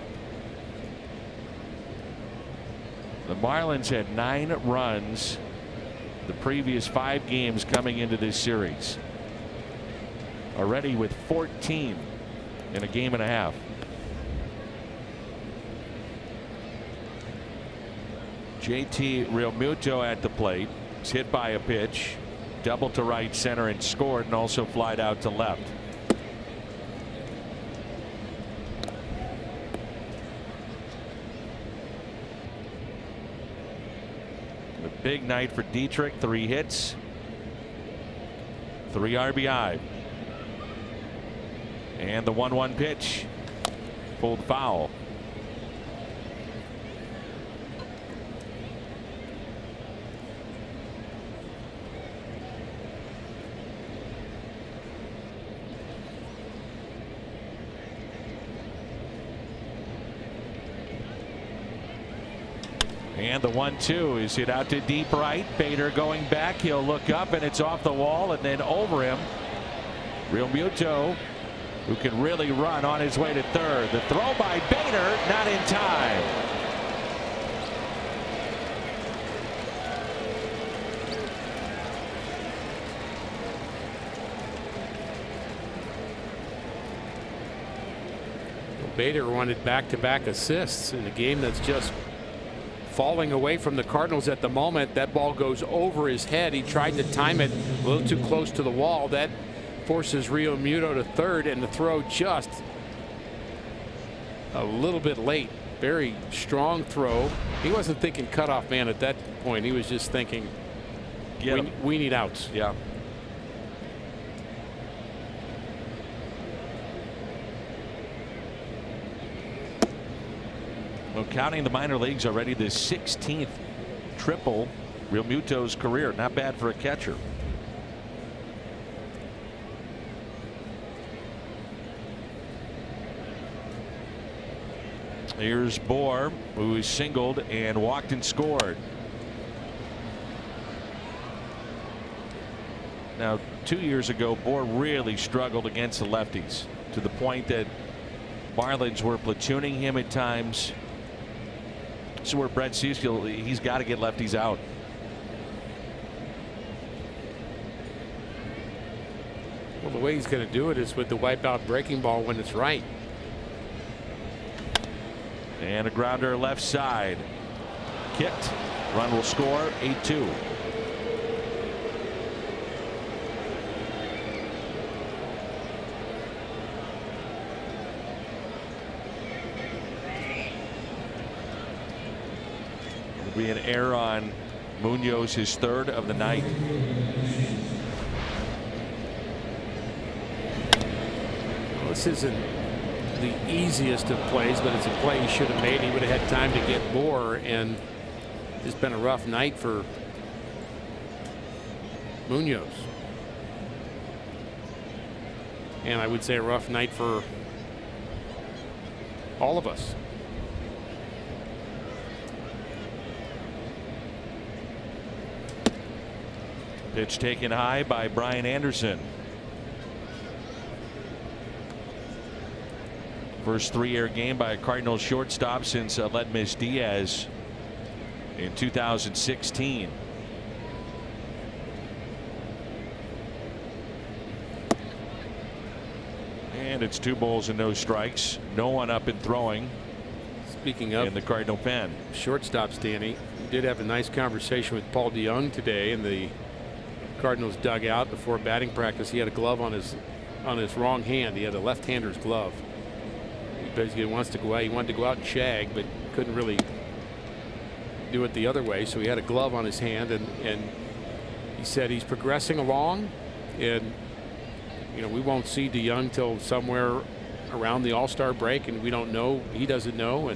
The Marlins had 9 runs the previous 5 games coming into this series. Already with 14 in a game and a half. JT Realmuto at the plate. He's hit by a pitch. Double to right center and scored, and also flied out to left. A big night for Dietrich. 3 hits, 3 RBI. And the 1-1 pitch pulled foul. And the 1-2 is hit out to deep right. Bader going back. He'll look up, and it's off the wall and then over him. Realmuto, who can really run, on his way to third. The throw by Bader, not in time. Bader wanted back-to-back assists in a game that's just falling away from the Cardinals at the moment. That ball goes over his head. He tried to time it a little too close to the wall. That forces Realmuto to third, and the throw just a little bit late. Very strong throw. He wasn't thinking cutoff man at that point. He was just thinking we need outs. Yeah. Well, counting the minor leagues already, the 16th triple Real Muto's career. Not bad for a catcher. Here's Bohr, who singled and walked and scored. Now, 2 years ago, Bohr really struggled against the lefties to the point that Marlins were platooning him at times. So where Brett Cecil, he's got to get lefties out. Well, the way he's going to do it is with the wipeout breaking ball when it's right. And a grounder left side. Kicked. Run will score. 8-2. It'll be an error on Munoz, his third of the night. Well, this isn't the easiest of plays, but it's a play he should have made. He would have had time to get Bohr, and it's been a rough night for Munoz. And I would say a rough night for all of us. Pitch taken high by Brian Anderson. First 3-year game by a Cardinals shortstop since Ledmus Diaz in 2016. And it's 2 balls and no strikes. No one up and throwing. Speaking of in the Cardinal pen. Shortstops, Danny, we did have a nice conversation with Paul DeYoung today in the Cardinals dugout before batting practice. He had a glove on his wrong hand. He had a left-hander's glove. Basically wants to go out. He wanted to go out and shag, but couldn't really do it the other way. So he had a glove on his hand, and he said he's progressing along, and we won't see DeYoung till somewhere around the All-Star break, and we don't know. He doesn't know,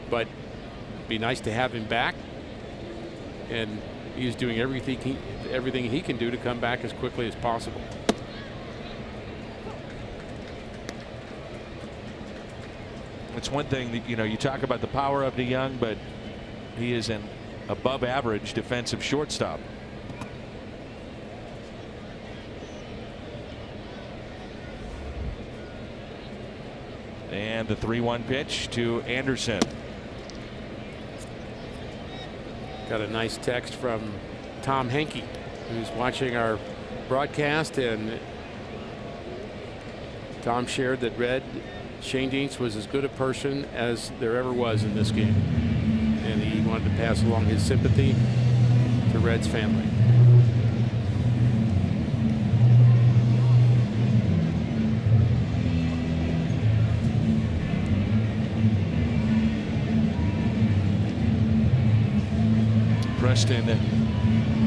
but it'd be nice to have him back, and he's doing everything he can do to come back as quickly as possible. It's one thing that you talk about the power of DeYoung, but he is an above average defensive shortstop. And the 3-1 pitch to Anderson. Got a nice text from Tom Henke, who's watching our broadcast, and Tom shared that Red Schoendienst was as good a person as there ever was in this game, and he wanted to pass along his sympathy to Red's family. Preston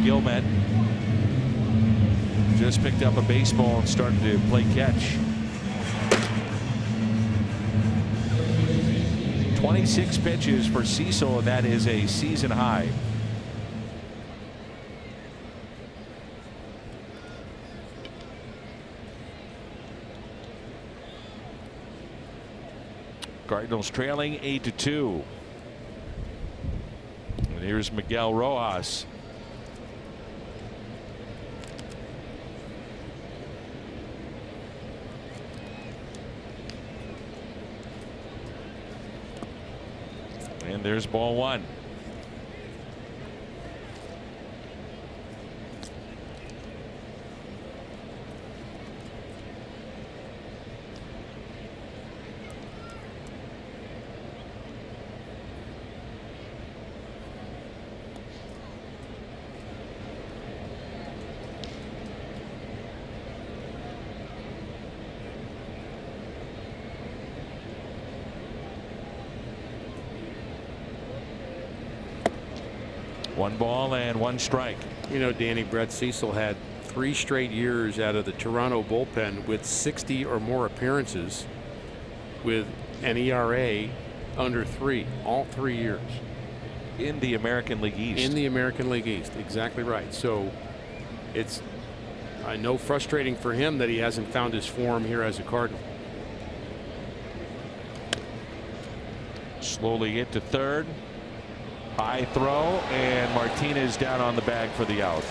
Gilmet just picked up a baseball and started to play catch. 26 pitches for Cecil, and that is a season high. Cardinals trailing 8-2. And here's Miguel Rojas. And there's ball 1. One ball and 1 strike. Danny, Brett Cecil had 3 straight years out of the Toronto bullpen with 60 or more appearances, with an ERA under 3 all 3 years. In the American League East. In the American League East, exactly right. So it's, I know, frustrating for him that he hasn't found his form here as a Cardinal. Slowly hit to third. High throw, and Martinez down on the bag for the out.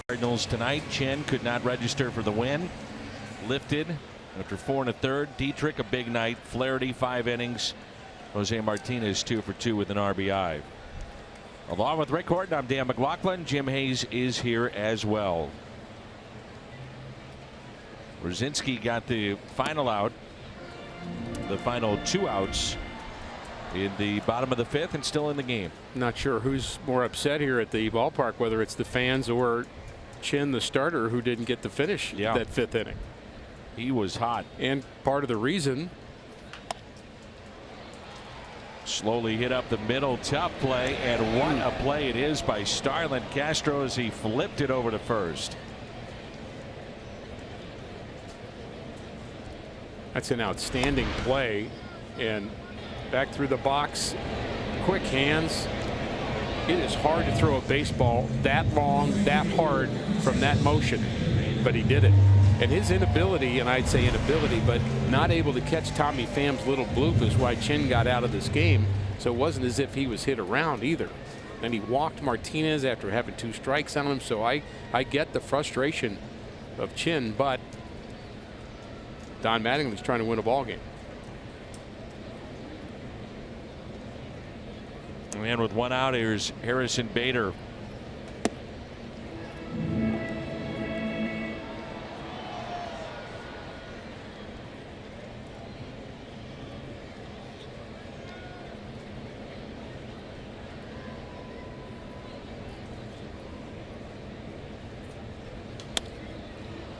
Cardinals tonight. Chen could not register for the win. Lifted after 4 1/3. Dietrich, a big night. Flaherty, 5 innings. Jose Martinez, 2 for 2 with an RBI. Along with Rick Horton, I'm Dan McLaughlin. Jim Hayes is here as well. Brzezinski got the final out. The final 2 outs in the bottom of the 5th and still in the game. Not sure who's more upset here at the ballpark, whether it's the fans or Chen, the starter, who didn't get to finish that 5th inning. He was hot. And part of the reason. Slowly hit up the middle, tough play, and what a play it is by Starlin Castro as he flipped it over to first. That's an outstanding play, and back through the box, quick hands. It is hard to throw a baseball that long, that hard from that motion, but he did it. And his inability, and I'd say inability, but not able to catch Tommy Pham's little bloop is why Chen got out of this game. So it wasn't as if he was hit around either. And he walked Martinez after having 2 strikes on him. So I get the frustration of Chen, but Don Mattingly's trying to win a ball game. And with 1 out, here's Harrison Bader.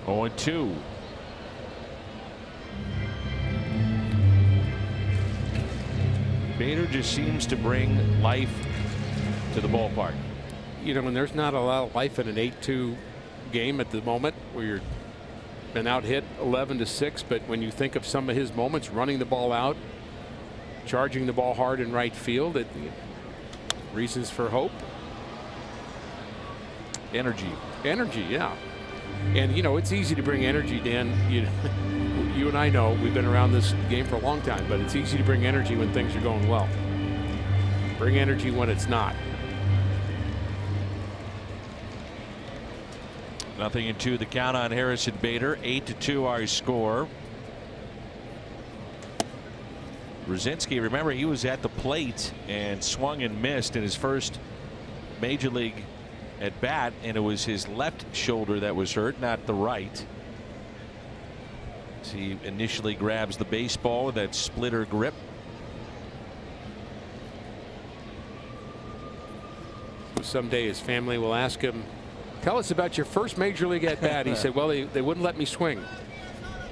Oh, 2. Bader just seems to bring life to the ballpark. You know, and there's not a lot of life in an 8-2 game at the moment where you're been out hit 11-6. But when you think of some of his moments, running the ball out, charging the ball hard in right field, reasons for hope. Energy. Energy, yeah. And, you know, it's easy to bring energy, Dan. You and I know we've been around this game for a long time, but it's easy to bring energy when things are going well. Bring energy when it's not. 0-2 the count on Harrison Bader. 8-2 our score. Brzezinski, remember, he was at the plate and swung and missed in his first major league at bat, and it was his left shoulder that was hurt, not the right. So he initially grabs the baseball with that splitter grip. Someday his family will ask him, tell us about your first major league at bat. He said, well, they wouldn't let me swing.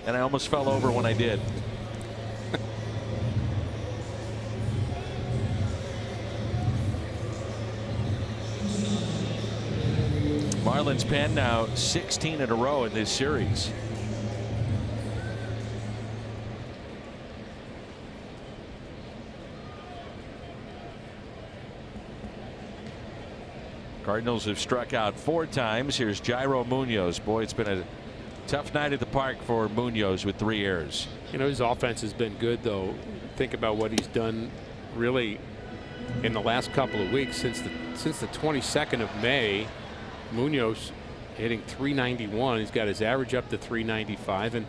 And I almost fell over when I did. Marlins pen now 16 in a row in this series. Cardinals have struck out 4 times. Here's Jairo Munoz. Boy, it's been a tough night at the park for Munoz with 3 errors. You know, his offense has been good, though. Think about what he's done really in the last couple of weeks. Since the 22nd of May, Munoz hitting .391. He's got his average up to .395. And,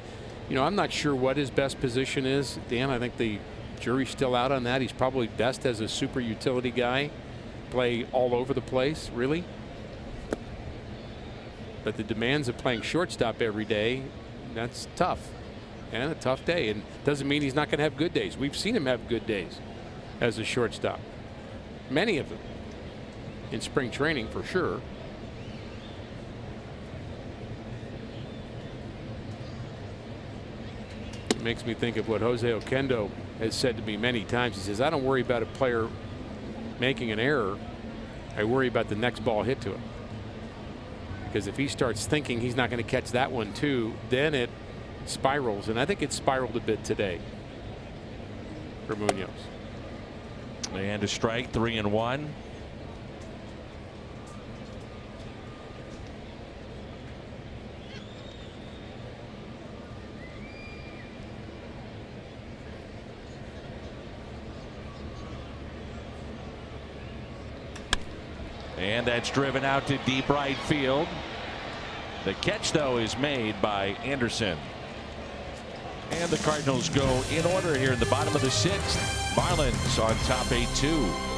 you know, I'm not sure what his best position is. Dan, I think the jury's still out on that. He's probably best as a super utility guy. Play all over the place, really. But the demands of playing shortstop every day, that's tough. And a tough day. And doesn't mean he's not going to have good days. We've seen him have good days as a shortstop. Many of them. In spring training, for sure. It makes me think of what Jose Oquendo has said to me many times. He says, I don't worry about a player making an error. I worry about the next ball hit to him. Because if he starts thinking he's not going to catch that one too, then it spirals. And I think it spiraled a bit today for Munoz. And a strike, 3-1. And that's driven out to deep right field. The catch, though, is made by Anderson. And the Cardinals go in order here in the bottom of the 6th. Marlins on top 8-2.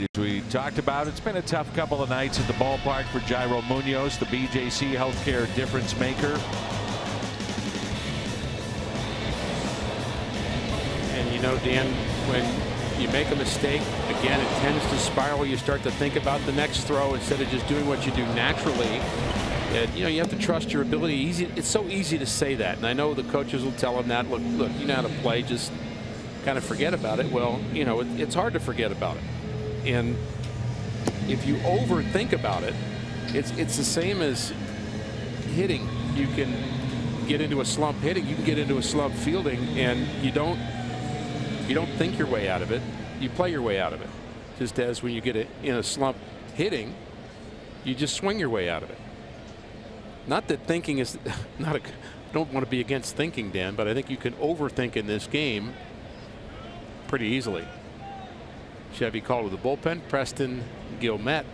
As we talked about, it's been a tough couple of nights at the ballpark for Jairo Munoz, the BJC Healthcare difference maker. And you know, Dan, when you make a mistake, again, it tends to spiral. You start to think about the next throw instead of just doing what you do naturally. And, you know, you have to trust your ability. It's so easy to say that. And I know the coaches will tell him that, look, you know how to play, just kind of forget about it. Well, you know, it's hard to forget about it. And if you overthink about it, it's the same as hitting. You can get into a slump hitting, you can get into a slump fielding, and you don't think your way out of it. You play your way out of it. just as when you get in a slump hitting, you just swing your way out of it. Not that thinking is not a. I don't want to be against thinking, Dan, but I think you can overthink in this game pretty easily. Chevy called to the bullpen. Preston Guillemette.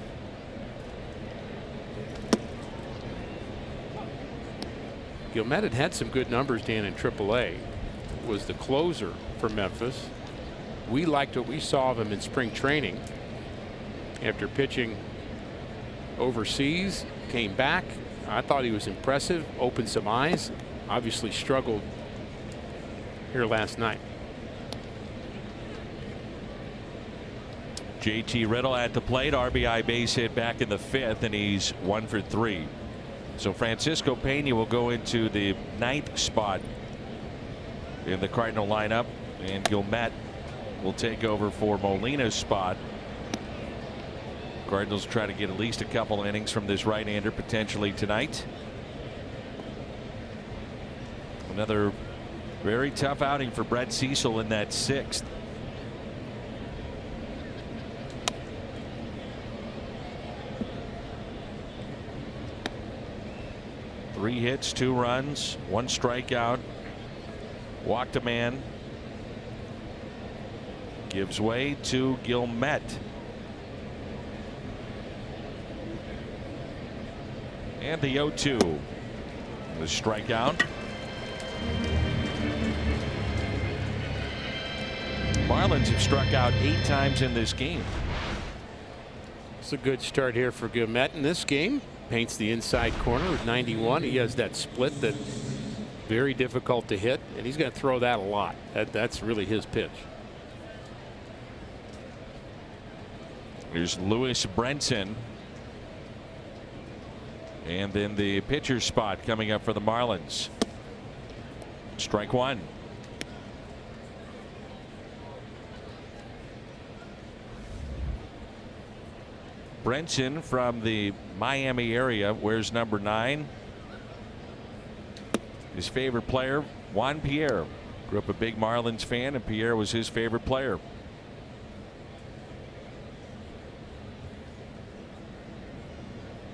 Guillemette had some good numbers, Dan, in AAA. Was the closer for Memphis. We liked what we saw of him in spring training. After pitching overseas, came back. I thought he was impressive, opened some eyes, obviously struggled here last night. JT Riddle at the plate, RBI base hit back in the 5th, and he's 1 for 3. So Francisco Pena will go into the 9th spot in the Cardinal lineup, and Guillemette will take over for Molina's spot. Cardinals try to get at least a couple innings from this right-hander potentially tonight. Another very tough outing for Brett Cecil in that 6th. Three hits, 2 runs, 1 strikeout, walked a man. Gives way to Guillemette. And the 0-2. The strikeout. Marlins have struck out 8 times in this game. It's a good start here for Guillemette in this game. Paints the inside corner with 91. He has that split that very difficult to hit, and he's going to throw that a lot. That's really his pitch. Here's Lewis Brenton. And then the pitcher spot coming up for the Marlins. Strike 1. Brenton from the Miami area wears number 9. His favorite player, Juan Pierre. Grew up a big Marlins fan, and Pierre was his favorite player.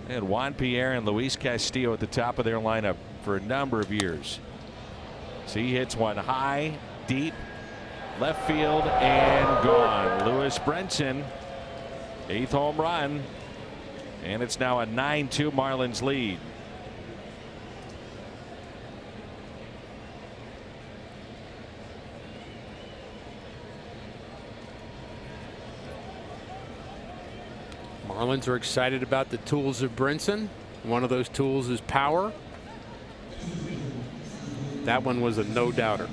And Juan Pierre and Luis Castillo at the top of their lineup for a number of years. So he hits one high, deep, left field, and gone. Lewis Brenton, 8th home run, and it's now a 9-2 Marlins lead. Marlins are excited about the tools of Brinson. One of those tools is power. That one was a no-doubter.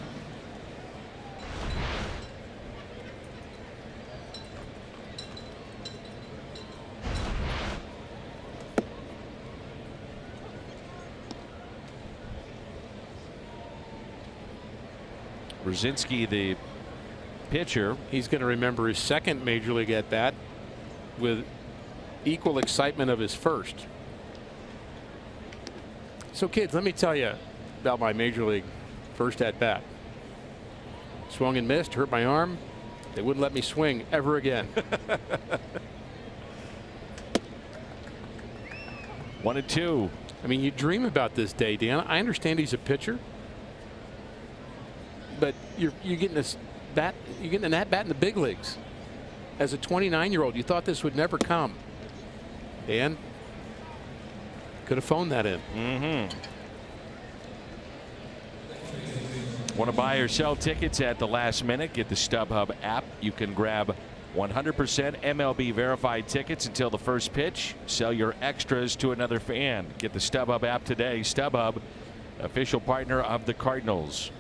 Brzezinski, the pitcher. He's going to remember his second major league at bat with equal excitement of his first. So kids, let me tell you about my major league first at bat. Swung and missed, hurt my arm. They wouldn't let me swing ever again. 1-2. I mean, you dream about this day, Dan. I understand he's a pitcher, but you're getting this bat. You're getting an at bat in the big leagues. As a 29-year-old, you thought this would never come. And could have phoned that in. Want to buy or sell tickets at the last minute? Get the StubHub app. You can grab 100% MLB verified tickets until the first pitch. Sell your extras to another fan. Get the StubHub app today. StubHub, official partner of the Cardinals.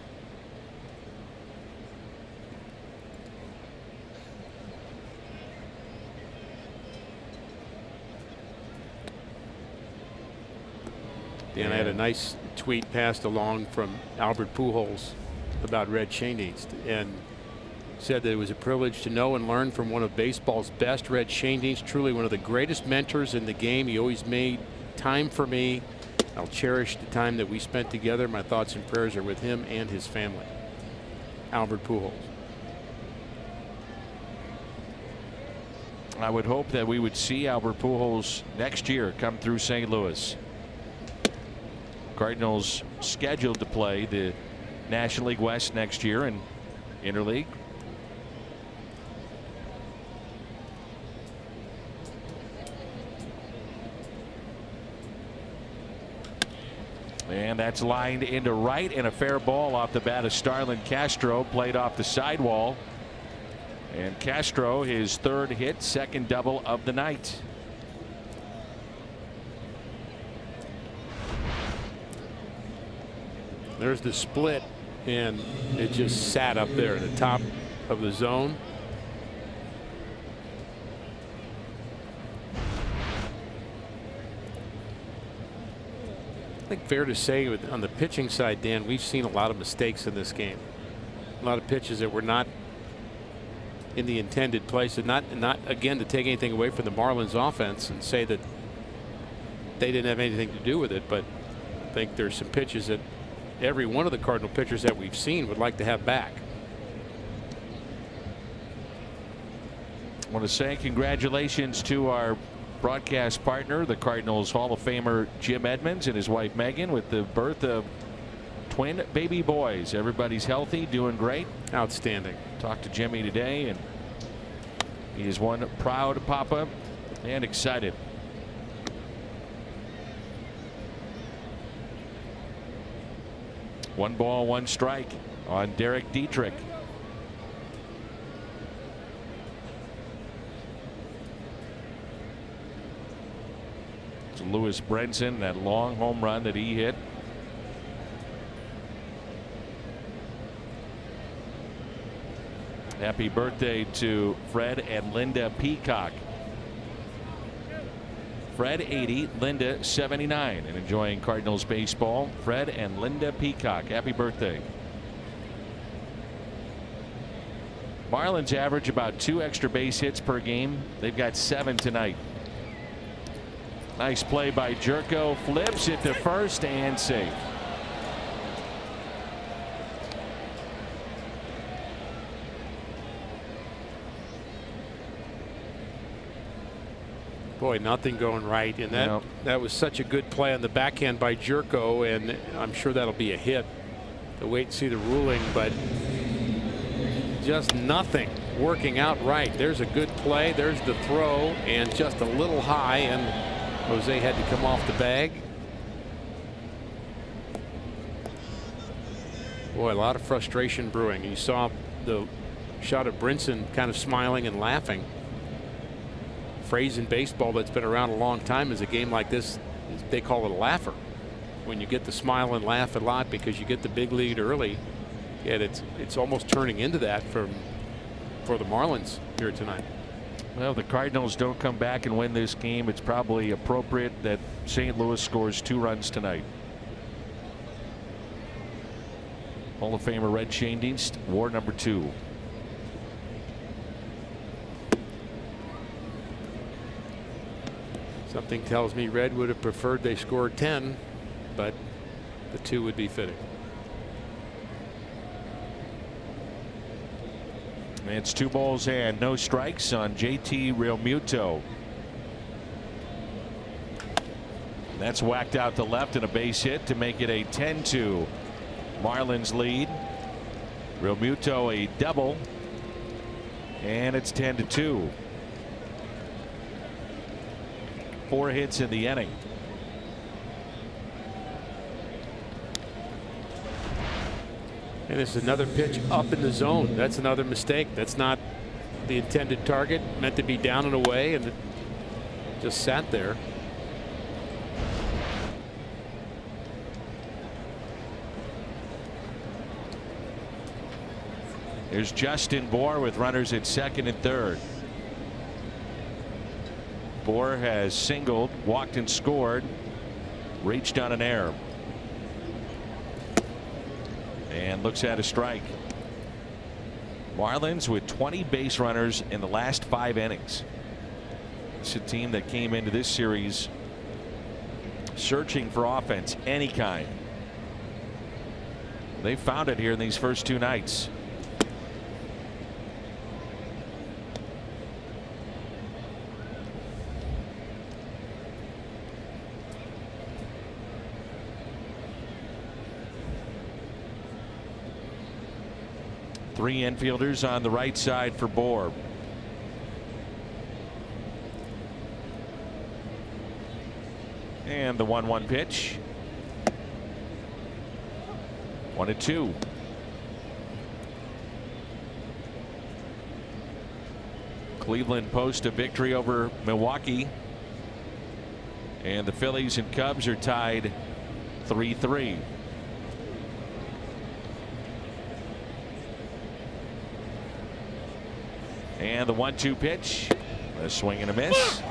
And I had a nice tweet passed along from Albert Pujols about Red Schoendienst, and said that it was a privilege to know and learn from one of baseball's best. Red Schoendienst, truly one of the greatest mentors in the game. He always made time for me. I'll cherish the time that we spent together. My thoughts and prayers are with him and his family. Albert Pujols. I would hope that we would see Albert Pujols next year come through St. Louis. Cardinals scheduled to play the National League West next year and Interleague. And that's lined into right, and a fair ball off the bat of Starlin Castro, played off the sidewall. And Castro, his third hit, second double of the night. There's the split, and it just sat up there at the top of the zone. I think fair to say on the pitching side, Dan, we've seen a lot of mistakes in this game. A lot of pitches that were not in the intended place, and not again to take anything away from the Marlins offense and say that they didn't have anything to do with it, but I think there's some pitches that every one of the Cardinal pitchers that we've seen would like to have back. I want to say congratulations to our broadcast partner, the Cardinals Hall of Famer Jim Edmonds and his wife Megan, with the birth of twin baby boys. Everybody's healthy, doing great. Outstanding. Talked to Jimmy today, and he is one proud papa and excited. One ball, one strike on Derek Dietrich. It's Lewis Brinson, that long home run that he hit. Happy birthday to Fred and Linda Peacock. Fred 80, Linda 79, and enjoying Cardinals baseball. Fred and Linda Peacock, happy birthday. Marlins average about 2 extra base hits per game. They've got 7 tonight. Nice play by Gyorko, flips it to first and safe. Boy, nothing going right, and that was such a good play on the backhand by Gyorko, and I'm sure that'll be a hit. To wait and see the ruling, but just nothing working out right. There's a good play. There's the throw, and just a little high, and Jose had to come off the bag. Boy, a lot of frustration brewing. You saw the shot of Brinson kind of smiling and laughing. Phrase in baseball that's been around a long time is a game like this, they call it a laugher. When you get to smile and laugh a lot because you get the big lead early, and it's almost turning into that for the Marlins here tonight. Well, the Cardinals don't come back and win this game. It's probably appropriate that St. Louis scores 2 runs tonight. Hall of Famer Red Schoendienst, war number 2. Something tells me Red would have preferred they scored 10, but the 2 would be fitting. It's 2 balls and no strikes on JT Realmuto. That's whacked out to left and a base hit to make it a 10-2 Marlins lead. Realmuto a double, and it's 10-2. 4 hits in the inning. And this is another pitch up in the zone. That's another mistake. That's not the intended target. Meant to be down and away, and it just sat there. Here's Justin Bour with runners at second and third. Bour has singled, walked and scored, reached on an error, and looks at a strike. Marlins with 20 base runners in the last 5 innings. It's a team that came into this series searching for offense, any kind. They found it here in these first 2 nights. Three infielders on the right side for Bohr. And the 1-1 pitch. 1-2. Cleveland post a victory over Milwaukee. And the Phillies and Cubs are tied 3-3. And the 1-2 pitch. A swing and a miss.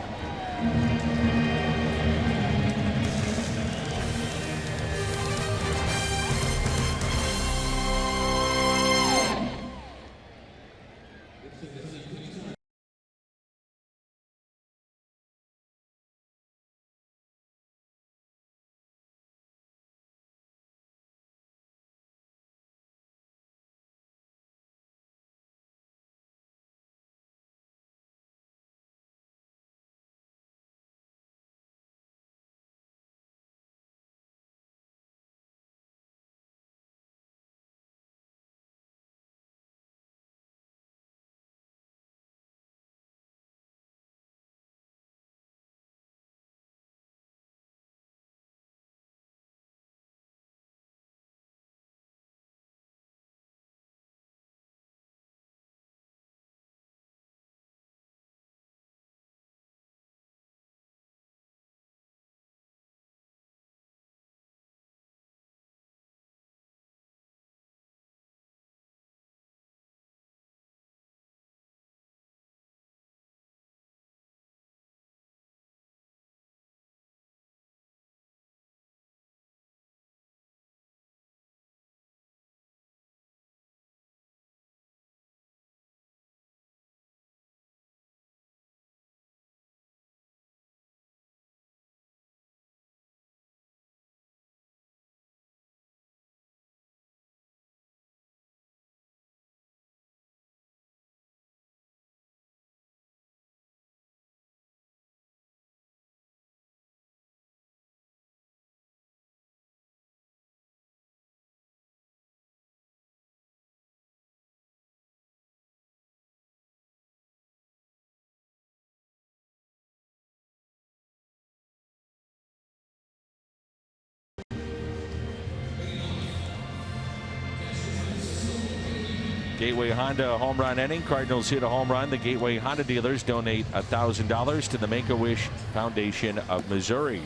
Gateway Honda home run inning. Cardinals hit a home run. The Gateway Honda dealers donate $1,000 to the Make-A-Wish Foundation of Missouri.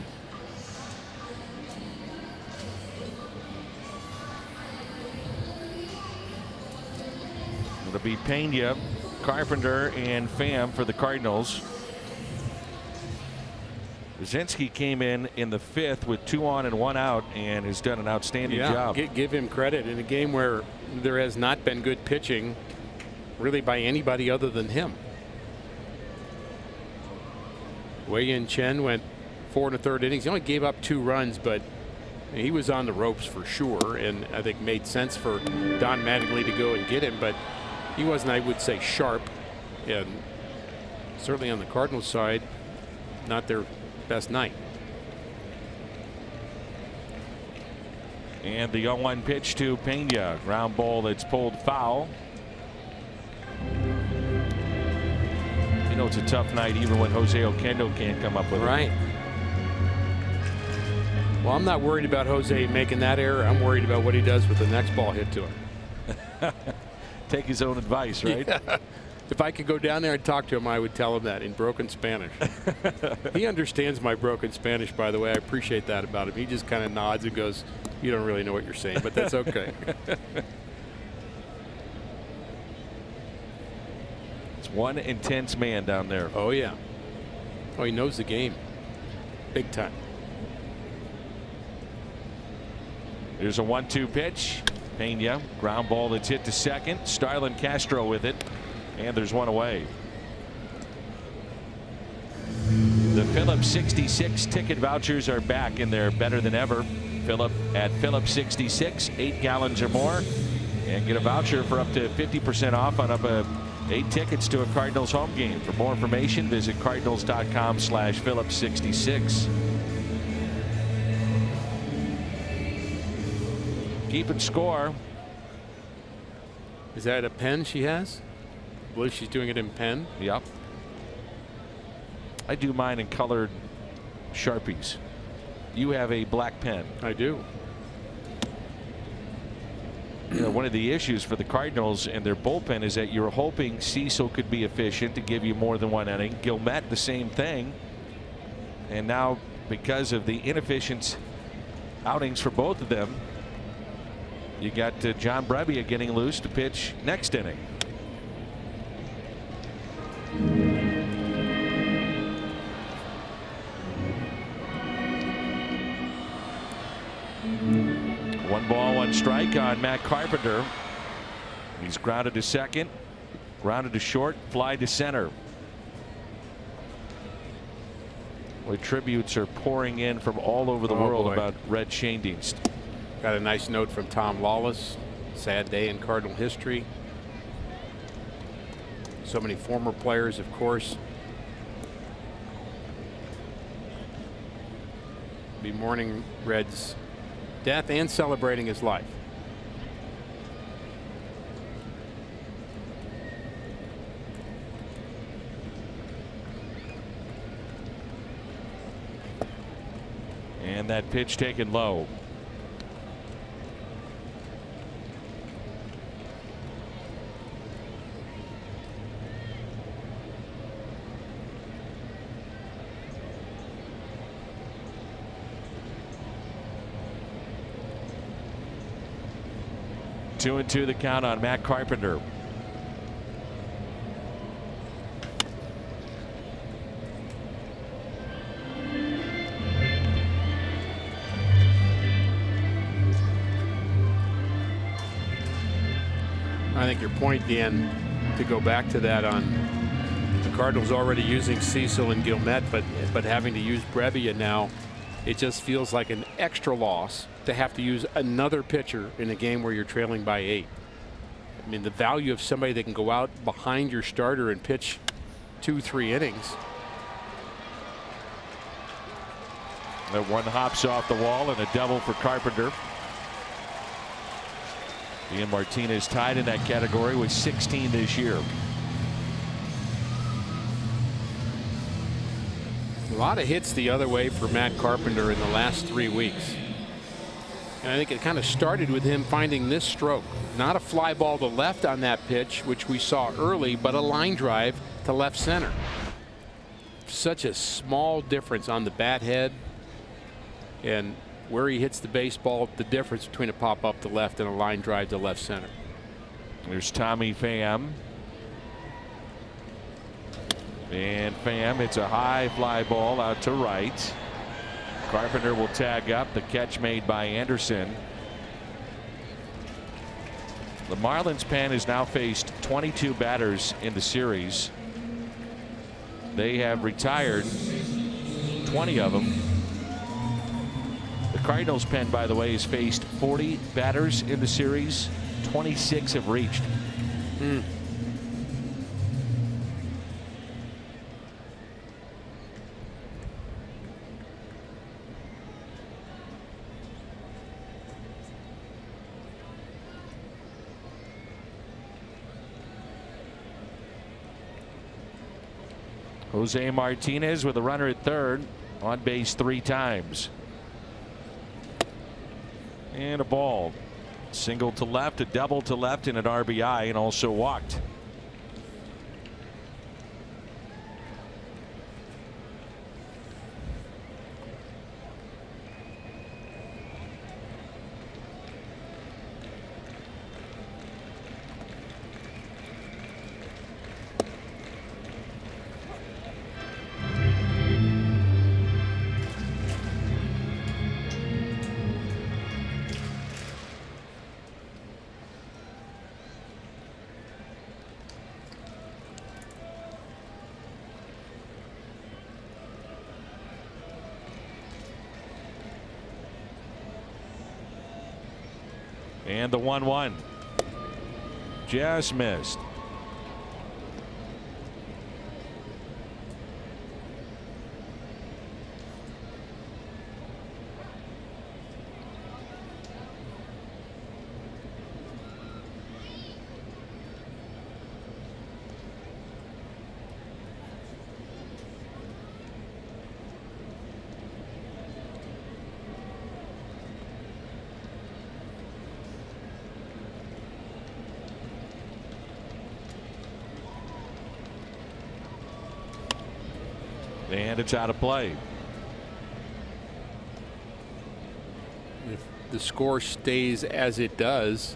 It'll be Pena, Carpenter, and Pham for the Cardinals. Brzezinski came in the 5th with 2 on and 1 out and has done an outstanding job. Give him credit in a game where there has not been good pitching really by anybody other than him. Wei-Yin Chen went 4 1/3 innings. He only gave up 2 runs, but he was on the ropes for sure, and I think made sense for Don Mattingly to go and get him, but he wasn't, I would say, sharp, and certainly on the Cardinals side, not their best night. And the 0-1 pitch to Pena. Ground ball that's pulled foul. You know, it's a tough night even when Jose Oquendo can't come up with it. Right. Well, I'm not worried about Jose making that error. I'm worried about what he does with the next ball hit to him. Take his own advice, right? Yeah. If I could go down there and talk to him, I would tell him that in broken Spanish. He understands my broken Spanish, by the way. I appreciate that about him. He just kind of nods and goes, "You don't really know what you're saying," but that's okay. It's one intense man down there. Oh, yeah. Oh, he knows the game. Big time. Here's a 1-2 pitch. Pena, ground ball that's hit to second. Starlin Castro with it. And there's one away. The Phillips 66 ticket vouchers are back, and they're better than ever. Phillip at Phillips 66, 8 gallons or more, and get a voucher for up to 50% off on up to 8 tickets to a Cardinals home game. For more information, visit cardinals.com/Phillips66. Keeping score. Is that a pen she has? I believe she's doing it in pen. Yep. I do mine in colored Sharpies. You have a black pen. I do. You know, one of the issues for the Cardinals and their bullpen is that you're hoping Cecil could be efficient to give you more than one inning. Guillemette the same thing. And now, because of the inefficient outings for both of them, you got John Brebbia getting loose to pitch next inning. One ball, one strike on Matt Carpenter. He's grounded to second, grounded to short, fly to center. Boy, tributes are pouring in from all over the world about Red Schoendienst. Got a nice note from Tom Lawless. Sad day in Cardinal history. So many former players, of course, be mourning Red's death and celebrating his life. And that pitch taken low. Two and two the count on Matt Carpenter. I think your point, Dan, to go back to that on the Cardinals already using Cecil and Guillemette, but having to use Brebbia now, it just feels like an extra loss to have to use another pitcher in a game where you're trailing by 8. I mean, the value of somebody that can go out behind your starter and pitch 2-3 innings. That one hops off the wall and a double for Carpenter. Ian Martinez tied in that category with 16 this year. A lot of hits the other way for Matt Carpenter in the last 3 weeks. And I think it kind of started with him finding this stroke. Not a fly ball to left on that pitch, which we saw early, but a line drive to left center. Such a small difference on the bat head and where he hits the baseball, the difference between a pop up to left and a line drive to left center. There's Tommy Pham. And Pham hits a high fly ball out to right. Carpenter will tag up. The catch made by Anderson. The Marlins pen has now faced 22 batters in the series. They have retired 20 of them. The Cardinals pen, by the way, has faced 40 batters in the series. 26 have reached. Jose Martinez with a runner at third, on base 3 times. And a ball. Single to left, a double to left, and an RBI, and also walked. And the 1-1 just missed. And it's out of play. If the score stays as it does,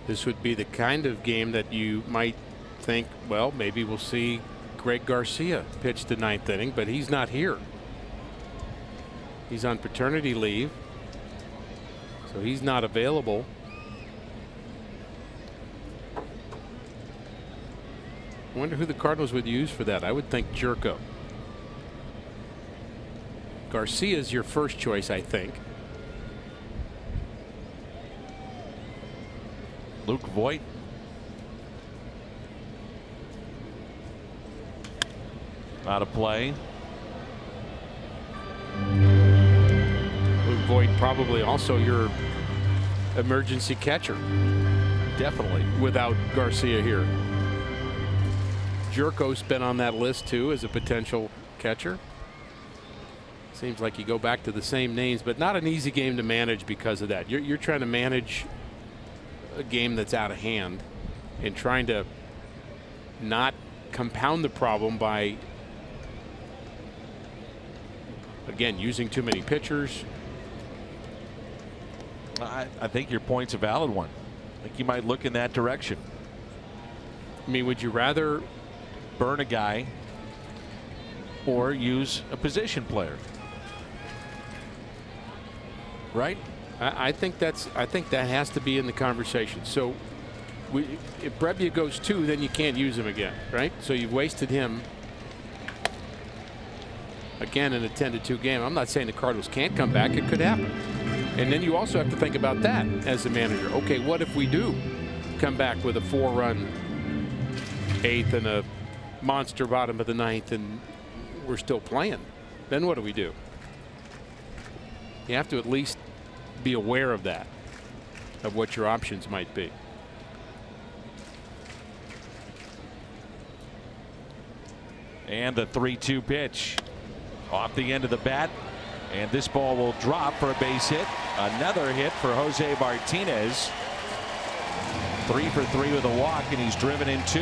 this would be the kind of game that you might think, well, maybe we'll see Greg Garcia pitch the 9th inning, but he's not here. He's on paternity leave, so he's not available. I wonder who the Cardinals would use for that. I would think Gyorko. Garcia is your first choice, I think. Luke Voigt. Out of play. Luke Voigt probably also your emergency catcher. Definitely. Without Garcia here. Gyorko's been on that list too as a potential catcher. Seems like you go back to the same names, but not an easy game to manage because of that. You're trying to manage a game that's out of hand and trying to not compound the problem by, again, using too many pitchers. I think your point's a valid one. I think you might look in that direction. I mean, would you rather burn a guy or use a position player? Right? I think that has to be in the conversation. So if Brebbia goes 2, then you can't use him again, right? So you've wasted him again in a 10-2 game. I'm not saying the Cardinals can't come back. It could happen. And then you also have to think about that as the manager. Okay, what if we do come back with a 4-run 8th and a monster bottom of the 9th and we're still playing? Then what do we do? You have to at least be aware of that, of what your options might be. And the 3-2 pitch off the end of the bat, and this ball will drop for a base hit. Another hit for Jose Martinez. 3 for 3 with a walk, and he's driven in 2.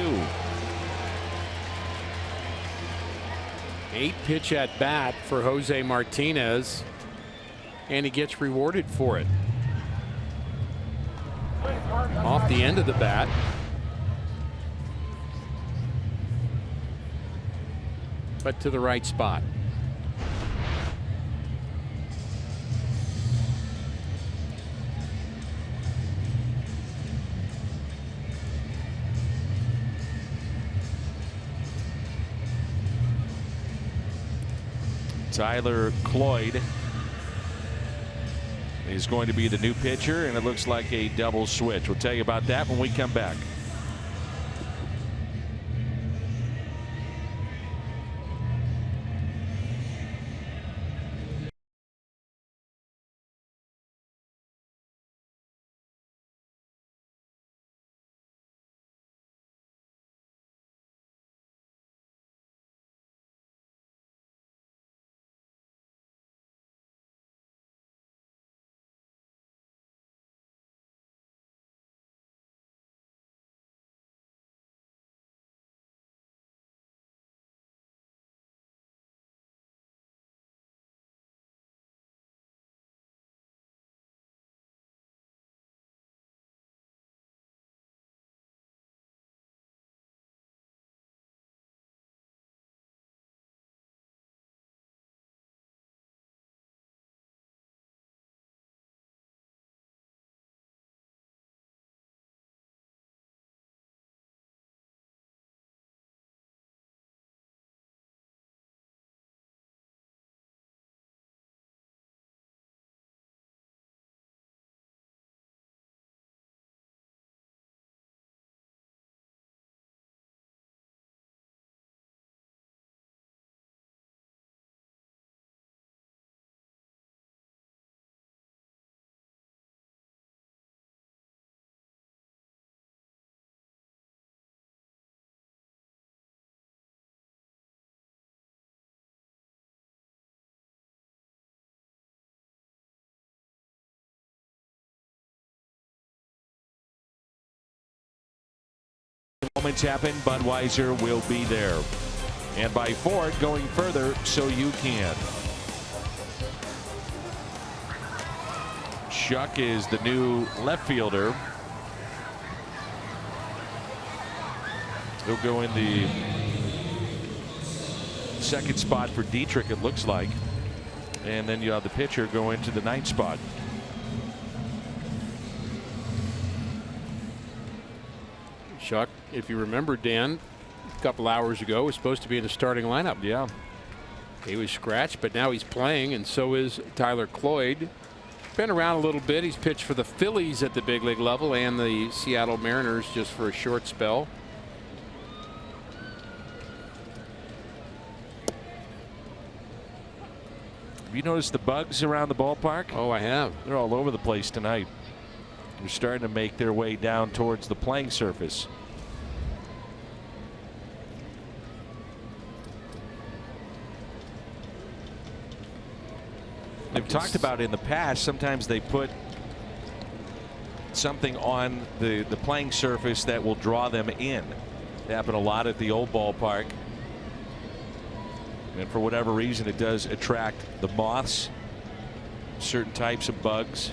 8-pitch at bat for Jose Martinez, and he gets rewarded for it. Off the end of the bat. But to the right spot. Tyler Cloyd is going to be the new pitcher, and it looks like a double switch. We'll tell you about that when we come back. Moments happen. Budweiser will be there. And by Ford, going further so you can. Shuck is the new left fielder. He'll go in the second spot for Dietrich, it looks like. And then you have the pitcher go into the ninth spot. Shuck, if you remember, Dan, a couple hours ago, was supposed to be in the starting lineup. Yeah. He was scratched, but now he's playing, and so is Tyler Cloyd. Been around a little bit. He's pitched for the Phillies at the big league level and the Seattle Mariners just for a short spell. Have you noticed the bugs around the ballpark? Oh, I have. They're all over the place tonight. They're starting to make their way down towards the playing surface. They've talked about in the past, sometimes they put something on the playing surface that will draw them in. It happened a lot at the old ballpark. And for whatever reason, it does attract the moths, certain types of bugs.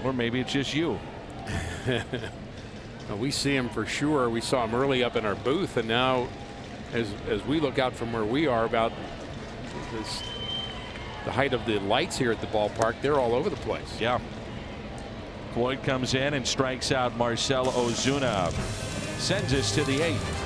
Or maybe it's just you. We see him for sure. We saw him early up in our booth, and now as we look out from where we are about the height of the lights here at the ballpark, they're all over the place. Yeah. Floyd comes in and strikes out Marcell Ozuna. Sends us to the 8th.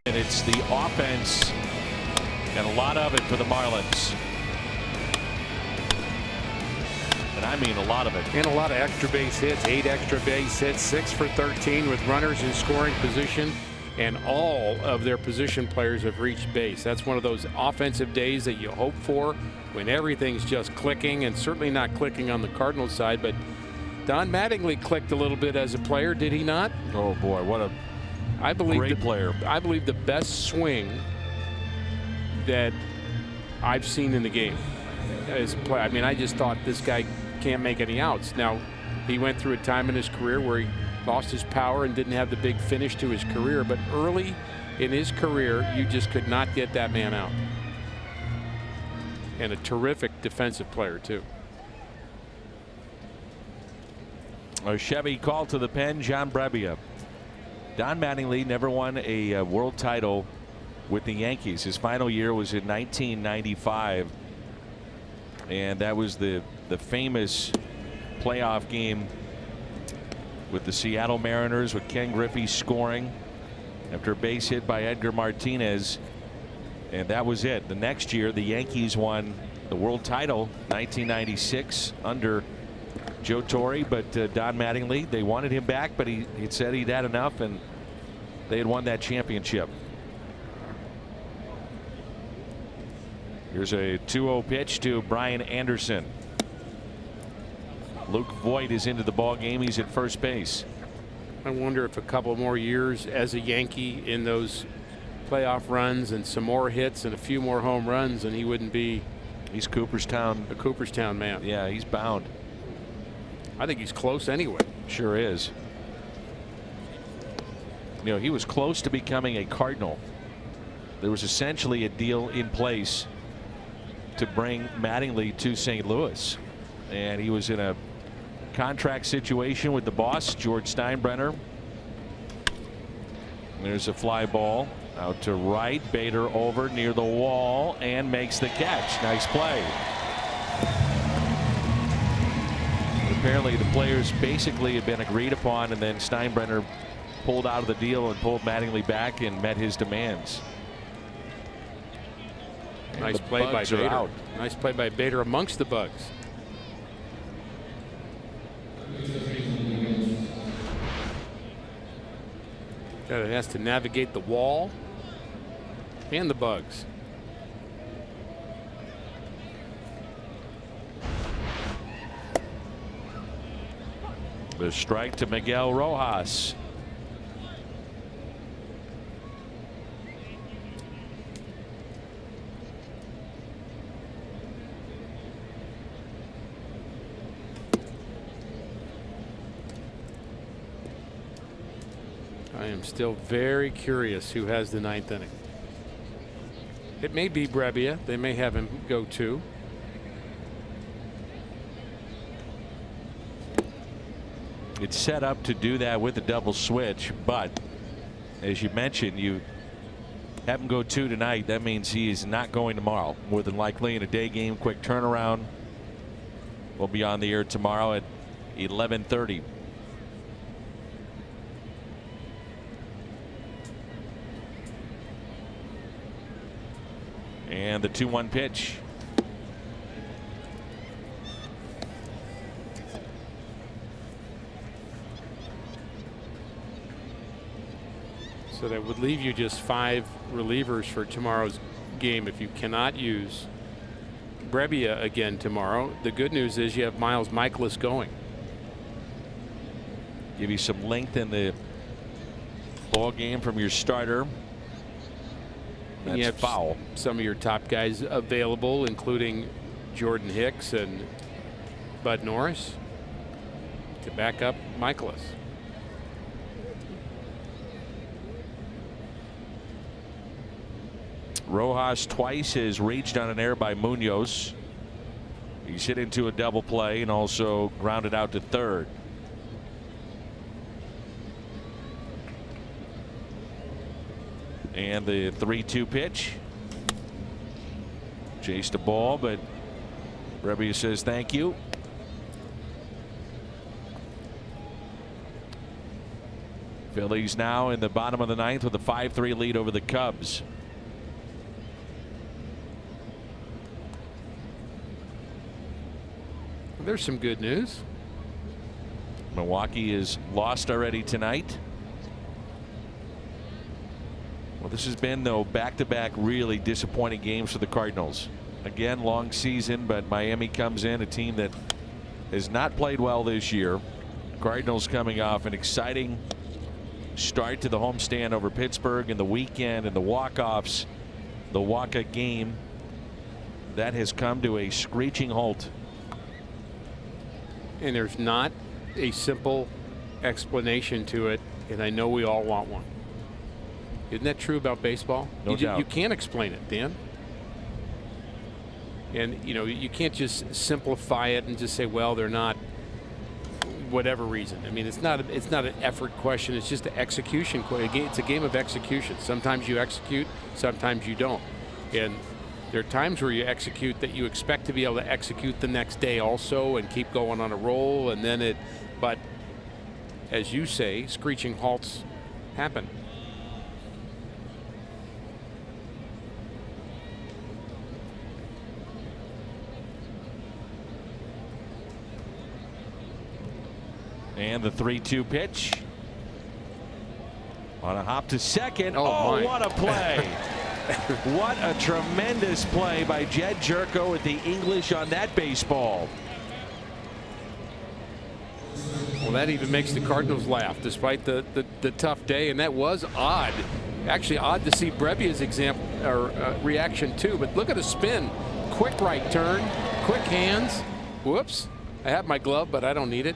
And it's the offense and a lot of it for the Marlins. And I mean a lot of it. And a lot of extra base hits, 8 extra base hits, 6 for 13 with runners in scoring position. And all of their position players have reached base. That's one of those offensive days that you hope for when everything's just clicking, and certainly not clicking on the Cardinals side. But Don Mattingly clicked a little bit as a player, did he not? Oh boy, what a great player. I believe the best swing that I've seen in the game as a player. I mean, I just thought this guy can't make any outs. Now, he went through a time in his career where he lost his power and didn't have the big finish to his career, but early in his career, you just could not get that man out. And a terrific defensive player, too. A Chevy call to the pen, John Brebbia. Don Mattingly never won a world title with the Yankees. His final year was in 1995, and that was the famous playoff game with the Seattle Mariners with Ken Griffey scoring after a base hit by Edgar Martinez, and that was it. The next year the Yankees won the world title, 1996, under Joe Torre, but Don Mattingly, they wanted him back, but he said he'd had enough, and they had won that championship. Here's a 2-0 pitch to Brian Anderson. Luke Voigt is into the ball game. He's at first base. I wonder if a couple more years as a Yankee in those playoff runs and some more hits and a few more home runs, and he wouldn't be. He's Cooperstown. A Cooperstown man. Yeah, he's bound. I think he's close anyway. Sure is. You know, he was close to becoming a Cardinal. There was essentially a deal in place to bring Mattingly to St. Louis, and he was in a contract situation with the boss, George Steinbrenner. There's a fly ball out to right. Bader over near the wall and makes the catch. Nice play. Apparently the players basically had been agreed upon, and then Steinbrenner pulled out of the deal and pulled Mattingly back and met his demands. Nice play by Bader. Nice play by Bader amongst the bugs. It has to navigate the wall and the bugs. The strike to Miguel Rojas. I am still very curious who has the ninth inning. It may be Brebbia. They may have him go 2. It's set up to do that with a double switch, but as you mentioned, you have him go 2 tonight. That means he is not going tomorrow. More than likely in a day game, quick turnaround. We'll be on the air tomorrow at 11:30. And the 2-1 pitch. So that would leave you just 5 relievers for tomorrow's game if you cannot use Brebbia again tomorrow. The good news is you have Miles Michaelis going. Give you some length in the ball game from your starter. That's you have foul. Some of your top guys available, including Jordan Hicks and Bud Norris, to back up Michaelis. Rojas twice has reached on an error by Munoz. He's hit into a double play and also grounded out to third. And the 3-2 pitch. Chased the ball, but Brebbia says thank you. Phillies now in the bottom of the 9th with a 5-3 lead over the Cubs. There's some good news. Milwaukee is lost already tonight. Well, this has been, though, back-to-back really disappointing games for the Cardinals. Again, long season, but Miami comes in, a team that has not played well this year. Cardinals coming off an exciting start to the homestand over Pittsburgh in the weekend, and the walk-offs, the Waka game, that has come to a screeching halt. And there's not a simple explanation to it, and I know we all want one. Isn't that true about baseball? No doubt. You can't explain it, Dan. And you know, you can't just simplify it and just say, well, they're not, whatever reason. I mean, it's not an effort question. It's just an execution question. It's a game of execution. Sometimes you execute, sometimes you don't. And there are times where you execute that you expect to be able to execute the next day also and keep going on a roll, and then but as you say, screeching halts happen. And the 3-2 pitch. On a hop to second. Oh, what a play. What a tremendous play by Jed Gyorko with the English on that baseball. Well, that even makes the Cardinals laugh despite the tough day, and that was odd. Actually odd to see Brebia's reaction too, but look at the spin. Quick right turn, quick hands. Whoops, I have my glove, but I don't need it.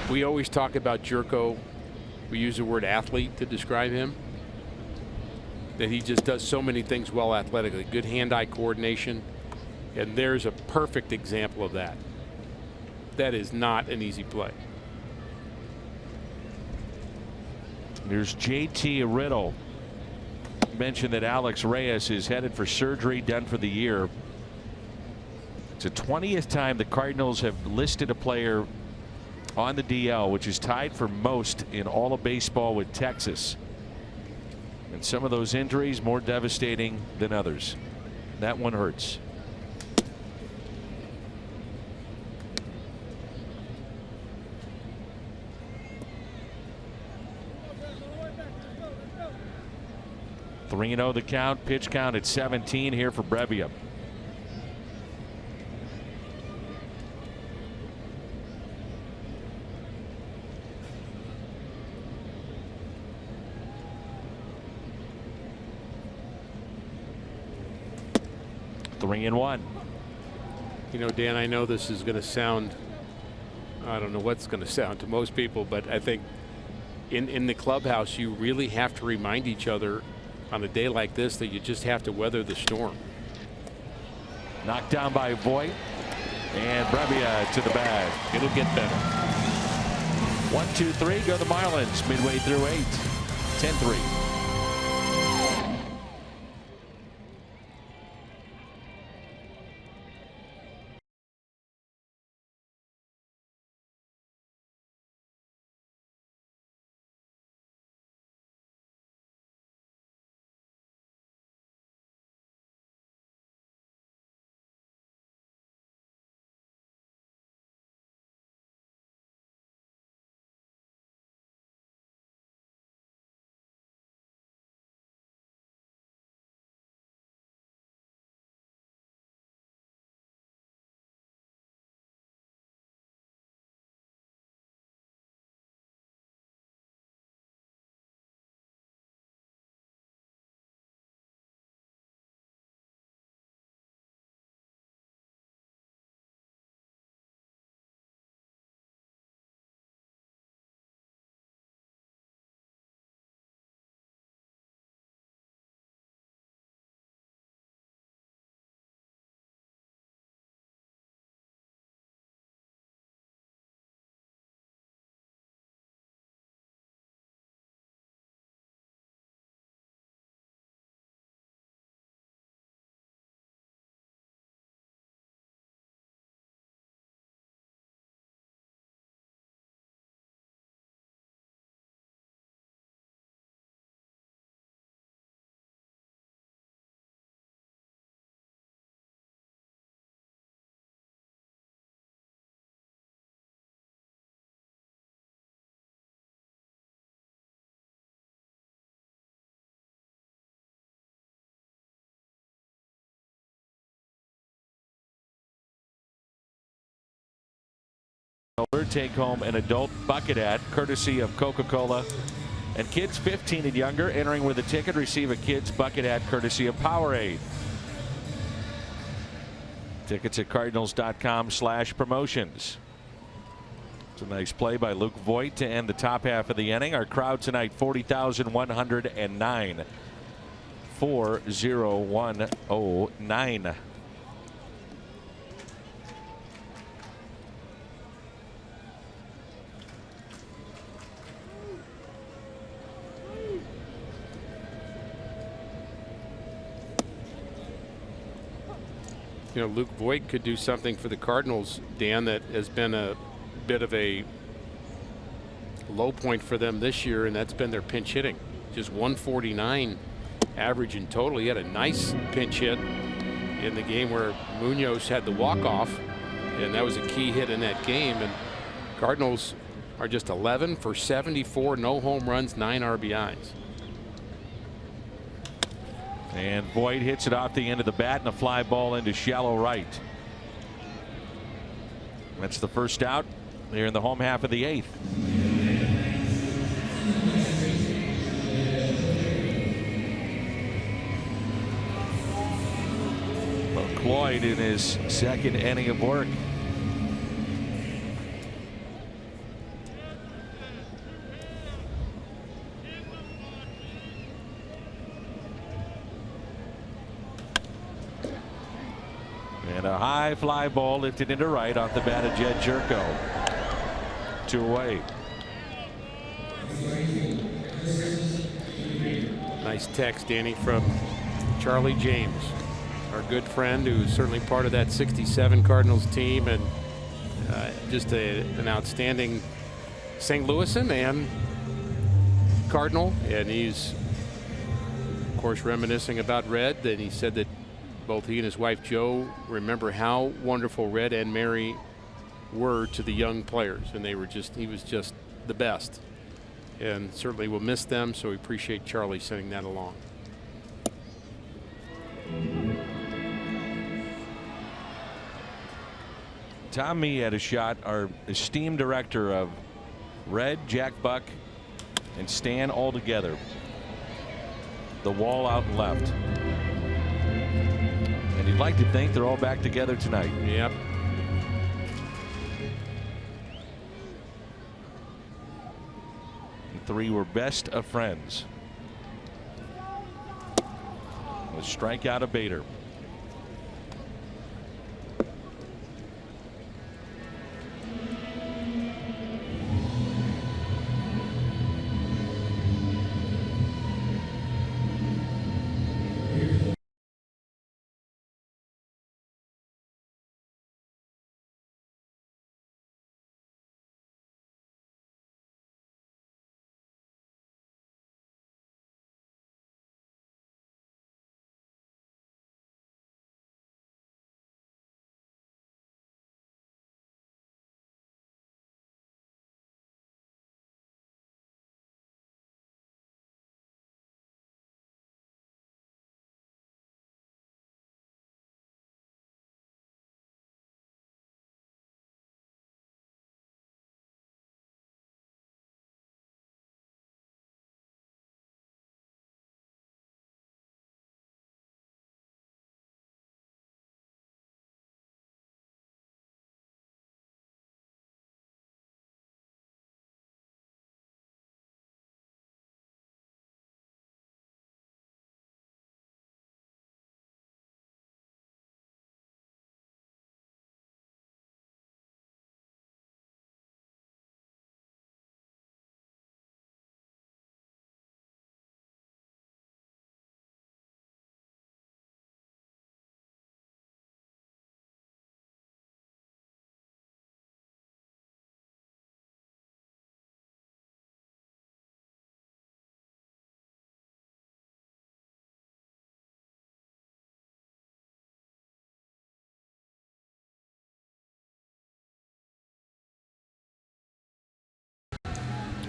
We always talk about Gyorko. We use the word athlete to describe him. That he just does so many things well athletically. Good hand-eye coordination. And there's a perfect example of that. That is not an easy play. There's JT Riddle. Mentioned that Alex Reyes is headed for surgery, done for the year. It's the 20th time the Cardinals have listed a player on the DL, which is tied for most in all of baseball with Texas. And some of those injuries more devastating than others. That one hurts. Three 3-0 the count. Pitch count at 17 here for Brebbia. Three and one. You know, Dan, I know this is going to sound, I don't know what's going to sound to most people, but I think in the clubhouse you really have to remind each other on a day like this that you just have to weather the storm. Knocked down by Voit, and Brebbia to the bag. It'll get better. 1-2-3 go the Marlins midway through 8. 10-3. Take home an adult bucket ad courtesy of Coca-Cola, and kids 15 and younger entering with a ticket receive a kids bucket ad courtesy of Powerade. Tickets at cardinals.com/promotions. It's a nice play by Luke Voit to end the top half of the inning. Our crowd tonight 40,109. 40109. You know, Luke Voit could do something for the Cardinals, Dan, that has been a bit of a low point for them this year, and that's been their pinch hitting. Just 149 average in total. He had a nice pinch hit in the game where Munoz had the walk-off, and that was a key hit in that game. And Cardinals are just 11 for 74, no home runs, 9 RBIs. And Voit hits it off the end of the bat and a fly ball into shallow right. That's the first out here in the home half of the 8th. Cloyd in his second inning of work. And a high fly ball lifted into right off the bat of Gyorko. 2 away. Nice text, Danny, from Charlie James, our good friend, who's certainly part of that '67 Cardinals team, and just an outstanding St. Louisan and Cardinal. And he's, of course, reminiscing about Red. And he said that both he and his wife Jo remember how wonderful Red and Mary were to the young players, and he was just the best, and certainly will miss them. So we appreciate Charlie sending that along. Tom Mee had a shot, our esteemed director of Red, Jack Buck, and Stan all together. The wall out and left. And you'd like to think they're all back together tonight. Yep. The 3 were best of friends. A strikeout of Bader.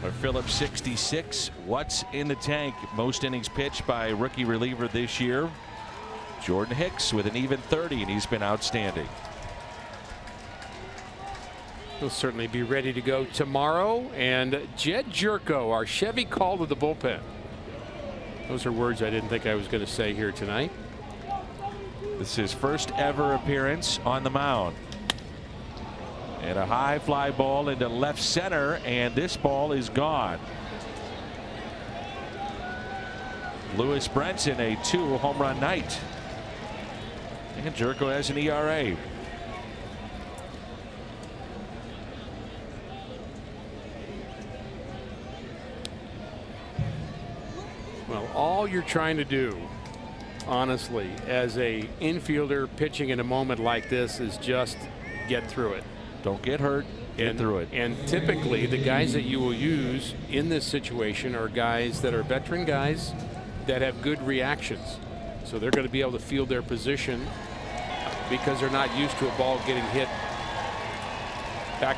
Or Phillips 66. What's in the tank? Most innings pitched by rookie reliever this year. Jordan Hicks with an even 30, and he's been outstanding. He'll certainly be ready to go tomorrow. And Jed Gyorko, our Chevy call to the bullpen. Those are words I didn't think I was going to say here tonight. This is his first ever appearance on the mound. And a high fly ball into left center, and this ball is gone. Lewis Brenton, a 2 home run night. And Gyorko has an ERA. Well, all you're trying to do, honestly, as a infielder pitching in a moment like this, is just get through it. Don't get hurt. Get through it. And typically the guys that you will use in this situation are guys that are veteran guys that have good reactions. So they're going to be able to field their position because they're not used to a ball getting hit back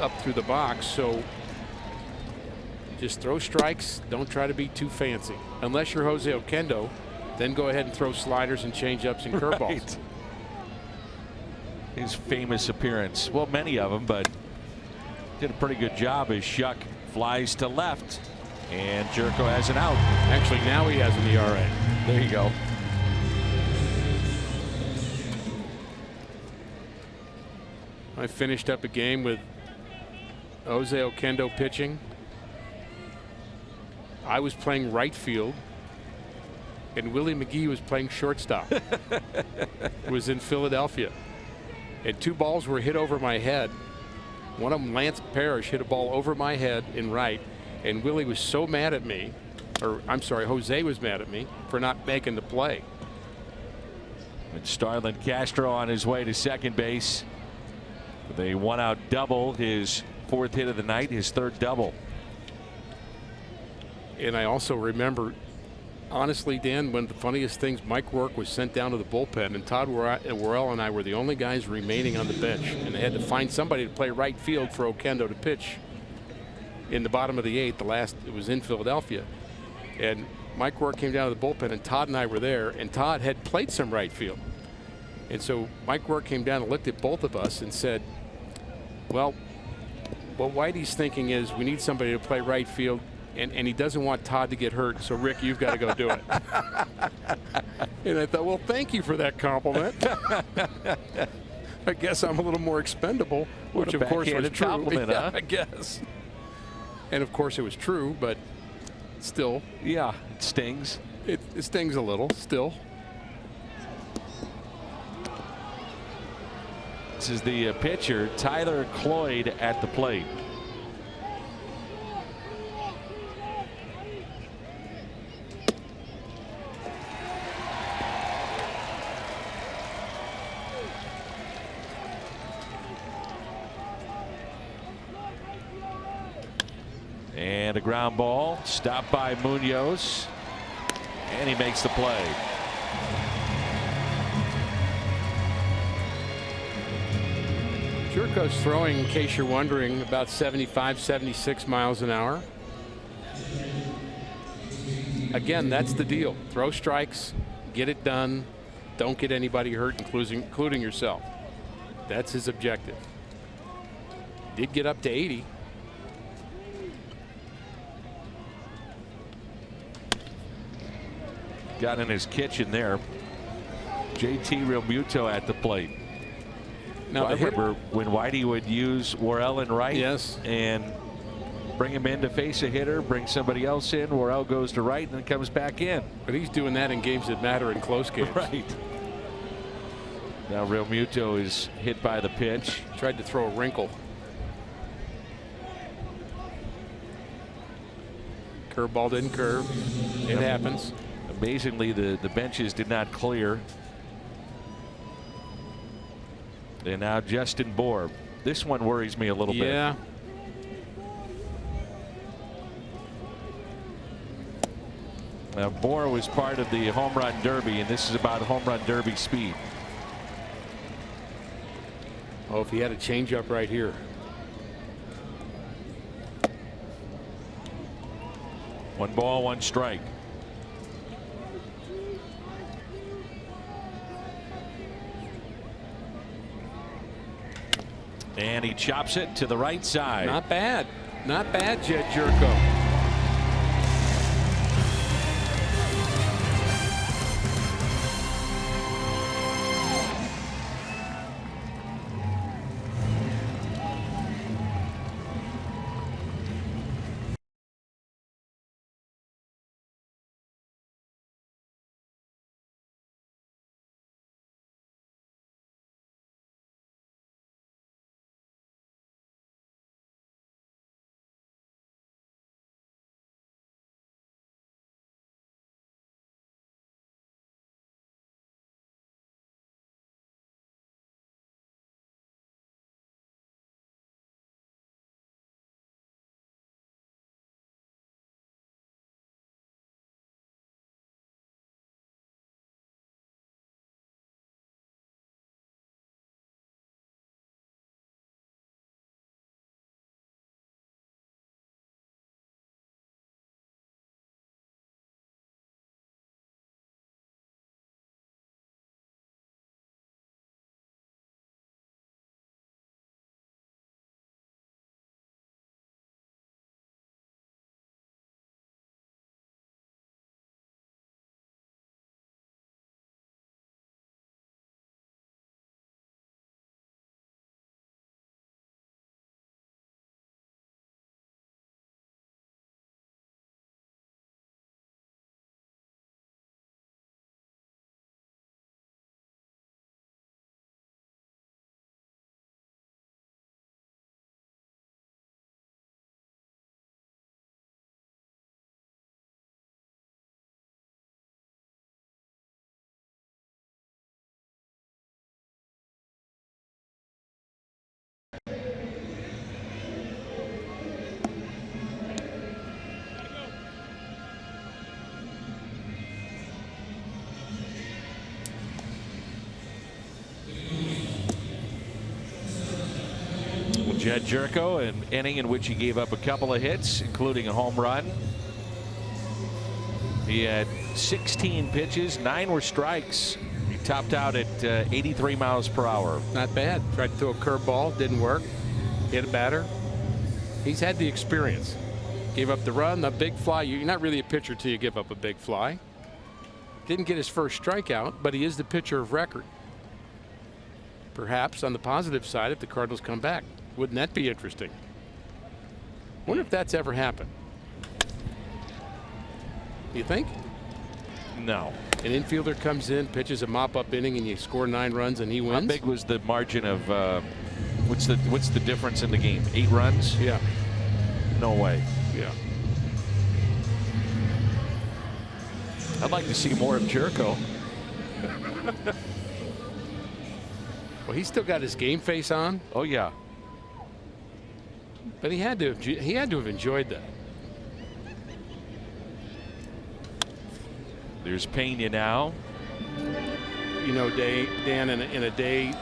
up through the box. So just throw strikes. Don't try to be too fancy. Unless you're Jose Oquendo, then go ahead and throw sliders and changeups and curveballs. Right. His famous appearance. Well, many of them, but did a pretty good job as Shuck flies to left. And Gyorko has an out. Actually, now he has an ERA. There you go. I finished up a game with Jose Oquendo pitching. I was playing right field, and Willie McGee was playing shortstop. It was in Philadelphia, and 2 balls were hit over my head. One of them, Lance Parrish, hit a ball over my head in right, and Willie was so mad at me, or I'm sorry, Jose was mad at me for not making the play. And Starlin Castro on his way to second base. They 1-out double, his 4th hit of the night, his 3rd double. And I also remember, honestly, Dan, one of the funniest things, Mike Rourke was sent down to the bullpen, and Todd Worrell and I were the only guys remaining on the bench, and they had to find somebody to play right field for Oquendo to pitch in the bottom of the 8th. The last, it was in Philadelphia, and Mike Rourke came down to the bullpen, and Todd and I were there, and Todd had played some right field, and so Mike Rourke came down and looked at both of us and said, well, what Whitey's thinking is we need somebody to play right field, and he doesn't want Todd to get hurt, so Rick, you've got to go do it. And I thought, well, thank you for that compliment. I guess I'm a little more expendable, which of course was true. Compliment, yeah, huh? I guess. And of course it was true, but still. Yeah, it stings. It stings a little still. This is the pitcher, Tyler Cloyd, at the plate. And a ground ball stopped by Munoz, and he makes the play. Gyorko's throwing, in case you're wondering, about 75, 76 miles an hour. Again, that's the deal. Throw strikes, get it done, don't get anybody hurt, including yourself. That's his objective. Did get up to 80. Got in his kitchen there. JT Realmuto at the plate. Now, I remember when Whitey would use Worrell in right, yes, and bring him in to face a hitter, bring somebody else in. Worrell goes to right and then comes back in. But he's doing that in games that matter, in close games. Right. Now Realmuto is hit by the pitch. Tried to throw a wrinkle. Curveball didn't curve. It happens. Amazingly, the benches did not clear. And now Justin Bohr. This one worries me a little bit. Yeah. Now, Bohr was part of the home run derby, and this is about home run derby speed. Oh, if he had a changeup right here. One ball, one strike. And he chops it to the right side. Not bad. Not bad, Jed Gyorko. Jed Gyorko, an inning in which he gave up a couple of hits, including a home run. He had 16 pitches, 9 were strikes. He topped out at 83 miles per hour. Not bad. Tried to throw a curveball, didn't work. Hit a batter. He's had the experience. Gave up the run, the big fly. You're not really a pitcher till you give up a big fly. Didn't get his first strikeout, but he is the pitcher of record. Perhaps on the positive side, if the Cardinals come back, wouldn't that be interesting? Wonder if that's ever happened. You think? No. An infielder comes in, pitches a mop-up inning, and you score 9 runs, and he wins. How big was the margin of? What's the difference in the game? 8 runs? Yeah. No way. Yeah. I'd like to see more of Gyorko. Well, he's still got his game face on. Oh yeah. But he had to have enjoyed that. There's Pena now. You know, Dan, in a day,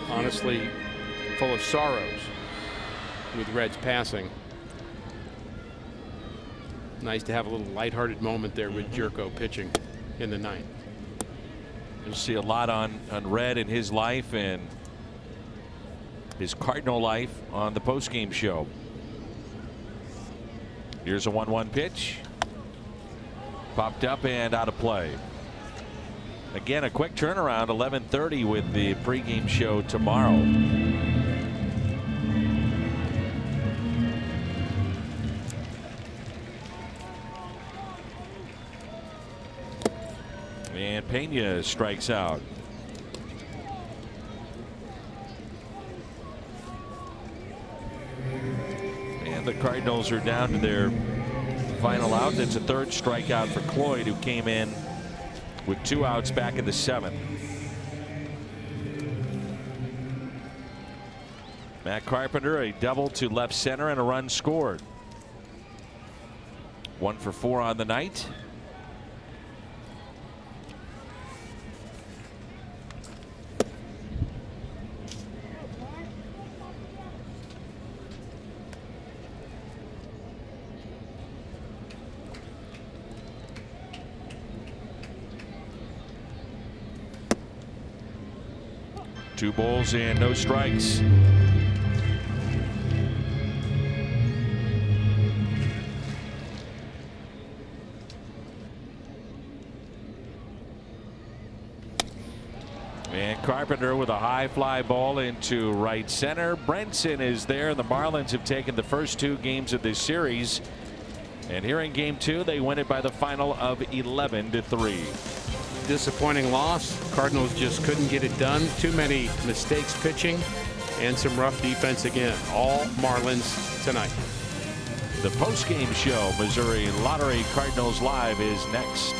honestly, full of sorrows with Red's passing. Nice to have a little lighthearted moment there with Gyorko pitching in the 9th. You'll see a lot on Red in his life and his Cardinal life on the postgame show. Here's a 1-1 pitch. Popped up and out of play. Again, a quick turnaround. 11:30 with the pregame show tomorrow. And Pena strikes out. And the Cardinals are down to their final out. That's a 3rd strikeout for Cloyd, who came in with 2 outs back in the 7th. Matt Carpenter, a double to left center and a run scored. 1 for 4 on the night. Two balls and no strikes. And Carpenter with a high fly ball into right center. Brenson is there. The Marlins have taken the first 2 games of this series. And here in game 2, they win it by the final of 11-3. Disappointing loss. Cardinals just couldn't get it done. Too many mistakes pitching and some rough defense again. All Marlins tonight. The postgame show, Missouri Lottery Cardinals Live, is next.